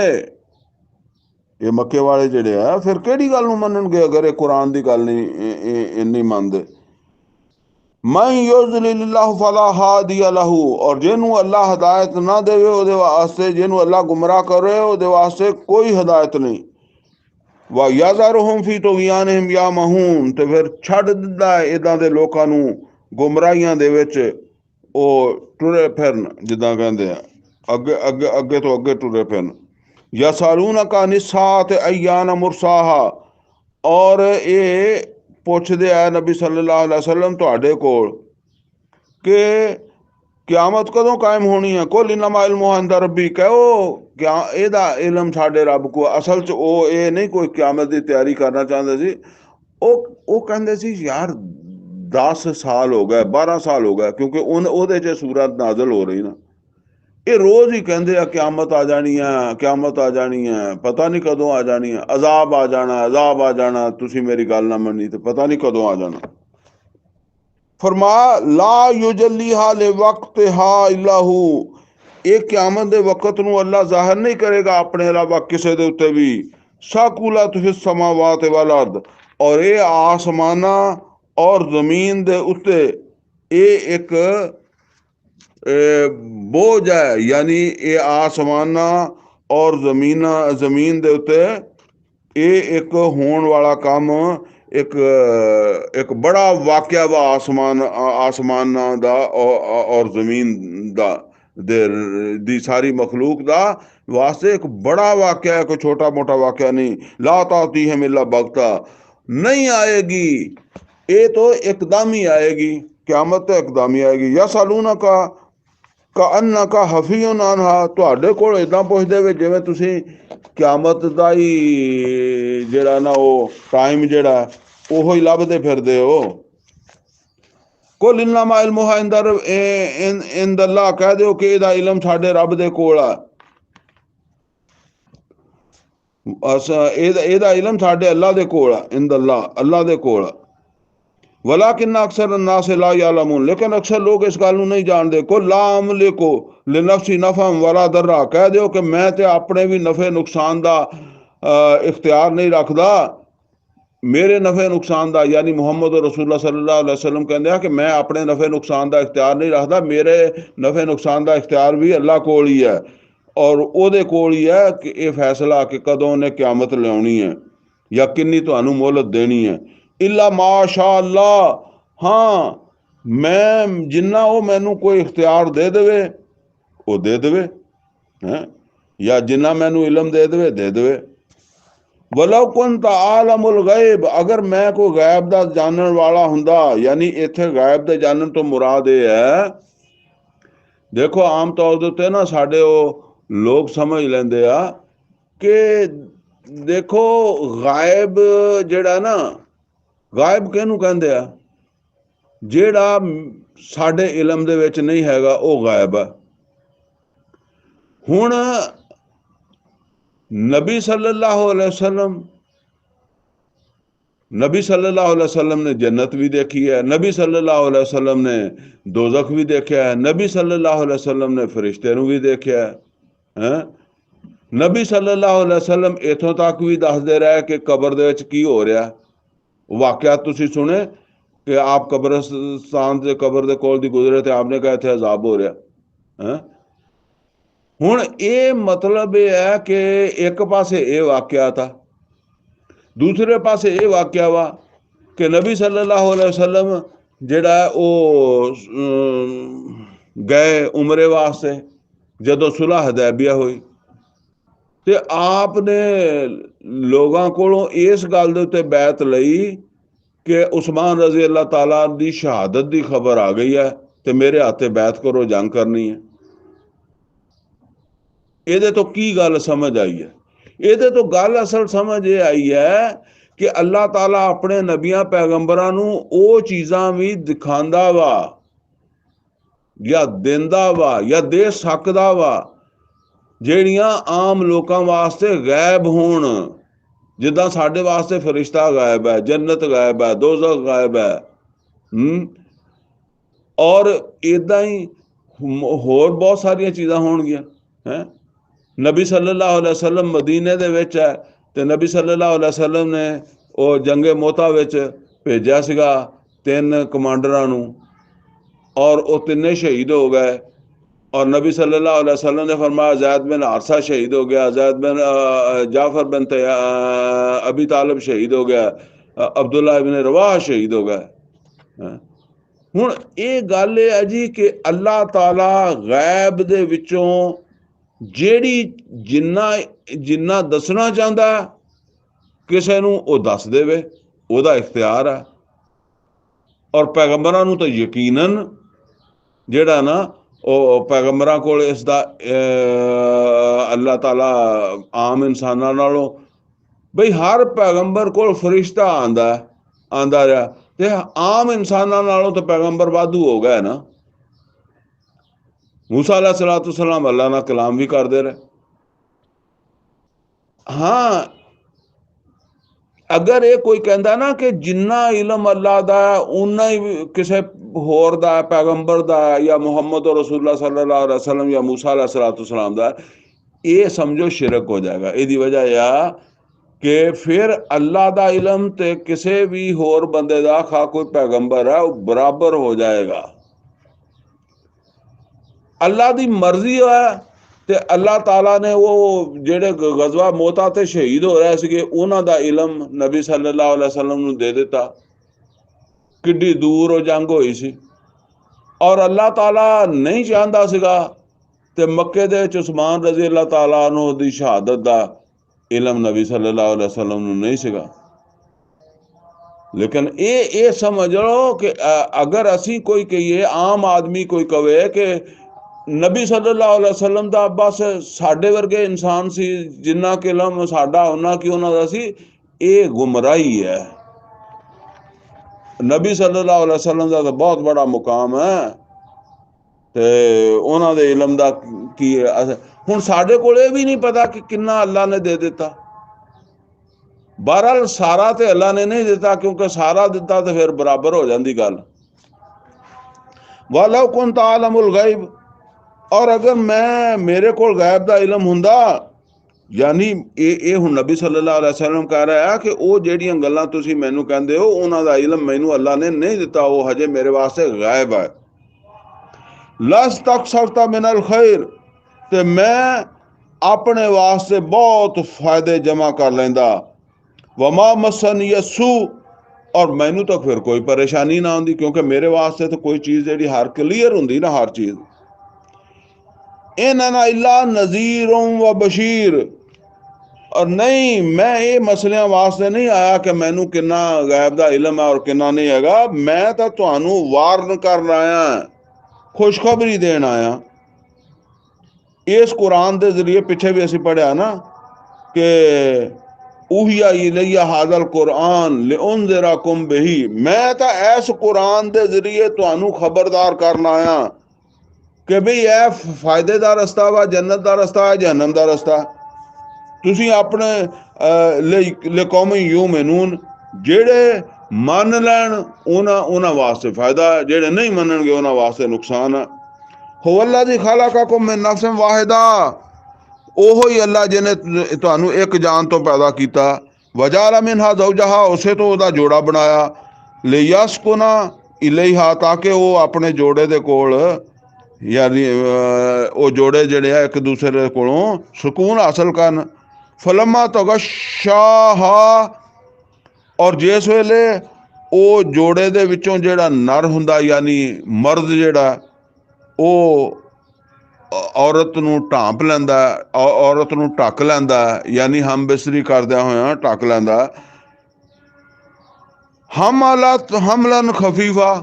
ये मक्के वाले जिहड़े आ फिर किहड़ी गल नूं मन्नणगे अगर ये कुरान दी गल नहीं मनदे। मैं युज़लिल्लाहु फला हादिया लहू, और जिन्हों अल्लाह हदायत ना देवे ਉਹਦੇ वास्ते, जिन्हों अल्लाह गुमराह करे ਉਹਦੇ वास्ते कोई हदायत नहीं। वा याज़ारुहुम फी तुग़यानिहिम यामहून, ते फिर छੱਡ ਦਿੰਦਾ ਹੈ ਇਦਾਂ ਦੇ ਲੋਕਾਂ ਨੂੰ ਗੁੰਮਰਾਹੀਆਂ ਦੇ ਵਿੱਚ ਉਹ ਟੁਰੇ ਫਿਰਨ, ਜਿੱਦਾਂ ਕਹਿੰਦੇ ਆ ਅੱਗੇ ਅੱਗੇ ਅੱਗੇ ਤੋਂ ਅੱਗੇ ਟੁਰੇ ਫਿਰਨ। ਯਸਾਲੂਨਕਾ ਨਿਸਾਤ ਅਯਾਨ ਮੁਰਸਾਹਾ, ਔਰ ਇਹ ਪੁੱਛਦੇ ਆ ਨਬੀ ਸੱਲੱਲਾਹੁ ਅਲੈहि ਵਸੱਲਮ ਤੁਹਾਡੇ ਕੋਲ ਕਿ क्यामत कदों कायम होनी है। कुल इन्नमा इल्मुहु इंदा रब्बी, कहो क्या ਇਹਦਾ इलम साडे रब को। असल च ਉਹ ਇਹ नहीं कोई क्यामत ਦੀ ਤਿਆਰੀ ਕਰਨਾ ਚਾਹੁੰਦੇ ਸੀ। ਉਹ ਕਹਿੰਦੇ ਸੀ यार 10 ਸਾਲ ਹੋ ਗਏ, 12 ਸਾਲ ਹੋ ਗਏ, ਕਿਉਂਕਿ ਉਹਦੇ 'ਚ ਸੂਰਤ ਨਾਜ਼ਲ ਹੋ ਰਹੀ ਨਾ। ਇਹ ਰੋਜ਼ ਹੀ ਕਹਿੰਦੇ ਆ क्यामत आ जानी है, क्यामत आ जानी है, पता नहीं कदों आ जानी है, अजाब आ जाना, अजाब आ जाना। तुसी मेरी गल ना मन्नी तो पता नहीं कदों आ जाना। फरमाया ला युजल्लीहा ले वक्त हा इल्लाहू, ये क्यामत दे वक्त नूं अल्लाह जाहिर नहीं करेगा अपने अलावा किसी दे उत्ते भी। शाकुलत फिस समावात वल अर्द, और ये आसमाना और जमीन दे उत्ते ये एक बोझ है, यानी ये आसमाना और जमीन दे उत्ते ये एक होने वाला काम, एक बड़ा वाकया वा आसमान दा और जमीन दा दी सारी मखलूक दा वास्ते एक बड़ा वाकया है, कोई छोटा मोटा वाकया नहीं। ला ताती है मिला बगता, नहीं आएगी, ये तो एकदम ही आएगी, क्यामत तो एकदम ही आएगी। या सालूना का अन्ना का हफीउन अनहा, तुहाडे कोल इदां पुछदे वे जिवें तुसीं क्यामत दा ही जिहड़ा ना वो टाइम जिहड़ा ओहो ही लभदे फिरदे हो। कुल इन्नमा इल्मुहा इंदल्लाह, कह दिओ कि ਇਹਦਾ इलम साडे रब दे कोल आ। ਇਹਦਾ इलम साडे अल्लाह दे कोल आ, इंदल्लाह अल्लाह दे कोल आ। वलाकिन अक्सर अन्नास ला यालमून, लेकिन अक्सर लोग इस गल नूं नहीं जानदे। कुल ला अमलिकु लिनफ्सी नफअन वला दर्रा, कह दिओ कि मैं ते अपने भी नफे नुकसान दा इख्तियार नहीं रखदा, मेरे नफे नुकसान का, यानी मुहम्मद रसूलुल्लाह सल्लल्लाहु अलैहि वसल्लम कहते हैं कि मैं अपने नफे नुकसान का इख्तियार नहीं रखता, मेरे नफे नुकसान का इख्तियार भी अल्लाह कोल ही है, और ਉਹਦੇ कोल ही है कि यह फैसला कि कदों ने क्यामत लियानी है या किन्नी तुहानू मोहलत देनी है। इला माशा अल्लाह, हाँ मैं जिन्ना वो मैनू कोई इख्तियार दे देवे वो दे देवे है, या जिन्ना मैनू इलम दे देवे। वलो कुन आलमुल गैब, अगर मैं कोई गैब का जानने वाला हुंदा, यानी इत्थे गैब के जानने तो मुराद ये है, देखो आम तौर के उत्ते ना साडे लोग समझ लेंदे आ कि देखो गायब जिहड़ा ना, गायब किहनूं कहंदे आ, जिहड़ा साडे इलम दे विच नहीं हैगा वो गायब है। हुण नबी सल्लल्लाहु अलैहि वसल्लम ने जन्नत भी देखी है, नबी सल्लल्लाहु अलैहि वसल्लम ने दोजख भी देखा है, नबी सल्लल्लाहु अलैहि वसल्लम ने फरिश्ते नूं भी देखा है। नबी सल्लल्लाहु अलैहि वसल्लम इथों तक भी दसदे रहे कि कबर दे विच की हो रहा। वाकया तुसीं सुने कि आप कब्रिस्तान से कबर दे कोल दी गुजरे थे, आपने कहा इत्थे अजाब हो रहा है। हुण ये मतलब ये है कि एक पासे ये वाकया था, दूसरे पासे ये वाकया वा कि नबी सल्लल्लाहु अलैहि वसल्लम जिहड़ा वो गए उमरे वास्ते, जदों सुलह हदैबिया हुई ते आपने लोगों कोलों इस गल दे उत्ते बैत लई कि उस्मान रजी अल्लाह ताला दी शहादत की खबर आ गई है ते मेरे हाथे बैत करो, जंग करनी है। ਇਹਦੇ तो की गल समझ आई है? ਇਹਦੇ तो गल असल समझ ये आई है कि अल्लाह ताला अपने नबियां पैगंबरां नूं ਉਹ चीज़ां भी दिखांदा वा या देंदा वा या दे सकदा वा ਜਿਹੜੀਆਂ आम लोकां वास्ते गैब होण। जिद्दां साडे वास्ते फरिश्ता गायब है, जन्नत गायब है, दोज़ख गायब है, और इदां ही होर बहुत सारियां चीज़ां होणगियां हैं। नबी सल्लल्लाहु अलैहि वसल्लम मदीने दे विच है ਤੇ ਨਬੀ ਸੱਲੱਲਾਹੁ ਅਲੈहि ਵਸੱਲਮ ਨੇ ਉਹ ਜੰਗੇ ਮੋਤਾ ਵਿੱਚ ਭੇਜਿਆ ਸੀਗਾ 3 ਕਮਾਂਡਰਾਂ ਨੂੰ, ਔਰ ਉਹ ਤਿੰਨੇ ਸ਼ਹੀਦ ਹੋ ਗਏ। और नबी सल्लल्लाहु अलैहि वसल्लम ने फरमाया ज़ैद बिन हारसा शहीद हो गया, ज़ैद बिन जाफ़र बिन अबी तालिब शहीद हो गया, अब्दुल्ला इब्न रवाह शहीद हो गए। ਹੁਣ ਇਹ ਗੱਲ ਇਹ ਹੈ ਜੀ ਕਿ ਅੱਲਾਹ ਤਾਲਾ ਗੈਬ ਦੇ ਵਿੱਚੋਂ ਜਿਹੜੀ ਜਿੰਨਾ ਦੱਸਣਾ ਚਾਹੁੰਦਾ ਕਿਸੇ ਨੂੰ ਉਹ ਦੱਸ ਦੇਵੇ, ਉਹਦਾ ਇਖਤਿਆਰ ਹੈ। ਔਰ ਪੈਗੰਬਰਾਂ ਨੂੰ ਤਾਂ ਯਕੀਨਨ ਜਿਹੜਾ ਨਾ ਉਹ ਪੈਗੰਬਰਾਂ ਕੋਲ ਇਸ ਦਾ ਅੱਲਾਹ ਤਾਲਾ ਆਮ ਇਨਸਾਨਾਂ ਨਾਲੋਂ ਬਈ ਹਰ ਪੈਗੰਬਰ ਕੋਲ ਫਰਿਸ਼ਤਾ ਆਂਦਾ ਰਿਹਾ, ਤੇ ਆਮ ਇਨਸਾਨਾਂ ਨਾਲੋਂ ਤਾਂ ਪੈਗੰਬਰ ਵਾਧੂ ਹੋ ਗਏ ਨਾ। मूसा अलैहिस्सलाम अल्लाह ਨਾਲ ਕਲਾਮ ਵੀ ਕਰਦੇ ਰਹੇ। ਹਾਂ, ਅਗਰ ਇਹ ਕੋਈ ਕਹਿੰਦਾ ਨਾ ਕਿ ਜਿੰਨਾ ਇਲਮ ਅੱਲਾਹ ਦਾ ਉਨਾ ਹੀ ਕਿਸੇ ਹੋਰ ਦਾ, ਪੈਗੰਬਰ ਦਾ ਜਾਂ ਮੁਹੰਮਦ ਰਸੂਲullah सल्लल्लाहु अलैहि वसल्लम ਜਾਂ मूसा अलैहिस्सलाम ਦਾ, ਇਹ ਸਮਝੋ ਸ਼ਿਰਕ ਹੋ ਜਾਏਗਾ। ਇਹਦੀ ਵਜ੍ਹਾ ਆ ਕਿ ਫਿਰ ਅੱਲਾਹ ਦਾ ਇਲਮ ਤੇ ਕਿਸੇ ਵੀ ਹੋਰ ਬੰਦੇ ਦਾ, ਖਾ ਕੋਈ ਪੈਗੰਬਰ ਹੈ, ਉਹ ਬਰਾਬਰ ਹੋ ਜਾਏਗਾ। ਅੱਲਾਹ ਦੀ ਮਰਜ਼ੀ ਹੈ ਤੇ ਅੱਲਾਹ ਤਾਲਾ ਨੇ ਉਹ ਜਿਹੜੇ ਗਜ਼ਵਾ ਮੋਤਾ ਤੇ ਸ਼ਹੀਦ ਹੋ ਰਹੇ ਸੀਗੇ ਉਹਨਾਂ ਦਾ ਇਲਮ ਨਬੀ ਸੱਲੱਲਾਹੁ ਅਲੈहि ਵਸੱਲਮ ਨੂੰ ਦੇ ਦਿੱਤਾ। ਕਿੱਡੀ ਦੂਰ ਉਹ ਜੰਗ ਹੋਈ ਸੀ, ਔਰ ਅੱਲਾਹ ਤਾਲਾ ਨਹੀਂ ਚਾਹੁੰਦਾ ਸੀਗਾ ਤੇ ਮੱਕੇ ਦੇ ਵਿੱਚ ਉਸਮਾਨ ਰਜ਼ੀ ਅੱਲਾਹ ਤਾਲਾ ਨੂੰ ਦੀ ਸ਼ਹਾਦਤ ਦਾ ਇਲਮ ਨਬੀ ਸੱਲੱਲਾਹੁ ਅਲੈहि ਵਸੱਲਮ ਨੂੰ ਨਹੀਂ ਸੀਗਾ। ਲੇਕਿਨ ਇਹ ਸਮਝ ਲਓ ਕਿ ਅਗਰ ਅਸੀਂ ਕੋਈ ਕਹੀਏ, ਆਮ ਆਦਮੀ ਕੋਈ ਕਵੇ ਕਿ ਨਬੀ ਸੱਲੱਲਾਹੁ ਅਲੈहि ਵਸੱਲਮ ਦਾ ਬਸ ਸਾਡੇ ਵਰਗੇ ਇਨਸਾਨ ਸੀ, ਜਿੰਨਾ ਕਿ ਇਲਮ ਸਾਡਾ ਉਹਨਾਂ ਕੀ ਉਹਨਾਂ ਦਾ ਸੀ, ਇਹ ਗੁੰਮਰਾਹੀ ਹੈ। ਨਬੀ ਸੱਲੱਲਾਹੁ ਅਲੈहि ਵਸੱਲਮ ਦਾ ਤਾਂ ਬਹੁਤ ਬੜਾ ਮੁਕਾਮ ਹੈ ਤੇ ਉਹਨਾਂ ਦੇ ਇਲਮ ਦਾ ਕੀ ਹੁਣ ਸਾਡੇ ਕੋਲ ਇਹ ਵੀ ਨਹੀਂ ਪਤਾ ਕਿ ਕਿੰਨਾ ਅੱਲਾ ਨੇ ਦੇ ਦਿੱਤਾ। ਬਹਰਹਾਲ ਸਾਰਾ ਤੇ ਅੱਲਾ ਨੇ ਨਹੀਂ ਦਿੱਤਾ, ਕਿਉਂਕਿ ਸਾਰਾ ਦਿੱਤਾ ਤੇ ਫਿਰ ਬਰਾਬਰ ਹੋ ਜਾਂਦੀ ਗੱਲ। ਵਲੌ ਕੁੰਤ ਆਲਮੁਲ ਗੈਬ, ਔਰ ਅਗਰ ਮੇਰੇ ਕੋਲ ਗੈਬ ਦਾ ਇਲਮ ਹੁੰਦਾ, ਯਾਨੀ ਇਹ ਹੁਣ ਨਬੀ ਸੱਲੱਲਾਹੁ ਅਲੈहि ਵਸੱਲਮ ਕਹਿ ਰਿਹਾ ਕਿ ਉਹ ਜਿਹੜੀਆਂ ਗੱਲਾਂ ਤੁਸੀਂ ਮੈਨੂੰ ਕਹਿੰਦੇ ਹੋ ਉਹਨਾਂ ਦਾ ਇਲਮ ਮੈਨੂੰ ਅੱਲਾ ਨੇ ਨਹੀਂ ਦਿੱਤਾ, ਉਹ ਹਜੇ ਮੇਰੇ ਵਾਸਤੇ ਗਾਇਬ ਹੈ। ਲਸਤਕਸਰਤ ਮਿਨਲ ਖੈਰ, ਤੇ ਮੈਂ ਆਪਣੇ ਵਾਸਤੇ ਬਹੁਤ ਫਾਇਦੇ ਜਮ੍ਹਾਂ ਕਰ ਲੈਂਦਾ। ਵਮਾ ਮਸਨੀ ਯਸੂ, ਔਰ ਮੈਨੂੰ ਤਾਂ ਫਿਰ ਕੋਈ ਪਰੇਸ਼ਾਨੀ ਨਾ ਆਉਂਦੀ, ਕਿਉਂਕਿ ਮੇਰੇ ਵਾਸਤੇ ਤਾਂ ਕੋਈ ਚੀਜ਼ ਜਿਹੜੀ ਹਰ ਕਲੀਅਰ ਹੁੰਦੀ ਨਾ, ਹਰ ਚੀਜ਼। ਇਨ ਅਨਾ ਇਲਾ ਨਜ਼ੀਰ व ਬਸ਼ੀਰ, ਔਰ ਨਹੀਂ ਮੈਂ ਇਹ ਮਸਲਿਆਂ ਵਾਸਤੇ ਨਹੀਂ ਆਇਆ ਕਿ ਮੈਨੂੰ ਕਿੰਨਾ ਗੈਬ ਦਾ ਇਲਮ ਹੈ ਔਰ ਕਿੰਨਾ ਨਹੀਂ ਹੈਗਾ। ਮੈਂ ਤਾਂ ਤੁਹਾਨੂੰ ਵਾਰਨ ਕਰਨ ਆਇਆ, ਖੁਸ਼ਖਬਰੀ ਦੇਣ ਆਇਆ। ਇਸ ਕੁਰਾਨ ਦੇ ਜ਼ਰੀਏ ਪਿੱਛੇ ਵੀ ਅਸੀਂ ਪੜ੍ਹਿਆ ਨਾ ਕਿ ਉਹੀਆ ਇਲੈਯ ਹਾਜ਼ਲ ਕੁਰਾਨ ਲਿਉਨਜ਼ਿਰਕੁਮ ਬਿਹੀ, ਮੈਂ ਤਾਂ ਇਸ ਕੁਰਾਨ ਦੇ ਜ਼ਰੀਏ ਤੁਹਾਨੂੰ ਖਬਰਦਾਰ ਕਰਨ ਆਇਆ ਕਿ ਬਈ ਇਹ ਫਾਇਦੇ ਦਾ ਰਸਤਾ ਵਾ, ਜੰਨਤ ਦਾ ਰਸਤਾ ਹੈ, ਜਹੰਨਮ ਦਾ ਰਸਤਾ। ਤੁਸੀਂ ਆਪਣੇ ਕੌਮ ਯੂਮਿਨੂਨ, ਜਿਹੜੇ ਮੰਨ ਲੈਣ ਉਹਨਾਂ ਵਾਸਤੇ ਫਾਇਦਾ, ਜਿਹੜੇ ਨਹੀਂ ਮੰਨਣਗੇ ਉਹਨਾਂ ਵਾਸਤੇ ਨੁਕਸਾਨ ਹੈ। ਹੁਵ ਅੱਲਜ਼ੀ ਖਲਕਕੁਮ ਮਿਨ ਨਫਸਿਨ ਵਾਹਿਦਾ, ਉਹੋ ਹੀ ਅੱਲਾ ਜਿਹਨੇ ਤੁਹਾਨੂੰ ਇੱਕ ਜਾਨ ਤੋਂ ਪੈਦਾ ਕੀਤਾ। ਵਜਅਲ ਮਿਨਹਾ ਜ਼ੌਜਹਾ, ਉਸੇ ਤੋਂ ਉਹਦਾ ਜੋੜਾ ਬਣਾਇਆ। ਲਿਯਸਕੁਨਾ ਇਲੈਹਾ, ਤਾਂ ਕਿ ਉਹ ਆਪਣੇ ਜੋੜੇ ਦੇ ਕੋਲ, ਯਾਨੀ ਉਹ ਜੋੜੇ ਜਿਹੜੇ ਆ ਇੱਕ ਦੂਸਰੇ ਦੇ ਕੋਲੋਂ ਸਕੂਨ ਹਾਸਲ ਕਰਨ। ਫਲਮਾ ਤਗਸ਼ਾਹਾ, ਔਰ ਜਿਸ ਵੇਲੇ ਉਹ ਜੋੜੇ ਦੇ ਵਿੱਚੋਂ ਜਿਹੜਾ ਨਰ ਹੁੰਦਾ, ਯਾਨੀ ਮਰਦ ਜਿਹੜਾ, ਉਹ ਔਰਤ ਨੂੰ ਢਾਂਪ ਲੈਂਦਾ, ਔਰਤ ਨੂੰ ਢੱਕ ਲੈਂਦਾ, ਯਾਨੀ ਹਮਬਿਸਤਰੀ ਕਰਦਿਆਂ ਹੋਇਆਂ ਢੱਕ ਲੈਂਦਾ। ਹਮਲਨ ਖਫੀਫਾ,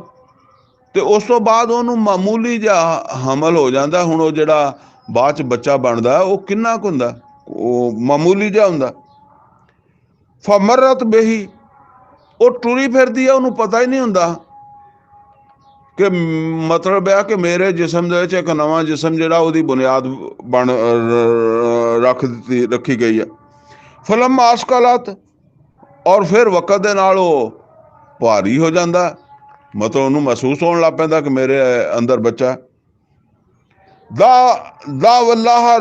ਤੇ ਉਸ ਤੋਂ ਬਾਅਦ ਉਹਨੂੰ ਮਾਮੂਲੀ ਜਿਹਾ ਹਮਲ ਹੋ ਜਾਂਦਾ। ਹੁਣ ਉਹ ਜਿਹੜਾ ਬਾਅਦ 'ਚ ਬੱਚਾ ਬਣਦਾ ਉਹ ਕਿੰਨਾ ਕੁ ਹੁੰਦਾ, ਉਹ ਮਾਮੂਲੀ ਜਿਹਾ ਹੁੰਦਾ। ਫਮਰਤ ਬਿਹੀ, ਉਹ ਟੁਰੀ ਫਿਰਦੀ ਹੈ, ਉਹਨੂੰ ਪਤਾ ਹੀ ਨਹੀਂ ਹੁੰਦਾ ਕਿ ਮਤਲਬ ਆ ਕਿ ਮੇਰੇ ਜਿਸਮ ਦੇ ਵਿੱਚ ਇੱਕ ਨਵਾਂ ਜਿਸਮ ਜਿਹੜਾ ਉਹਦੀ ਬੁਨਿਆਦ ਰੱਖੀ ਗਈ ਹੈ। ਫਲਮ ਆਸਕਲਤ, ਔਰ ਫਿਰ ਵਕਤ ਦੇ ਨਾਲ ਉਹ ਭਾਰੀ ਹੋ ਜਾਂਦਾ, ਮਤਲਬ ਉਹਨੂੰ ਮਹਿਸੂਸ ਹੋਣ ਲੱਗ ਪੈਂਦਾ ਕਿ ਮੇਰੇ ਅੰਦਰ ਬੱਚਾ। ਦਾ ਵੱਲਾਹ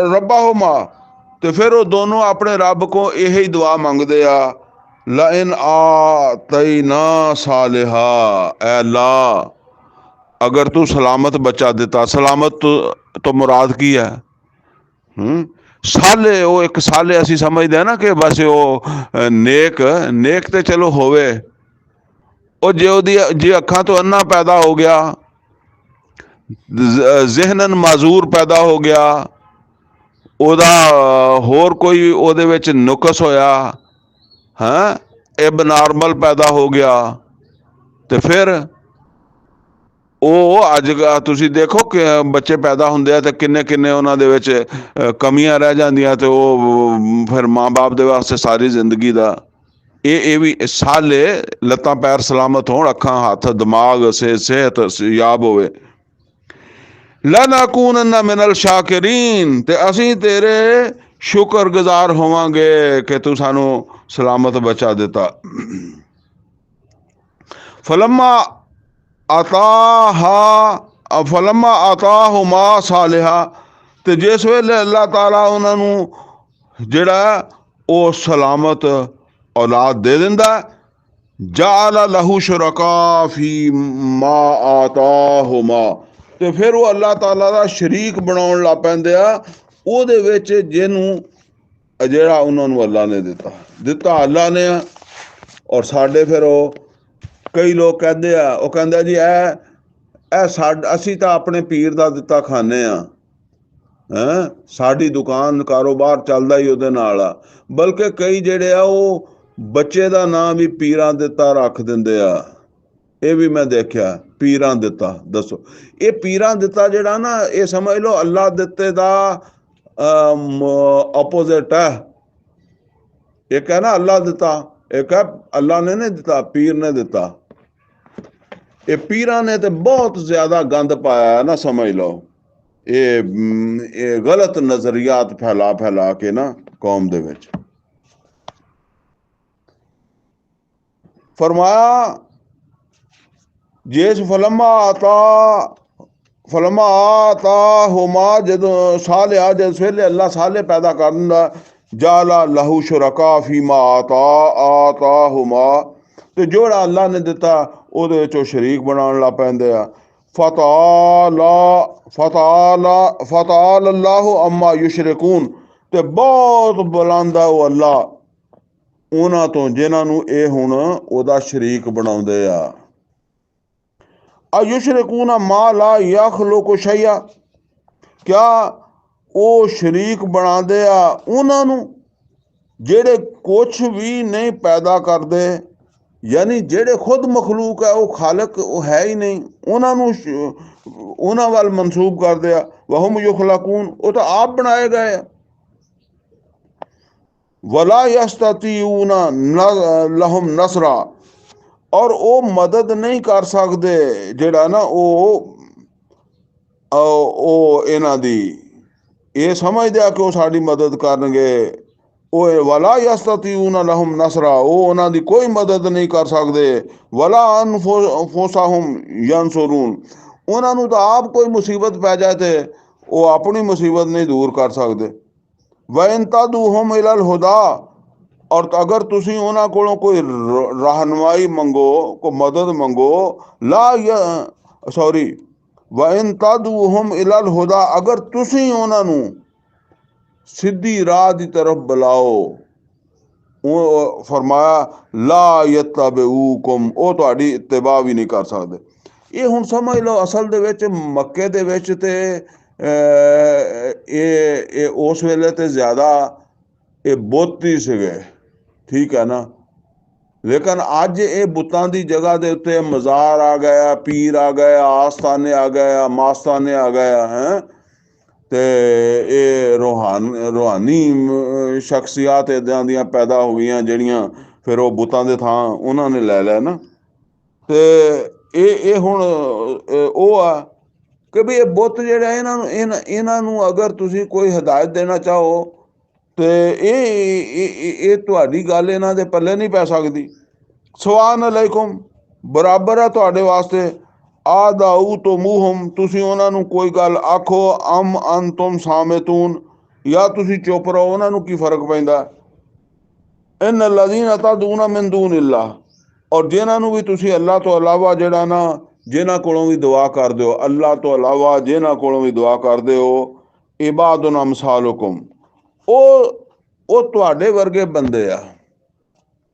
ਰੱਬਾਹੁਮਾ, ਤੇ ਫਿਰ ਉਹ ਦੋਨੋਂ ਆਪਣੇ ਰੱਬ ਕੋ ਇਹੀ ਦੁਆ ਮੰਗਦੇ ਆ, ਲਾਇਨ ਆ ਤਈ ਨਾ ਸਾਲਿਹਾ, ਐ ਅੱਲਾ अगर तू सलामत बचा देता। सलामत तो मुराद की है? साले वो एक साले असी समझते हैं ना कि बस वो नेक तो चलो होवे, ਉਹ जे अखा तो अन्ना पैदा हो गया, जहनन माजूर पैदा हो गया, ਉਹਦਾ ਹੋਰ ਕੋਈ ਉਹਦੇ ਵਿੱਚ ਨੁਕਸ ਹੋਇਆ, ਐਬ ਨਾਰਮਲ ਪੈਦਾ ਹੋ ਗਿਆ, ਤੇ ਫਿਰ ਉਹ ਅੱਜ ਤੁਸੀਂ ਦੇਖੋ ਕਿ ਬੱਚੇ ਪੈਦਾ ਹੁੰਦੇ ਆ ਤੇ ਕਿੰਨੇ ਕਿੰਨੇ ਉਹਨਾਂ ਦੇ ਵਿੱਚ ਕਮੀਆਂ ਰਹਿ ਜਾਂਦੀਆਂ, ਤੇ ਉਹ ਫਿਰ ਮਾਂ-ਬਾਪ ਦੇ ਵਾਸਤੇ ਸਾਰੀ ਜ਼ਿੰਦਗੀ ਦਾ ਇਹ ਵੀ ਸਾਲੇ ਲੱਤਾਂ ਪੈਰ ਸਲਾਮਤ ਹੋਣ, ਅੱਖਾਂ ਹੱਥ ਦਿਮਾਗ ਸਿਹਤ ਯਾਬ ਹੋਵੇ। ਲਨਕੂਨਨ ਮਿਨਲ ਸ਼ਾਕਿਰੀਨ, ਤੇ ਅਸੀਂ ਤੇਰੇ ਸ਼ੁਕਰਗੁਜ਼ਾਰ ਹੋਵਾਂਗੇ ਕਿ ਤੂੰ ਸਾਨੂੰ ਸਲਾਮਤ ਬਚਾ ਦਿੱਤਾ। ਫਲਮਾ ਆਤਾਹੁਮਾ ਸਾਲਿਹਾ, ਤੇ ਜਿਸ ਵੇਲੇ ਅੱਲਾਹ ਤਾਲਾ ਉਹਨਾਂ ਨੂੰ ਜਿਹੜਾ ਉਹ ਸਲਾਮਤ ਔਲਾਦ ਦੇ ਦਿੰਦਾ, ਜਾਅਲ ਲਹੂ ਸ਼ੁਰਕਾ ਫੀ ਮਾ ਆਤਾਹੁਮਾ, ਤੇ ਫਿਰ ਉਹ ਅੱਲਾਹ ਤਾਲਾ ਦਾ ਸ਼ਰੀਕ ਬਣਾਉਣ ਲੱਗ ਪੈਂਦੇ ਆ ਉਹਦੇ ਵਿੱਚ ਜਿਹਨੂੰ ਜਿਹੜਾ ਉਹਨਾਂ ਨੂੰ ਅੱਲਾ ਨੇ ਦਿੱਤਾ ਅੱਲਾ ਨੇ। ਔਰ ਸਾਡੇ ਫਿਰ ਉਹ ਕਈ ਲੋਕ ਕਹਿੰਦੇ ਆ, ਉਹ ਕਹਿੰਦਾ ਜੀ ਅਸੀਂ ਤਾਂ ਆਪਣੇ ਪੀਰ ਦਾ ਦਿੱਤਾ ਖਾਂਦੇ ਆ, ਸਾਡੀ ਦੁਕਾਨ ਕਾਰੋਬਾਰ ਚੱਲਦਾ ਹੀ ਉਹਦੇ ਨਾਲ ਆ। ਬਲਕਿ ਕਈ ਜਿਹੜੇ ਆ ਉਹ ਬੱਚੇ ਦਾ ਨਾਂ ਵੀ ਪੀਰਾਂ ਦਿੱਤਾ ਰੱਖ ਦਿੰਦੇ ਆ, ਇਹ ਵੀ ਮੈਂ ਦੇਖਿਆ, ਪੀਰਾਂ ਦਿੱਤਾ। ਦੱਸੋ, ਇਹ ਪੀਰਾਂ ਦਿੱਤਾ ਜਿਹੜਾ ਨਾ, ਇਹ ਸਮਝ ਲਓ ਅੱਲਾ ਦਿੱਤੇ ਦਾ ਆਪੋਜ਼ਿਟ ਹੈ। ਇੱਕ ਹੈ ਨਾ ਅੱਲਾ ਦਿੱਤਾ, ਇੱਕ ਹੈ ਅੱਲਾ ਨੇ ਨਹੀਂ ਦਿੱਤਾ, ਪੀਰ ਨੇ ਦਿੱਤਾ। ਇਹ ਪੀਰਾਂ ਨੇ ਤੇ ਬਹੁਤ ਜ਼ਿਆਦਾ ਗੰਦ ਪਾਇਆ ਨਾ, ਸਮਝ ਲਓ। ਇਹ ਗਲਤ ਨਜ਼ਰੀਆਤ ਫੈਲਾ ਕੇ ਨਾ ਕੌਮ ਦੇ ਵਿੱਚ। ਫਰਮਾਇਆ ਜਿਸ ਫਲਮਾ ਆਤਾਹੁਮਾ, ਜਦੋਂ ਸਾਲਿਆ, ਜਿਸ ਵੇਲੇ ਅੱਲਾ ਸਾਲੇ ਪੈਦਾ ਕਰ ਦਿੰਦਾ, ਜਾਲਾ ਲਹੂ ਸ਼ੁਰਕਾ ਫੀਮਾ ਆਤਾਹੁਮਾ, ਤੇ ਜਿਹੜਾ ਅੱਲਾ ਨੇ ਦਿੱਤਾ ਉਹਦੇ ਵਿੱਚ ਉਹ ਸ਼ਰੀਕ ਬਣਾਉਣ ਲੱਗ ਪੈਂਦੇ ਆ। ਫਤਾਲ ਅੱਲਾਹੁ ਅਮਾ ਯੁਸ਼ਰਿਕੂਨ, ਤੇ ਬਹੁਤ ਬੁਲੰਦ ਆ ਉਹ ਅੱਲਾ ਉਹਨਾਂ ਤੋਂ ਜਿਨ੍ਹਾਂ ਨੂੰ ਇਹ ਹੁਣ ਉਹਦਾ ਸ਼ਰੀਕ ਬਣਾਉਂਦੇ ਆ। ਅਯੁਸ਼ਰਿਕੂਨ ਮਾ ਲਾ ਯਖਲੁਕੁ ਸ਼ੈਆ, ਕਿਆ ਉਹ ਸ਼ਰੀਕ ਬਣਾਉਂਦੇ ਆ ਉਹਨਾਂ ਨੂੰ ਜਿਹੜੇ ਕੁਛ ਵੀ ਨਹੀਂ ਪੈਦਾ ਕਰਦੇ, ਯਾਨੀ ਜਿਹੜੇ ਖੁਦ ਮਖਲੂਕ ਹੈ, ਉਹ ਖਾਲਕ ਉਹ ਹੈ ਹੀ ਨਹੀਂ, ਉਹਨਾਂ ਨੂੰ ਉਹਨਾਂ ਵੱਲ ਮਨਸੂਬ ਕਰਦੇ ਆ। ਵਹੁਮ ਯੁਖਲਕੂਨ, ਉਹ ਤਾਂ ਆਪ ਬਣਾਏ ਗਏ ਆ। ਵਲਾ ਯਸਤਤੀਊਨ ਲਹੁਮ ਨਸਰਾ, ਔਰ ਉਹ ਮਦਦ ਨਹੀਂ ਕਰ ਸਕਦੇ, ਜਿਹੜਾ ਨਾ ਉਹ ਇਹਨਾਂ ਦੀ ਇਹ ਸਮਝਦੇ ਆ ਕਿ ਉਹ ਸਾਡੀ ਮਦਦ ਕਰਨਗੇ। ਉਹ ਵਲਾ ਯਸਤਤੀਊਨ ਲਹੁਮ ਨਸਰਾ, ਉਹ ਉਹਨਾਂ ਦੀ ਕੋਈ ਮਦਦ ਨਹੀਂ ਕਰ ਸਕਦੇ। ਵਲਾ ਅਨਫੁਸਹੁਮ ਯਨਸੁरून, ਉਹਨਾਂ ਨੂੰ ਤਾਂ ਆਪ ਕੋਈ ਮੁਸੀਬਤ ਪੈ ਜਾਏ ਤੇ ਉਹ ਆਪਣੀ ਮੁਸੀਬਤ ਨਹੀਂ ਦੂਰ ਕਰ ਸਕਦੇ। ਵਇਨ ਤਦਊਹੁਮ ਇਲਲ ਹੁਦਾ, ਔਰ ਅਗਰ ਤੁਸੀਂ ਉਹਨਾਂ ਕੋਲੋਂ ਕੋਈ ਰਹਿਨੁਮਾਈ ਮੰਗੋ, ਕੋਈ ਮਦਦ ਮੰਗੋ, ਵਇਨ ਤਦਊਹੁਮ ਇਲਲ ਹੁਦਾ, ਅਗਰ ਤੁਸੀਂ ਉਹਨਾਂ ਨੂੰ ਸਿੱਧੀ ਰਾਹ ਦੀ ਤਰਫ ਬੁਲਾਓ, ਉਹ ਫਰਮਾਇਆ ਲਾ ਯਤਬਊਕੁਮ, ਉਹ ਤੁਹਾਡੀ ਇਤਬਾ ਵੀ ਨਹੀਂ ਕਰ ਸਕਦੇ। ਇਹ ਹੁਣ ਸਮਝ ਲਓ ਅਸਲ ਦੇ ਵਿੱਚ ਮੱਕੇ ਦੇ ਵਿੱਚ ਤੇ ਇਹ ਉਸ ਵੇਲੇ ਤੇ ਜ਼ਿਆਦਾ ਇਹ ਬੁੱਤ ਹੀ ਸੀਗੇ, ਠੀਕ ਹੈ ਨਾ। ਲੇਕਿਨ ਅੱਜ ਇਹ ਬੁੱਤਾਂ ਦੀ ਜਗ੍ਹਾ ਦੇ ਉੱਤੇ ਮਜ਼ਾਰ ਆ ਗਿਆ, ਪੀਰ ਆ ਗਏ, ਆਸਤਾਨੇ ਆ ਗਏ, ਮਾਸਤਾਨੇ ਆ ਗਏ ਹੈ, ਤੇ ਇਹ ਰੂਹਾਨੀ ਸ਼ਖਸੀਅਤ ਇੱਦਾਂ ਦੀਆਂ ਪੈਦਾ ਹੋ ਗਈਆਂ ਜਿਹੜੀਆਂ ਫਿਰ ਉਹ ਬੁੱਤਾਂ ਦੇ ਥਾਂ ਉਹਨਾਂ ਨੇ ਲੈ ਲਿਆ ਨਾ। ਤੇ ਇਹ ਹੁਣ ਉਹ ਆ ਕਿ ਵੀ ਇਹ ਬੁੱਤ ਜਿਹੜਾ ਇਹਨਾਂ ਨੂੰ ਅਗਰ ਤੁਸੀਂ ਕੋਈ ਹਦਾਇਤ ਦੇਣਾ ਚਾਹੋ ਤੇ ਇਹ ਤੁਹਾਡੀ ਗੱਲ ਇਹਨਾਂ ਦੇ ਪੱਲੇ ਨਹੀਂ ਪੈ ਸਕਦੀ। ਸਵਾਨ ਅਲੈਕੁਮ, ਬਰਾਬਰ ਹੈ ਤੁਹਾਡੇ ਵਾਸਤੇ। ਆਦਾਊ ਤੋਂ ਮੂਹਮ, ਤੁਸੀਂ ਉਹਨਾਂ ਨੂੰ ਕੋਈ ਗੱਲ ਆਖੋ, ਅਮ ਅੰਤੁਮ ਸਾਮਿਤੂਨ, ਜਾਂ ਤੁਸੀਂ ਚੁੱਪ ਰਹੋ, ਉਹਨਾਂ ਨੂੰ ਕੀ ਫਰਕ ਪੈਂਦਾ। ਇਨ ਲਜ਼ੀਨਾ ਤਦਊਨਾ ਮਿਨ ਦੂਨਿल्लाह, ਔਰ ਜਿਨ੍ਹਾਂ ਨੂੰ ਵੀ ਤੁਸੀਂ ਅੱਲਾਹ ਤੋਂ ਇਲਾਵਾ ਜਿਹੜਾ ਨਾ, ਜਿਨ੍ਹਾਂ ਕੋਲੋਂ ਵੀ ਦੁਆ ਕਰਦੇ ਹੋ, ਅੱਲਾਹ ਤੋਂ ਇਲਾਵਾ ਜਿਨ੍ਹਾਂ ਕੋਲੋਂ ਵੀ ਦੁਆ ਕਰਦੇ ਹੋ, ਇਬਾਦੁਨ ਅਮਸਾਲੁਕੁਮ, ਉਹ ਤੁਹਾਡੇ ਵਰਗੇ ਬੰਦੇ ਆ।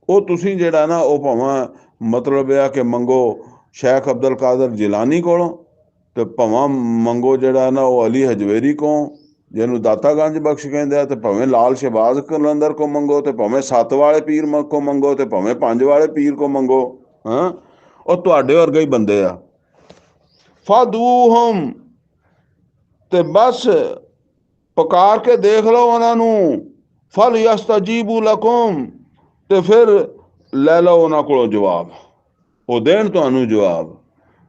ਉਹ ਤੁਸੀਂ ਜਿਹੜਾ ਨਾ, ਉਹ ਭਾਵੇਂ ਮਤਲਬ ਇਹ ਆ ਕਿ ਮੰਗੋ ਸ਼ੇਖ ਅਬਦੁਲ ਕਾਦਰ ਜਿਲਾਨੀ ਕੋਲੋਂ, ਤੇ ਭਾਵੇਂ ਮੰਗੋ ਜਿਹੜਾ ਨਾ ਉਹ ਅਲੀ ਹਜਵੇਰੀ ਕੋਲੋਂ, ਜਿਹਨੂੰ ਦਾਤਾ ਗੰਜ ਬਖਸ਼ ਕਹਿੰਦੇ ਆ, ਤੇ ਭਾਵੇਂ ਲਾਲ ਸ਼ਹਿਬਾਜ਼ ਕਲੰਦਰ ਕੋ ਮੰਗੋ, ਤੇ ਭਾਵੇਂ 7 ਵਾਲੇ ਪੀਰ ਕੋ ਮੰਗੋ, ਤੇ ਭਾਵੇਂ 5 ਵਾਲੇ ਪੀਰ ਕੋ ਮੰਗੋ। ਹਾਂ, ਉਹ ਤੁਹਾਡੇ ਵਰਗੇ ਹੀ ਬੰਦੇ ਆ। ਫਦੂਹਮ, ਤੇ ਬਸ ਪੁਕਾਰ ਕੇ ਦੇਖ ਲਓ ਉਹਨਾਂ ਨੂੰ। ਫਲ ਯਸਤਜੀਬੂ ਲਕੁਮ, ਤੇ ਫਿਰ ਲੈ ਲਓ ਉਹਨਾਂ ਕੋਲੋਂ ਜਵਾਬ, ਉਹ ਦੇਣ ਤੁਹਾਨੂੰ ਜਵਾਬ।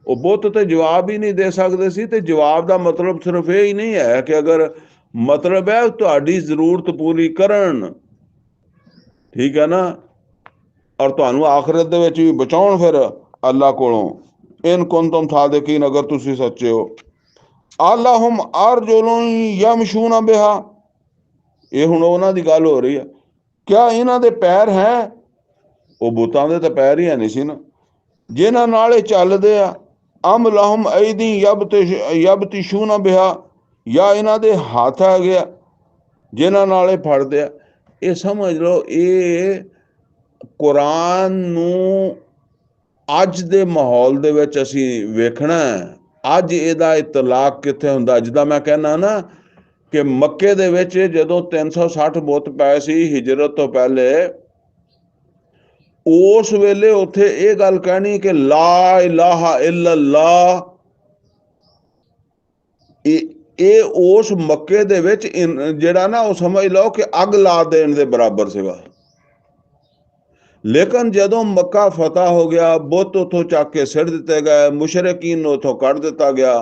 ਉਹ ਬੁੱਤ ਤੇ ਜਵਾਬ ਹੀ ਨਹੀਂ ਦੇ ਸਕਦੇ ਸੀ। ਤੇ ਜਵਾਬ ਦਾ ਮਤਲਬ ਸਿਰਫ ਇਹ ਹੀ ਨਹੀਂ ਹੈ ਕਿ ਅਗਰ ਮਤਲਬ ਹੈ ਤੁਹਾਡੀ ਜ਼ਰੂਰਤ ਪੂਰੀ ਕਰਨ, ਠੀਕ ਹੈ ਨਾ, ਔਰ ਤੁਹਾਨੂੰ ਆਖਰਤ ਦੇ ਵਿੱਚ ਵੀ ਬਚਾਉਣ ਫਿਰ ਅੱਲਾਹ ਕੋਲੋਂ। ਇਨ ਕੁੰਤੁਮ ਸਾਦਿਕੀਨ, ਅਗਰ ਤੁਸੀਂ ਸੱਚੇ ਹੋ। ਅਲਹੁਮ ਅਰਜੁਲੁਨ ਯਮਸ਼ੂਨ ਬਿਹਾ, ਇਹ ਹੁਣ ਉਹਨਾਂ ਦੀ ਗੱਲ ਹੋ ਰਹੀ ਹੈ। ਕਿਆ ਇਹਨਾਂ ਦੇ ਪੈਰ ਹੈ? ਉਹ ਬੁੱਤਾਂ ਦੇ ਤਾਂ ਪੈਰ ਹੀ ਹੈ ਨਹੀਂ ਸੀ ਨਾ, ਜਿਨ੍ਹਾਂ ਨਾਲ ਇਹ ਚੱਲਦੇ ਆ। ਅਮ ਲਹੁਮ ਐਦੀ ਯਬਤਿਸ਼ੂਨ ਬਿਹਾ, ਜਾਂ ਇਹਨਾਂ ਦੇ ਹੱਥ ਹੈਗੇ ਆ ਜਿਨ੍ਹਾਂ ਨਾਲ ਇਹ ਫੜਦੇ ਆ। ਇਹ ਸਮਝ ਲਓ, ਇਹ ਕੁਰਾਨ ਨੂੰ ਅੱਜ ਦੇ ਮਾਹੌਲ ਦੇ ਵਿੱਚ ਅਸੀਂ ਵੇਖਣਾ, ਅੱਜ ਇਹਦਾ ਇਤਲਾਕ ਕਿੱਥੇ ਹੁੰਦਾ। ਜਿੱਦਾਂ ਮੈਂ ਕਹਿੰਦਾ ਨਾ ਕਿ ਮੱਕੇ ਦੇ ਵਿੱਚ ਜਦੋਂ 360 ਬੁੱਤ ਪਏ ਸੀ ਹਿਜਰਤ ਤੋਂ ਪਹਿਲੇ, ਉਸ ਵੇਲੇ ਉੱਥੇ ਇਹ ਗੱਲ ਕਹਿਣੀ ਕਿ ਲਾ ਇਲਾਹਾ ਇल्लल्लाह, ਇਹ ਉਸ ਮੱਕੇ ਦੇ ਵਿੱਚ ਜਿਹੜਾ ਨਾ, ਉਹ ਸਮਝ ਲਓ ਕਿ ਅੱਗ ਲਾ ਦੇਣ ਦੇ ਬਰਾਬਰ ਸੀਗਾ। ਲੇਕਿਨ ਜਦੋਂ ਮੱਕਾ ਫਤਿਹ ਹੋ ਗਿਆ, ਬੁੱਤ ਉੱਥੋਂ ਚੱਕ ਕੇ ਸਿੱਟ ਦਿੱਤੇ ਗਏ, ਮੁਸ਼ਰਿਕੀਨ ਨੂੰ ਉੱਥੋਂ ਕੱਢ ਦਿੱਤਾ ਗਿਆ।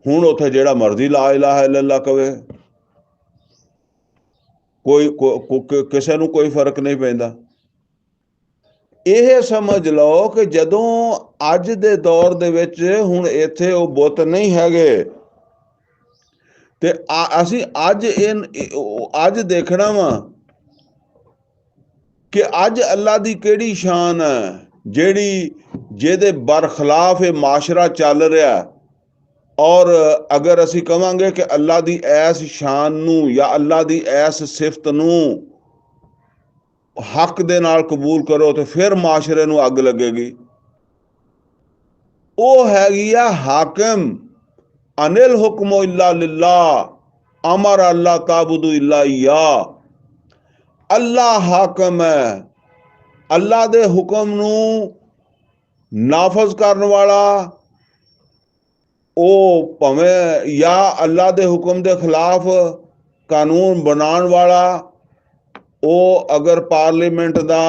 ਹੁਣ ਉੱਥੇ ਜਿਹੜਾ ਮਰਜ਼ੀ ਲਾ ਇਲਾਹਾ ਇल्लल्लाह ਕਵੇ, ਕਿਸੇ ਨੂੰ ਕੋਈ ਫਰਕ ਨਹੀਂ ਪੈਂਦਾ। ਇਹ ਸਮਝ ਲਓ ਕਿ ਜਦੋਂ ਅੱਜ ਦੇ ਦੌਰ ਦੇ ਵਿੱਚ ਹੁਣ ਇੱਥੇ ਉਹ ਬੁੱਤ ਨਹੀਂ ਹੈਗੇ, ਤੇ ਅਸੀਂ ਅੱਜ ਦੇਖਣਾ ਵਾ ਕਿ ਅੱਜ ਅੱਲਾ ਦੀ ਕਿਹੜੀ ਸ਼ਾਨ ਹੈ, ਜਿਹਦੇ ਬਰਖਲਾਫ ਇਹ ਮਾਸ਼ਰਾ ਚੱਲ ਰਿਹਾ। ਔਰ ਅਗਰ ਅਸੀਂ ਕਵਾਂਗੇ ਕਿ ਅੱਲਾ ਦੀ ਐਸ ਸ਼ਾਨ ਨੂੰ ਜਾਂ ਅੱਲਾ ਦੀ ਐਸ ਸਿਫਤ ਨੂੰ ਹੱਕ ਦੇ ਨਾਲ ਕਬੂਲ ਕਰੋ, ਤੇ ਫਿਰ ਮਾਸ਼ਰੇ ਨੂੰ ਅੱਗ ਲੱਗੇਗੀ। ਉਹ ਹੈਗੀ ਆ ਹਾਕਿਮ, ਅਨਿਲ ਹੁਕਮ ਇਲਾ ਲਿल्लाह, ਅਮਰ ਅੱਲਾ ਤਾਬੁਦੂ ਇਲਾ ਇਯਾ। ਅੱਲਾ ਹਾਕਮ ਹੈ, ਅੱਲਾ ਦੇ ਹੁਕਮ ਨੂੰ ਨਾਫਜ਼ ਕਰਨ ਵਾਲਾ। ਉਹ ਭਾਵੇਂ ਜਾਂ ਅੱਲਾ ਦੇ ਹੁਕਮ ਦੇ ਖਿਲਾਫ ਕਾਨੂੰਨ ਬਣਾਉਣ ਵਾਲਾ, ਉਹ ਅਗਰ ਪਾਰਲੀਮੈਂਟ ਦਾ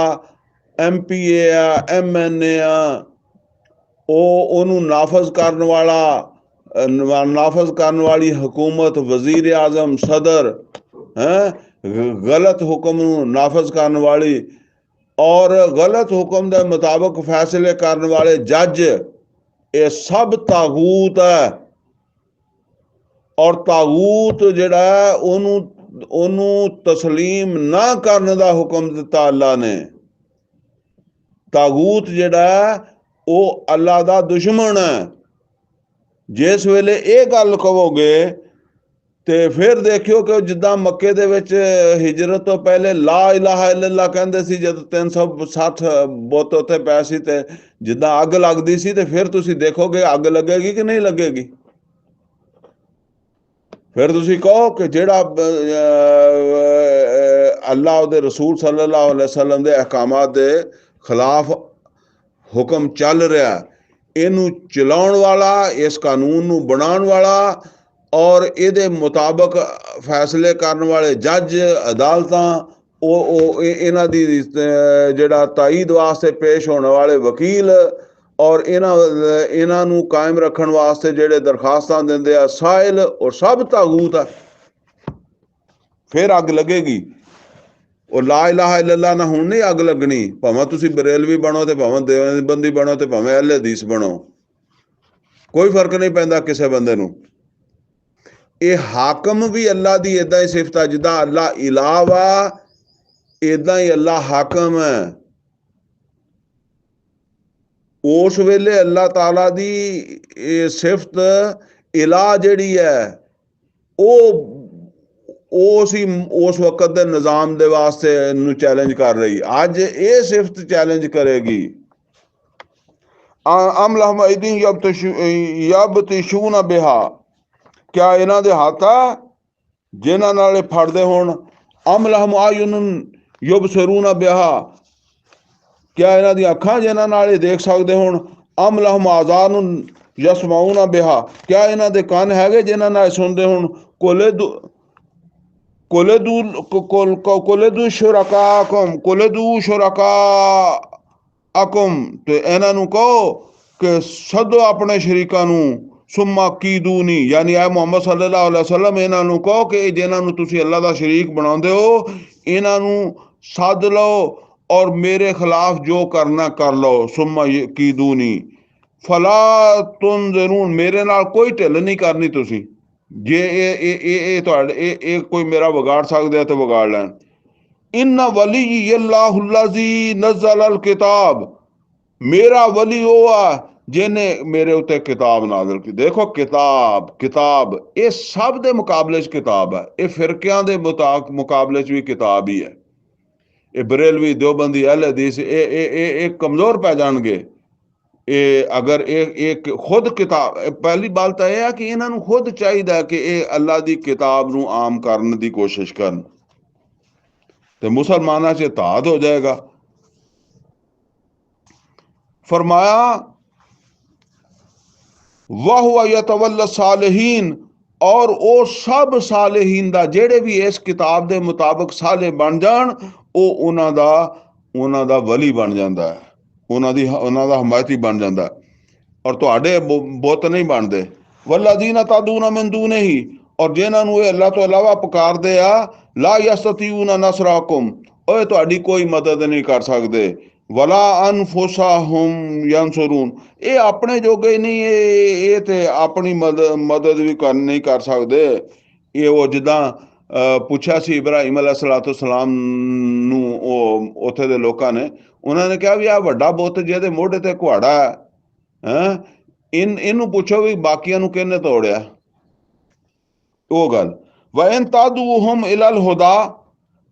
MPA ਆ, MNA ਆ, ਉਹਨੂੰ ਨਾਫਜ਼ ਕਰਨ ਵਾਲਾ, ਨਾਫਜ਼ ਕਰਨ ਵਾਲੀ ਹਕੂਮਤ, ਵਜ਼ੀਰ ਆਜ਼ਮ, ਸਦਰ, ਗਲਤ ਹੁਕਮ ਨੂੰ ਨਾਫਜ਼ ਕਰਨ ਵਾਲੀ, ਔਰ ਗਲਤ ਹੁਕਮ ਦੇ ਮੁਤਾਬਕ ਫੈਸਲੇ ਕਰਨ ਵਾਲੇ ਜੱਜ, ਇਹ ਸਭ ਤਾਗੂਤ ਹੈ। ਔਰ ਤਾਗੂਤ ਜਿਹੜਾ ਉਹਨੂੰ ਤਸਲੀਮ ਨਾ ਕਰਨ ਦਾ ਹੁਕਮ ਦਿੱਤਾ ਅੱਲਾ ਨੇ। ਤਾਗੂਤ ਜਿਹੜਾ ਉਹ ਅੱਲਾ ਦਾ ਦੁਸ਼ਮਣ ਹੈ। ਜਿਸ ਵੇਲੇ ਇਹ ਗੱਲ ਕਹੋਗੇ ਤੇ ਫਿਰ ਦੇਖਿਓ ਕਿ ਜਿੱਦਾਂ ਮੱਕੇ ਦੇ ਵਿੱਚ ਹਿਜਰਤ ਤੋਂ ਪਹਿਲੇ ਲਾ ਇਲਾਹਾ ਇल्लल्लाह ਕਹਿੰਦੇ ਸੀ, ਜਦ 360 ਬੁੱਤ ਉੱਥੇ ਪਏ ਸੀ ਤੇ ਜਿੱਦਾਂ ਅੱਗ ਲੱਗਦੀ ਸੀ, ਤੇ ਫਿਰ ਤੁਸੀਂ ਦੇਖੋਗੇ ਅੱਗ ਲੱਗੇਗੀ ਕਿ ਨਹੀਂ ਲੱਗੇਗੀ। ਫਿਰ ਤੁਸੀਂ ਕਹੋ ਕਿ ਜਿਹੜਾ ਅੱਲਾ ਉਹਦੇ ਰਸੂਲ ਸੱਲੱਲਾਹੁ ਅਲੈहि ਵਸੱਲਮ ਦੇ ਅਹਿਕਾਮਾਤ ਦੇ ਖਿਲਾਫ ਹੁਕਮ ਚੱਲ ਰਿਹਾ, ਇਹਨੂੰ ਚਲਾਉਣ ਵਾਲਾ, ਇਸ ਕਾਨੂੰਨ ਨੂੰ ਬਣਾਉਣ ਵਾਲਾ ਔਰ ਇਹਦੇ ਮੁਤਾਬਕ ਫੈਸਲੇ ਕਰਨ ਵਾਲੇ ਜੱਜ, ਅਦਾਲਤਾਂ, ਉਹ ਇਹਨਾਂ ਦੀ ਜਿਹੜਾ ਤਾਈਦ ਵਾਸਤੇ ਪੇਸ਼ ਹੋਣ ਵਾਲੇ ਵਕੀਲ, ਔਰ ਇਹਨਾਂ ਨੂੰ ਕਾਇਮ ਰੱਖਣ ਵਾਸਤੇ ਜਿਹੜੇ ਦਰਖਾਸਤਾਂ ਦਿੰਦੇ ਆ ਸਾਇਲ, ਔਰ ਸਭ ਤਾਗੂਤ ਆ। ਫਿਰ ਅੱਗ ਲੱਗੇਗੀ। ਉਹ ਲਾ ਇਲਾਹਾ ਇल्लल्लाह ਨਾ ਹੁਣ ਨਹੀਂ ਅੱਗ ਲੱਗਣੀ, ਭਾਵੇਂ ਤੁਸੀਂ ਬਰੇਲਵੀ ਬਣੋ, ਤੇ ਭਾਵੇਂ ਦੇਵਬੰਦੀ ਬਣੋ, ਤੇ ਭਾਵੇਂ ਅਹਿਲੇ ਹਦੀਸ ਬਣੋ, ਕੋਈ ਫਰਕ ਨਹੀਂ ਪੈਂਦਾ ਕਿਸੇ ਬੰਦੇ ਨੂੰ। ਇਹ ਹਾਕਮ ਵੀ ਅੱਲਾ ਦੀ ਇਦਾਂ ਹੀ ਸਿਫਤ ਹੈ, ਜਿੱਦਾਂ ਅੱਲਾ ਇਲਾਵਾ ਇਦਾਂ ਹੀ ਅੱਲਾ ਹਾਕਮ ਹੈ। ਉਸ ਵੇਲੇ ਅੱਲਾ ਤਾਲਾ ਦੀ ਇਹ ਸਿਫਤ ਇਲਾ ਜਿਹੜੀ ਹੈ ਉਹ ਸੀ ਉਸ ਵਕਤ ਦੇ ਨਿਜ਼ਾਮ ਦੇ ਵਾਸਤੇ ਨੂੰ ਚੈਲੰਜ ਕਰ ਰਹੀ। ਅੱਜ ਇਹ ਸਿਫਤ ਚੈਲੰਜ ਕਰੇਗੀ। ਅਮ ਲਹਮ ਅਈਦੀਨ ਯਬਤਿਸ਼ੂਨ ਬਿਹਾ, ਕਿਆ ਇਹਨਾਂ ਦੇ ਹੱਥ ਆ ਜਿਨ੍ਹਾਂ ਨਾਲ ਇਹ ਫੜਦੇ ਹੋਣ। ਅਮ ਲਹਮ ਆਯੁਨ ਯਬਸਰੂਨ ਬਿਹਾ, ਕਿਆ ਇਹਨਾਂ ਦੀਆਂ ਅੱਖਾਂ ਜਿਨ੍ਹਾਂ ਨਾਲ ਇਹ ਦੇਖ ਸਕਦੇ ਹੋਣ। ਅਮ ਲਹਮ ਆਜ਼ਾਨ ਯਸਮਾਊਨ ਬਿਹਾ, ਕਿਆ ਇਹਨਾਂ ਦੇ ਕੰਨ ਹੈਗੇ ਜਿਨ੍ਹਾਂ ਨਾਲ ਸੁਣਦੇ ਹੋਣ। ਕੁਲਦੂ ਸ਼ੁਰਕਾਕੁਮ, ਤੇ ਇਹਨਾਂ ਨੂੰ ਕਹੋ ਕਿ ਸੱਦੋ ਆਪਣੇ ਸ਼ਰੀਕਾਂ ਨੂੰ। ਸੁੰਮਾ ਕੀਦੂਨੀ, ਯਾਨੀ ਐ ਮੁਹੰਮਦ ਸੱਲੱਲਾਹੁ ਅਲੈਹਿ ਵਸੱਲਮ ਇਹਨਾਂ ਨੂੰ ਕਹੋ ਕਿ ਜਿਨ੍ਹਾਂ ਨੂੰ ਤੁਸੀਂ ਅੱਲਾ ਦਾ ਸ਼ਰੀਕ ਬਣਾਉਂਦੇ ਹੋ ਇਹਨਾਂ ਨੂੰ ਸੱਦ ਲਓ ਔਰ ਮੇਰੇ ਖਿਲਾਫ ਜੋ ਕਰਨਾ ਕਰ ਲਓ। ਸੁੰਮਾ ਕੀਦੂਨੀ ਫਲਾ ਤੁਨਜ਼ਿरून, ਮੇਰੇ ਨਾਲ ਕੋਈ ਢਿੱਲ ਨਹੀਂ ਕਰਨੀ ਤੁਸੀਂ। ਜੇ ਇਹ ਤੁਹਾਡੇ ਇਹ ਕੋਈ ਮੇਰਾ ਵਿਗਾੜ ਸਕਦੇ ਆ ਤੇ ਵਿਗਾੜ ਲੈਣ। ਇਨ ਵਲੀ ਅੱਲਾਹੁ ਲੱਜ਼ੀ ਨਜ਼ਲ ਅਲ ਕਿਤਾਬ, ਮੇਰਾ ਵਲੀ ਉਹ ਆ ਜਿਹਨੇ ਮੇਰੇ ਉੱਤੇ ਕਿਤਾਬ ਨਾਜ਼ਿਲ ਕੀਤੀ। ਦੇਖੋ ਕਿਤਾਬ ਇਹ ਸਭ ਦੇ ਮੁਕਾਬਲੇ 'ਚ ਕਿਤਾਬ ਹੈ। ਇਹ ਫਿਰਕਿਆਂ ਦੇ ਮੁਕਾਬਲੇ 'ਚ ਵੀ ਕਿਤਾਬ ਹੀ ਹੈ। ਇਹ ਬਰੇਲਵੀ, ਦਿਓਬੰਦੀ, ਅਹਿਲ ਹਦੀਸ ਇਹ ਕਮਜ਼ੋਰ ਪੈ ਜਾਣਗੇ ਇਹ ਅਗਰ ਇਹ ਖੁਦ ਕਿਤਾਬ। ਪਹਿਲੀ ਗੱਲ ਤਾਂ ਇਹ ਹੈ ਕਿ ਇਹਨਾਂ ਨੂੰ ਖੁਦ ਚਾਹੀਦਾ ਕਿ ਇਹ ਅੱਲਾ ਦੀ ਕਿਤਾਬ ਨੂੰ ਆਮ ਕਰਨ ਦੀ ਕੋਸ਼ਿਸ਼ ਕਰਨ, ਤੇ ਮੁਸਲਮਾਨਾਂ 'ਚ ਇਤਿਹਾਦ ਹੋ ਜਾਏਗਾ। फरमाया वह यतवल्ला सालिहीन, और ਉਹ ਸਭ ਸਾਲਿਹੀਨ ਦਾ ਜਿਹੜੇ ਵੀ ਇਸ ਕਿਤਾਬ ਦੇ ਮੁਤਾਬਕ ਸਾਲੇ ਬਣ ਜਾਣ ਉਹ ਉਹਨਾਂ ਦਾ ਵਲੀ ਬਣ ਜਾਂਦਾ ਹੈ, ਉਹਨਾਂ ਦਾ ਹਮਾਇਤੀ ਬਣ ਜਾਂਦਾ। ਔਰ ਤੁਹਾਡੇ ਬੁੱਤ ਨਹੀਂ ਬਣਦੇ। ਵੱਲਜ਼ੀਨਾ ਤਦੂਨਾ ਮਿਨ ਦੂਨਿਹੀ, ਔਰ ਜਿਨ੍ਹਾਂ ਨੂੰ ਇਹ ਅੱਲਾ ਤੋਂ ਇਲਾਵਾ ਪੁਕਾਰਦੇ ਆ, ਲਾ ਯਸਤਤੀਊਨਾ ਨਸਰਾਕੁਮ, ਉਹ ਤੁਹਾਡੀ ਕੋਈ ਮਦਦ ਨਹੀਂ ਕਰ ਸਕਦੇ। ਵਲਾ ਅਨਫੁਸਹੁਮ ਯਨਸੁरून, ਇਹ ਆਪਣੇ ਜੋਗੇ ਨਹੀਂ, ਇਹ ਤੇ ਆਪਣੀ ਮਦਦ ਵੀ ਨਹੀਂ ਕਰ ਸਕਦੇ। ਇਹ ਉਹ ਜਿੱਦਾਂ ਪੁੱਛਿਆ ਸੀ ਇਬਰਾਹੀਮ ਅਲੈਹਿਸਸਲਾਮ ਨੂੰ ਉਹ ਉੱਥੇ ਦੇ ਲੋਕਾਂ ਨੇ, ਉਹਨਾਂ ਨੇ ਕਿਹਾ ਵੀ ਆਹ ਵੱਡਾ ਬੁੱਤ ਜਿਹਦੇ ਮੋਢੇ ਤੇ ਕੁਹਾੜਾ ਹੈ, ਇਹਨੂੰ ਪੁੱਛੋ ਵੀ ਬਾਕੀਆਂ ਨੂੰ ਕਿਹਨੇ ਤੋੜਿਆ। ਉਹ ਗੱਲ ਵਇਨ ਤਾਦੂਹੁਮ ਇਲਲ ਹੁਦਾ,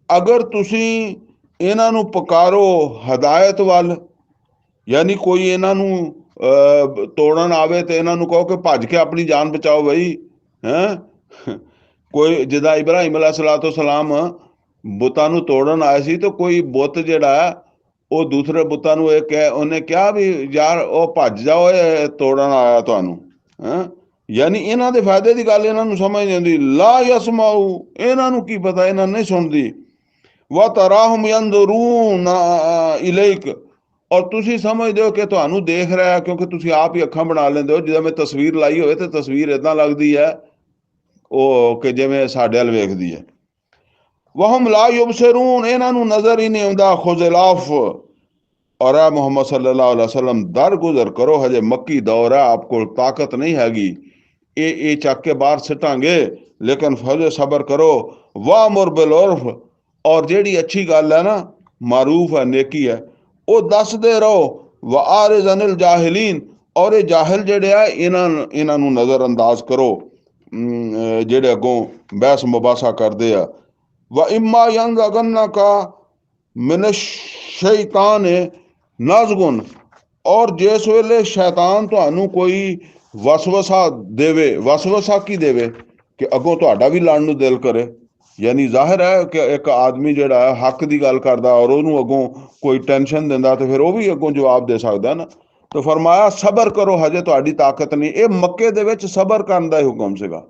ਅਗਰ ਤੁਸੀਂ ਇਹਨਾਂ ਨੂੰ ਪੁਕਾਰੋ ਹਦਾਇਤ ਵੱਲ, ਯਾਨੀ ਕੋਈ ਇਹਨਾਂ ਨੂੰ ਤੋੜਨ ਆਵੇ ਤੇ ਇਹਨਾਂ ਨੂੰ ਕਹੋ ਕਿ ਭੱਜ ਕੇ ਆਪਣੀ ਜਾਨ ਬਚਾਓ ਬਈ। ਕੋਈ ਜਿੱਦਾਂ ਇਬਰਾਹੀਮ ਅਲੈਹਿਸਸਲਾਮ ਬੁੱਤਾਂ ਨੂੰ ਤੋੜਨ ਆਏ ਸੀ, ਤੇ ਕੋਈ ਬੁੱਤ ਜਿਹੜਾ ਉਹ ਦੂਸਰੇ ਬੁੱਤਾਂ ਨੂੰ ਉਹਨੇ ਕਿਹਾ ਵੀ ਯਾਰ ਉਹ ਭੱਜ ਜਾਓ, ਇਹ ਤੋੜਨ ਆਇਆ ਤੁਹਾਨੂੰ। ਯਾਨੀ ਇਹਨਾਂ ਦੇ ਫਾਇਦੇ ਦੀ ਗੱਲ ਇਹਨਾਂ ਨੂੰ ਸਮਝ ਨਹੀਂ ਆਉਂਦੀ। ਲਾ ਯਸਮਾਊ, ਇਹਨਾਂ ਨੂੰ ਕੀ ਪਤਾ, ਇਹਨਾਂ ਨਹੀਂ ਸੁਣਦੀ। ਵਾ ਤਰਾਹੁਮ ਯੰਜ਼ੁरून ਇਲੈਕ, ਔਰ ਤੁਸੀਂ ਸਮਝਦੇ ਹੋ ਕਿ ਤੁਹਾਨੂੰ ਦੇਖ ਰਿਹਾ, ਕਿਉਂਕਿ ਤੁਸੀਂ ਆਪ ਹੀ ਅੱਖਾਂ ਬਣਾ ਲੈਂਦੇ ਹੋ। ਜਿਵੇਂ ਮੈਂ ਤਸਵੀਰ ਲਾਈ ਹੋਵੇ ਤੇ ਤਸਵੀਰ ਏਦਾਂ ਲੱਗਦੀ ਹੈ ਉਹ ਕਿ ਜਿਵੇਂ ਸਾਡੇ ਵੱਲ ਵੇਖਦੀ ਹੈ। ਵਹਮ ਲਾ ਯੁਬਸਿरून, ਇਹਨਾਂ ਨੂੰ ਨਜ਼ਰ ਹੀ ਨਹੀਂ ਆਉਂਦਾ। ਖੁਜ਼ਲਾਫ, ਔਰ ਆ ਮੁਹੰਮਦ ਸੱਲੱਲਾਹੁ ਅਲੈਹਿ ਵਸੱਲਮ ਦਰਗੁਜ਼ਰ ਕਰੋ, ਹਜੇ ਮੱਕੀ ਦੌਰ ਹੈ, ਆਪ ਕੋਲ ਤਾਕਤ ਨਹੀਂ ਹੈਗੀ ਇਹ ਚੱਕ ਕੇ ਬਾਹਰ ਸਿੱਟਾਂਗੇ, ਲੇਕਿਨ ਫਜੇ ਸਬਰ ਕਰੋ। ਵਾਮੁਰ ਬਿਲ ਉਰਫ, ਔਰ ਜਿਹੜੀ ਅੱਛੀ ਗੱਲ ਹੈ ਨਾ, ਮਾਰੂਫ ਹੈ, ਨੇਕੀ ਹੈ, ਉਹ ਦੱਸਦੇ ਰਹੋ। ਵਆਰਿਜ਼ ਅਨਿਲ ਜਾਹਿਲੀਨ, ਔਰ ਇਹ ਜਾਹਿਲ ਜਿਹੜੇ ਆ ਇਹਨਾਂ ਨੂੰ ਨਜ਼ਰ ਅੰਦਾਜ਼ ਕਰੋ, ਜਿਹੜੇ ਅੱਗੋਂ ਬਹਿਸ ਮੁਬਾਸਾ ਕਰਦੇ ਆ। व इम्मा यंज़गन्नका मिनश शैतान नाज़गुन, और जिस वेले शैतान ਤੁਹਾਨੂੰ ਕੋਈ ਵਸਵਸਾ ਦੇਵੇ, ਵਸਵਸਾ ਕੀ ਦੇਵੇ ਕਿ ਅੱਗੋਂ ਤੁਹਾਡਾ ਵੀ ਲੜਨ ਨੂੰ ਦਿਲ ਕਰੇ। ਯਾਨੀ ਜ਼ਾਹਿਰ ਹੈ ਕਿ ਇੱਕ ਆਦਮੀ ਜਿਹੜਾ ਹੈ ਹੱਕ ਦੀ ਗੱਲ ਕਰਦਾ ਔਰ ਉਹਨੂੰ ਅੱਗੋਂ ਕੋਈ ਟੈਨਸ਼ਨ ਦਿੰਦਾ ਤੇ ਫਿਰ ਉਹ ਵੀ ਅੱਗੋਂ ਜਵਾਬ ਦੇ ਸਕਦਾ ਨਾ। ਤੇ ਫਰਮਾਇਆ ਸਬਰ ਕਰੋ, ਹਜੇ ਤੁਹਾਡੀ ਤਾਕਤ ਨਹੀਂ। ਇਹ ਮੱਕੇ ਦੇ ਵਿੱਚ ਸਬਰ ਕਰਨ ਦਾ ਹੀ ਹੁਕਮ ਸੀਗਾ।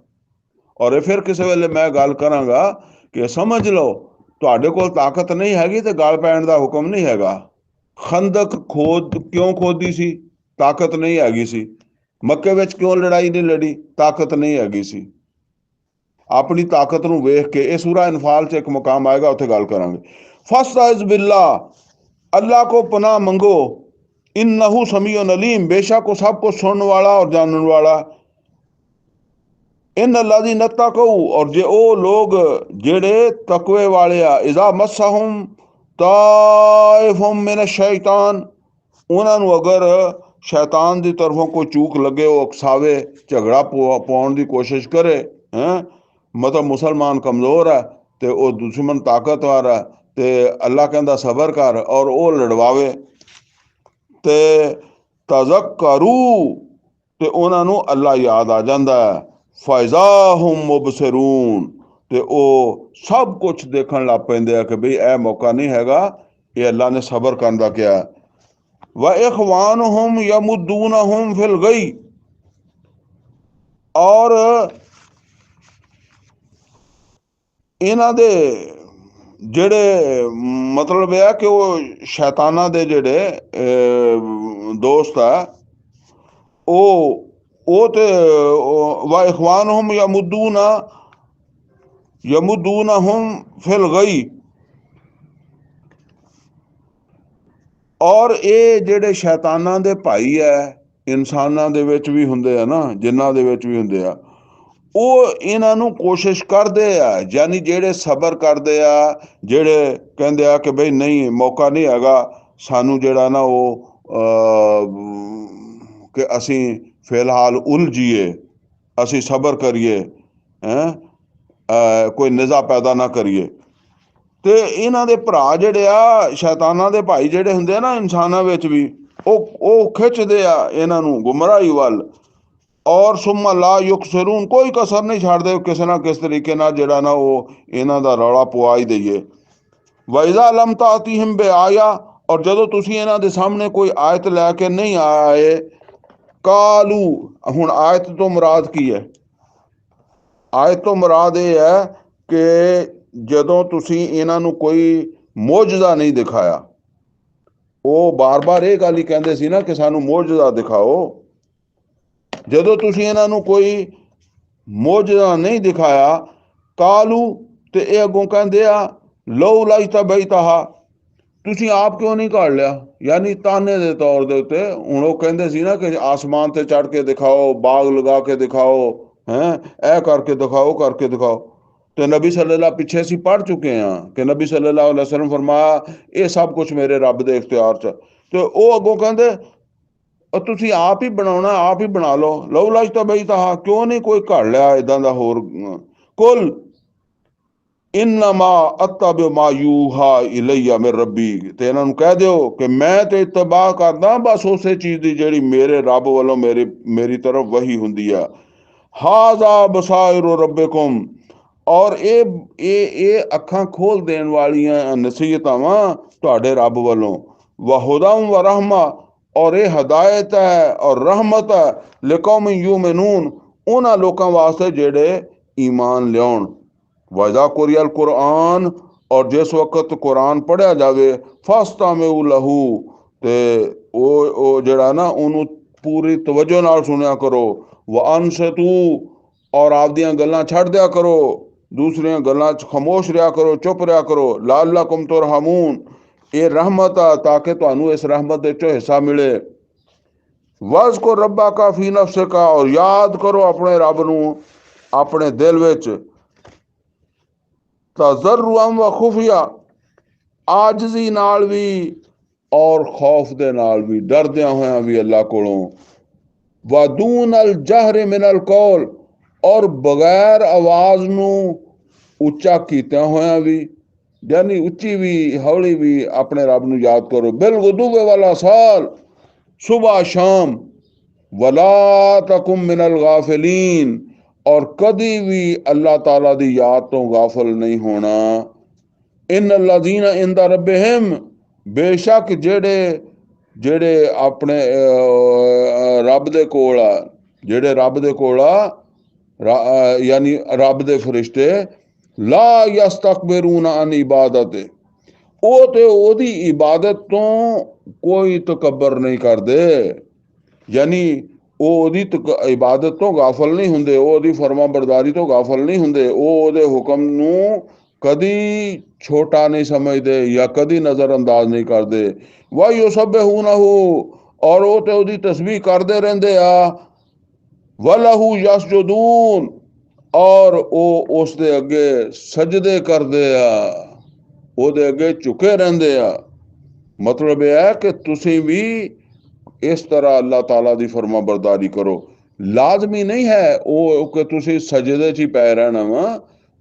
ਔਰ ਫਿਰ ਕਿਸੇ ਵੇਲੇ ਮੈਂ ਗੱਲ ਕਰਾਂਗਾ ਕਿ ਸਮਝ ਲਓ ਤੁਹਾਡੇ ਕੋਲ ਤਾਕਤ ਨਹੀਂ ਹੈਗੀ ਤੇ ਗਲ ਪੈਣ ਦਾ ਹੁਕਮ ਨਹੀਂ ਹੈਗਾ। ਖੰਦਕ ਕਿਉਂ ਖੋਦੀ ਸੀ? ਤਾਕਤ ਨਹੀਂ ਹੈਗੀ ਸੀ। ਮੱਕੇ ਵਿੱਚ ਕਿਉਂ ਲੜਾਈ ਨਹੀਂ ਲੜੀ? ਤਾਕਤ ਨਹੀਂ ਹੈਗੀ ਸੀ। ਆਪਣੀ ਤਾਕਤ ਨੂੰ ਵੇਖ ਕੇ, ਇਹ ਸੂਰਾ ਇਨਫਾਲ 'ਚ ਇੱਕ ਮੁਕਾਮ ਆਏਗਾ, ਉੱਥੇ ਗੱਲ ਕਰਾਂਗੇ। ਫਸਤਾਇਜ਼ ਬਿल्ला, अल्लाह को पनाह मंगो। इन्नहु समीउन अलीम, बेशक वो सब कुछ सुनने वाला और जानने वाला। इन अल्लाज़ीना तक़ौ, और जे ਉਹ ਲੋग ਜਿਹੜੇ ਤਕਵੇ ਵਾਲੇ ਆ, ਇਜ਼ਾ ਮੱਸਹੁਮ ਤਾਇਫੁਮ ਮਿਨ ਸ਼ੈਤਾਨ, ਉਹਨਾਂ ਨੂੰ ਅਗਰ ਸ਼ੈਤਾਨ ਦੀ ਤਰਫੋਂ ਕੋਈ ਚੂਕ ਲੱਗੇ, ਉਹ ਉਕਸਾਵੇ, ਝਗੜਾ ਪਾਉਣ ਦੀ ਕੋਸ਼ਿਸ਼ ਕਰੇ, ਹੈ ਮਤਲਬ ਮੁਸਲਮਾਨ ਕਮਜ਼ੋਰ ਹੈ ਤੇ ਉਹ ਦੁਸ਼ਮਣ ਤਾਕਤਵਰ ਹੈ, ਤੇ ਅੱਲਾ ਕਹਿੰਦਾ ਸਬਰ ਕਰ, ਔਰ ਉਹ ਲੜਵਾਵੇ ਤੇ ਤਜ਼ੱਕਰੂ, ਤੇ ਉਹਨਾਂ ਨੂੰ ਅੱਲਾ ਯਾਦ ਆ ਜਾਂਦਾ ਹੈ। ਫਾਇਜ਼ਾ ਹੁਮ ਮੁਬਸਿरून, ਤੇ ਉਹ ਸਭ ਕੁਛ ਦੇਖਣ ਲੱਗ ਪੈਂਦੇ ਆ ਕਿ ਬਈ ਇਹ ਮੌਕਾ ਨਹੀਂ ਹੈਗਾ, ਇਹ ਅੱਲਾ ਨੇ ਸਬਰ ਕਰਨ ਦਾ ਕਿਹਾ। व इखवानुहुम यमुद्दूनहुम फिल गई, और ਇਹਨਾਂ ਦੇ ਜਿਹੜੇ ਮਤਲਬ ਇਹ ਹੈ ਕਿ ਉਹ ਸ਼ੈਤਾਨਾਂ ਦੇ ਜਿਹੜੇ ਦੋਸਤ ਆ, ਉਹ ਤੇ व इखवानुहुम यमुद्दूनहुम फिल गई, ਔਰ ਇਹ ਜਿਹੜੇ ਸ਼ੈਤਾਨਾਂ ਦੇ ਭਾਈ ਹੈ, ਇਨਸਾਨਾਂ ਦੇ ਵਿੱਚ ਵੀ ਹੁੰਦੇ ਆ ਨਾ, ਜਿਨ੍ਹਾਂ ਦੇ ਵਿੱਚ ਵੀ ਹੁੰਦੇ ਆ, ਉਹ ਇਹਨਾਂ ਨੂੰ ਕੋਸ਼ਿਸ਼ ਕਰਦੇ ਆ, ਯਾਨੀ ਜਿਹੜੇ ਸਬਰ ਕਰਦੇ ਆ, ਜਿਹੜੇ ਕਹਿੰਦੇ ਆ ਕਿ ਬਈ ਨਹੀਂ ਮੌਕਾ ਨਹੀਂ ਹੈਗਾ ਸਾਨੂੰ ਜਿਹੜਾ ਨਾ ਉਹ ਕਿ ਅਸੀਂ ਫਿਲਹਾਲ ਉਲਝੀਏ, ਅਸੀਂ ਸਬਰ ਕਰੀਏ, ਕੋਈ ਨਿਜ਼ਾ ਪੈਦਾ ਨਾ ਕਰੀਏ। ਤੇ ਇਹਨਾਂ ਦੇ ਭਰਾ ਜਿਹੜੇ ਆ, ਸ਼ੈਤਾਨਾਂ ਦੇ ਭਾਈ ਜਿਹੜੇ ਹੁੰਦੇ ਆ ਨਾ ਇਨਸਾਨਾਂ ਵਿੱਚ ਵੀ, ਉਹ ਖਿੱਚਦੇ ਆ ਇਹਨਾਂ ਨੂੰ ਗੁੰਮਰਾਹੀ ਵੱਲ, ਔਰ ਸੁੰਮਾ ਲਾ ਯੁਕਸरून, ਕੋਈ ਕਸਰ ਨਹੀਂ ਛੱਡਦੇ ਕਿਸੇ ਨਾ ਕਿਸ ਤਰੀਕੇ ਨਾਲ ਜਿਹੜਾ ਨਾ ਉਹ ਇਹਨਾਂ ਦਾ ਰੌਲਾ ਪਵਾ ਹੀ ਦਈਏ। ਵਇਜ਼ਾ ਲਮ ਤਾਤੀਹਿਮ ਬਿਆਇਆ, ਔਰ ਜਦੋਂ ਤੁਸੀਂ ਇਹਨਾਂ ਦੇ ਸਾਹਮਣੇ ਕੋਈ ਆਇਤ ਲੈ ਕੇ ਨਹੀਂ ਆਏ, ਕਾਲੂ, ਹੁਣ ਆਇਤ ਤੋਂ ਮੁਰਾਦ ਕੀ ਹੈ? ਆਇਤ ਤੋਂ ਮੁਰਾਦ ਇਹ ਹੈ ਕਿ ਜਦੋਂ ਤੁਸੀਂ ਇਹਨਾਂ ਨੂੰ ਕੋਈ ਮੌਜਜ਼ਾ ਨਹੀਂ ਦਿਖਾਇਆ, ਉਹ ਬਾਰ-ਬਾਰ ਇਹ ਗੱਲ ਹੀ ਕਹਿੰਦੇ ਸੀ ਨਾ ਕਿ ਸਾਨੂੰ ਮੌਜਜ਼ਾ ਦਿਖਾਓ, ਜਦੋਂ ਤੁਸੀਂ ਇਹਨਾਂ ਨੂੰ ਕੋਈ ਮੌਜਜ਼ਾ ਨਹੀਂ ਦਿਖਾਇਆ, ਕਾਲੂ, ਤੇ ਇਹ ਅੱਗੋਂ ਕਹਿੰਦੇ ਆ ਲਓ ਲਾਇਤਾ ਬੈਤਹਾ, ਤੁਸੀਂ ਆਪ ਕਿਉਂ ਨਹੀਂ ਘੜ ਲਿਆ, ਯਾਨੀ ਤਾਨੇ ਦੇ ਤੌਰ ਦੇ ਉੱਤੇ। ਹੁਣ ਉਹ ਕਹਿੰਦੇ ਸੀ ਨਾ ਕਿ ਆਸਮਾਨ ਤੇ ਚੜ੍ਹ ਕੇ ਦਿਖਾਓ, ਬਾਗ ਲਗਾ ਕੇ ਦਿਖਾਓ, ਇਹ ਕਰਕੇ ਦਿਖਾਓ, ਕਰਕੇ ਦਿਖਾਓ। ਤੇ ਨਬੀ ਸੱਲੱਲਾਹੁ, ਪਿੱਛੇ ਅਸੀਂ ਪੜ੍ਹ ਚੁੱਕੇ ਹਾਂ ਕਿ ਨਬੀ ਸੱਲੱਲਾਹੁ ਅਲੈहि ਵਸੱਲਮ ਫਰਮਾਇਆ ਇਹ ਸਭ ਕੁਛ ਮੇਰੇ ਰੱਬ ਦੇ ਇਖਤਿਆਰ 'ਚ। ਤੇ ਉਹ ਅੱਗੋਂ ਕਹਿੰਦੇ ਤੁਸੀਂ ਆਪ ਹੀ ਬਣਾਉਣਾ, ਆਪ ਹੀ ਬਣਾ ਲਓ, ਲਓ ਲਾਇਤਾ ਬੈਤਹਾ, ਕਿਉਂ ਨਹੀਂ ਕੋਈ ਘੜ ਲਿਆ ਇੱਦਾਂ ਦਾ ਹੋਰ। ਕੁਲ ਇਨਮਾ ਅਤਬਿ ਮਾ ਯੂਹਾ ਇਲੈਯ ਮਿਨ ਰੱਬੀ, ਤੇ ਇਹਨਾਂ ਨੂੰ ਕਹਿ ਦਿਓ ਕਿ ਮੈਂ ਤੇ ਇਤਬਾਹ ਕਰਦਾ ਬਸ ਉਸੇ ਚੀਜ਼ ਦੀ ਜਿਹੜੀ ਮੇਰੇ ਰੱਬ ਵੱਲੋਂ ਮੇਰੀ ਤਰਫ ਵਹੀ ਹੁੰਦੀ ਆ। ਹਾਜ਼ਾ ਬਸਾਇਰ ਰੱਬਿਕੁਮ, ਔਰ ਇਹ ਅੱਖਾਂ ਖੋਲ ਦੇਣ ਵਾਲੀਆਂ ਨਸੀਹਤਾਂ ਵਾਂ ਤੁਹਾਡੇ ਰੱਬ ਵੱਲੋਂ। ਵਹੁਦਾ व रहमा, और ये हदायत है और रहमत है लिकौम यूमिनून, उन्हां लोकां वास्ते जेड़े ईमान लियाउण। वज़ा कुरियल कुरान, और जिस वक्त कुरान पढ़िया जावे, फस्तमिउ लहू, ते ओ जेड़ा ना उन्होंने पूरी तवज्जो नाल सुनिया करो। व अनसतू, और आपदियां गल्लां छड्ड दिया करो, दूसरियां गल्लां खामोश रहा करो, चुप रहा करो। लाअल्लकुम तुरहमून, ये रहमत आ ताकि तुहानू इस रहमत दे चो हिस्सा मिले। वज़ को रब्बा का फी नफ्स का, और याद करो अपने रब नू अपने दिल विच। तज़र्रुअन व खुफिया, आजजी नाल भी और खौफ दे नाल भी, डरदियां होया भी अल्लाह कोलों। व दून अल जहर मिन अल कौल, और बगैर आवाज नू उच्चा कीतिया होया भी, यानी उच्ची भी हौली भी अपने रब नू याद करो। बिल गुदुवे वाला साल, सुबह शाम। वला तकुम मिनल गाफिलीन, और कदी भी अल्लाह ताला दी याद तो गाफिल नहीं होना। इन लजीना इंदा रब्बिहिम, बेशक जेड़े जेड़े अपने रब दे कोल आ, जेड़े रब दे कोल आ, यानी रब दे फरिश्ते, ला यस्तकबिरून अन इबादत, ਉਹ ਤੇ ਉਹਦੀ ਇਬਾਦਤ ਤੋਂ ਕੋਈ ਤਕੱਬਰ ਨਹੀਂ ਕਰਦੇ, ਯਾਨੀ ਉਹ ਉਹਦੀ ਇਬਾਦਤ ਤੋਂ ਗਾਫਲ ਨਹੀਂ ਹੁੰਦੇ, ਉਹ ਉਹਦੀ ਫਰਮਾ ਬਰਦਾਰੀ ਤੋਂ ਗਾਫਲ ਨਹੀਂ ਹੁੰਦੇ, ਉਹ ਉਹਦੇ ਹੁਕਮ ਨੂੰ ਕਦੀ ਛੋਟਾ ਨਹੀਂ ਸਮਝਦੇ ਜਾਂ ਕਦੀ ਨਜ਼ਰ ਅੰਦਾਜ਼ ਨਹੀਂ ਕਰਦੇ। ਵਾ ਯੁਸੱਬਿਹੂਨਹੁ, ਔਰ ਉਹ ਤੇ ਉਹਦੀ ਤਸਬੀਹ ਕਰਦੇ ਰਹਿੰਦੇ ਆ। ਵਲਹੂ ਯਸਜੁਦੂਨ, ਔਰ ਉਹ ਉਸ ਦੇ ਅੱਗੇ ਸਜਦੇ ਕਰਦੇ ਆ, ਉਹਦੇ ਅੱਗੇ ਝੁਕੇ ਰਹਿੰਦੇ ਆ। ਮਤਲਬ ਇਹ ਹੈ ਕਿ ਤੁਸੀਂ ਵੀ ਇਸ ਤਰ੍ਹਾਂ ਅੱਲਾਹ ਤਾਲਾ ਦੀ ਫਰਮਾ ਬਰਦਾਰੀ ਕਰੋ। ਲਾਜ਼ਮੀ ਨਹੀਂ ਹੈ ਉਹ ਕਿ ਤੁਸੀਂ ਸਜਦੇ 'ਚ ਹੀ ਪੈ ਰਹਿਣਾ ਵਾ।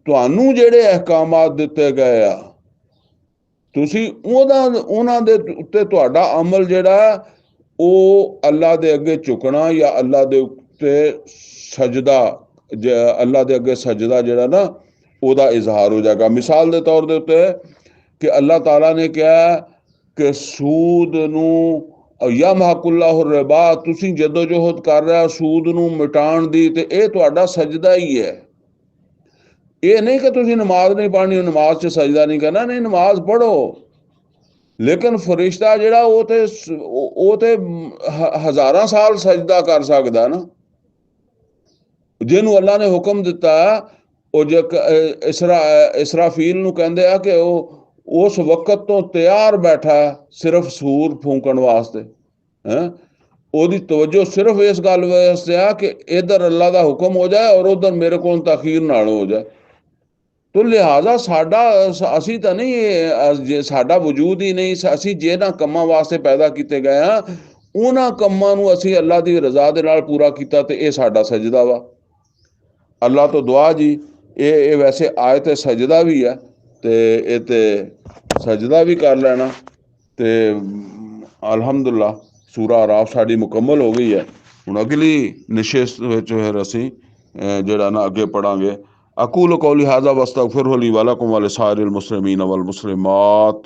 ਤੁਹਾਨੂੰ ਜਿਹੜੇ ਅਹਿਕਾਮਾਤ ਦਿੱਤੇ ਗਏ ਆ, ਤੁਸੀਂ ਉਹਨਾਂ ਦੇ ਉੱਤੇ ਤੁਹਾਡਾ ਅਮਲ ਜਿਹੜਾ ਉਹ ਅੱਲਾ ਦੇ ਅੱਗੇ ਝੁਕਣਾ ਜਾਂ ਅੱਲਾ ਦੇ ਉੱਤੇ ਸਜਦਾ, ਅੱਲਾ ਦੇ ਅੱਗੇ ਸਜਦਾ ਜਿਹੜਾ ਨਾ ਉਹਦਾ ਇਜ਼ਹਾਰ ਹੋ ਜਾਏਗਾ। ਮਿਸਾਲ ਦੇ ਤੌਰ ਦੇ ਉੱਤੇ ਕਿ ਅੱਲਾਹ ਤਾਲਾ ਨੇ ਕਿਹਾ ਕਿ ਸੂਦ ਨੂੰ ਯਮਹਕੁੱਲਾਹੁ ਰਿਬਾ, ਤੁਸੀਂ ਜਦੋਜਹਿਦ ਕਰ ਰਿਹਾ ਸੂਦ ਨੂੰ ਮਿਟਾਉਣ ਦੀ, ਤੇ ਇਹ ਤੁਹਾਡਾ ਸਜਦਾ ਹੀ ਹੈ। ਇਹ ਨਹੀਂ ਕਿ ਤੁਸੀਂ ਨਮਾਜ਼ ਨਹੀਂ ਪੜ੍ਹਨੀ, ਨਮਾਜ਼ 'ਚ ਸਜਦਾ ਨਹੀਂ ਕਰਨਾ, ਨਹੀਂ ਨਮਾਜ਼ ਪੜ੍ਹੋ, ਲੇਕਿਨ ਫਰਿਸ਼ਤਾ ਜਿਹੜਾ ਉਹ ਤੇ ਹਜ਼ਾਰਾਂ ਸਾਲ ਸਜਦਾ ਕਰ ਸਕਦਾ ਨਾ। ਜਿਹਨੂੰ ਅੱਲਾ ਨੇ ਹੁਕਮ ਦਿੱਤਾ ਉਹ ਜੇ ਇਸਰਾਫੀਲ ਨੂੰ ਕਹਿੰਦੇ ਆ ਕਿ ਉਹ ਉਸ ਵਕਤ ਤੋਂ ਤਿਆਰ ਬੈਠਾ ਸਿਰਫ ਸੂਰ ਫੂਕਣ ਵਾਸਤੇ। ਉਹਦੀ ਤਵੱਜੋ ਸਿਰਫ ਇਸ ਗੱਲ ਵਾਸਤੇ ਆ ਕਿ ਇੱਧਰ ਅੱਲਾ ਦਾ ਹੁਕਮ ਹੋ ਜਾਏ ਔਰ ਉਧਰ ਮੇਰੇ ਕੋਲ ਤਖੀਰ ਨਾਲ ਹੋ ਜਾਏ। ਤੋ ਲਿਹਾਜ਼ਾ ਅਸੀਂ ਤਾਂ ਨਹੀਂ, ਜੇ ਸਾਡਾ ਵਜੂਦ ਹੀ ਨਹੀਂ, ਅਸੀਂ ਜਿਹਨਾਂ ਕੰਮਾਂ ਵਾਸਤੇ ਪੈਦਾ ਕੀਤੇ ਗਏ ਆ ਉਹਨਾਂ ਕੰਮਾਂ ਨੂੰ ਅਸੀਂ ਅੱਲਾ ਦੀ ਰਜ਼ਾ ਦੇ ਨਾਲ ਪੂਰਾ ਕੀਤਾ ਤੇ ਇਹ ਸਾਡਾ ਸਜਦਾ ਵਾ। ਅੱਲਾ ਤੋਂ ਦੁਆ ਜੀ, ਇਹ ਵੈਸੇ ਆਇਤ ਸਜਦਾ ਵੀ ਹੈ ਤੇ ਇਹ ਤੇ ਸਜਦਾ ਵੀ ਕਰ ਲੈਣਾ। ਤੇ ਅਲਹਮਦੁਲਿਲਾ ਸੂਰਾ ਆਰਾਫ ਸਾਡੀ ਮੁਕੰਮਲ ਹੋ ਗਈ ਹੈ। ਹੁਣ ਅਗਲੀ ਨਿਸ਼ਿਸਤ ਵਿੱਚ ਫਿਰ ਅਸੀਂ ਜਿਹੜਾ ਨਾ ਅੱਗੇ ਪੜਾਂਗੇ। ਅਕੂਲ ਕੌਲੀ ਹਾਜ਼ਾ ਵਸਤਗਫਿਰੁ ਲੀ ਵਲਕੁਮ ਵਲਿਸਾਇਰਿਲ ਮੁਸਲਿਮੀਨ ਵਲ ਮੁਸਲਿਮਾਤ।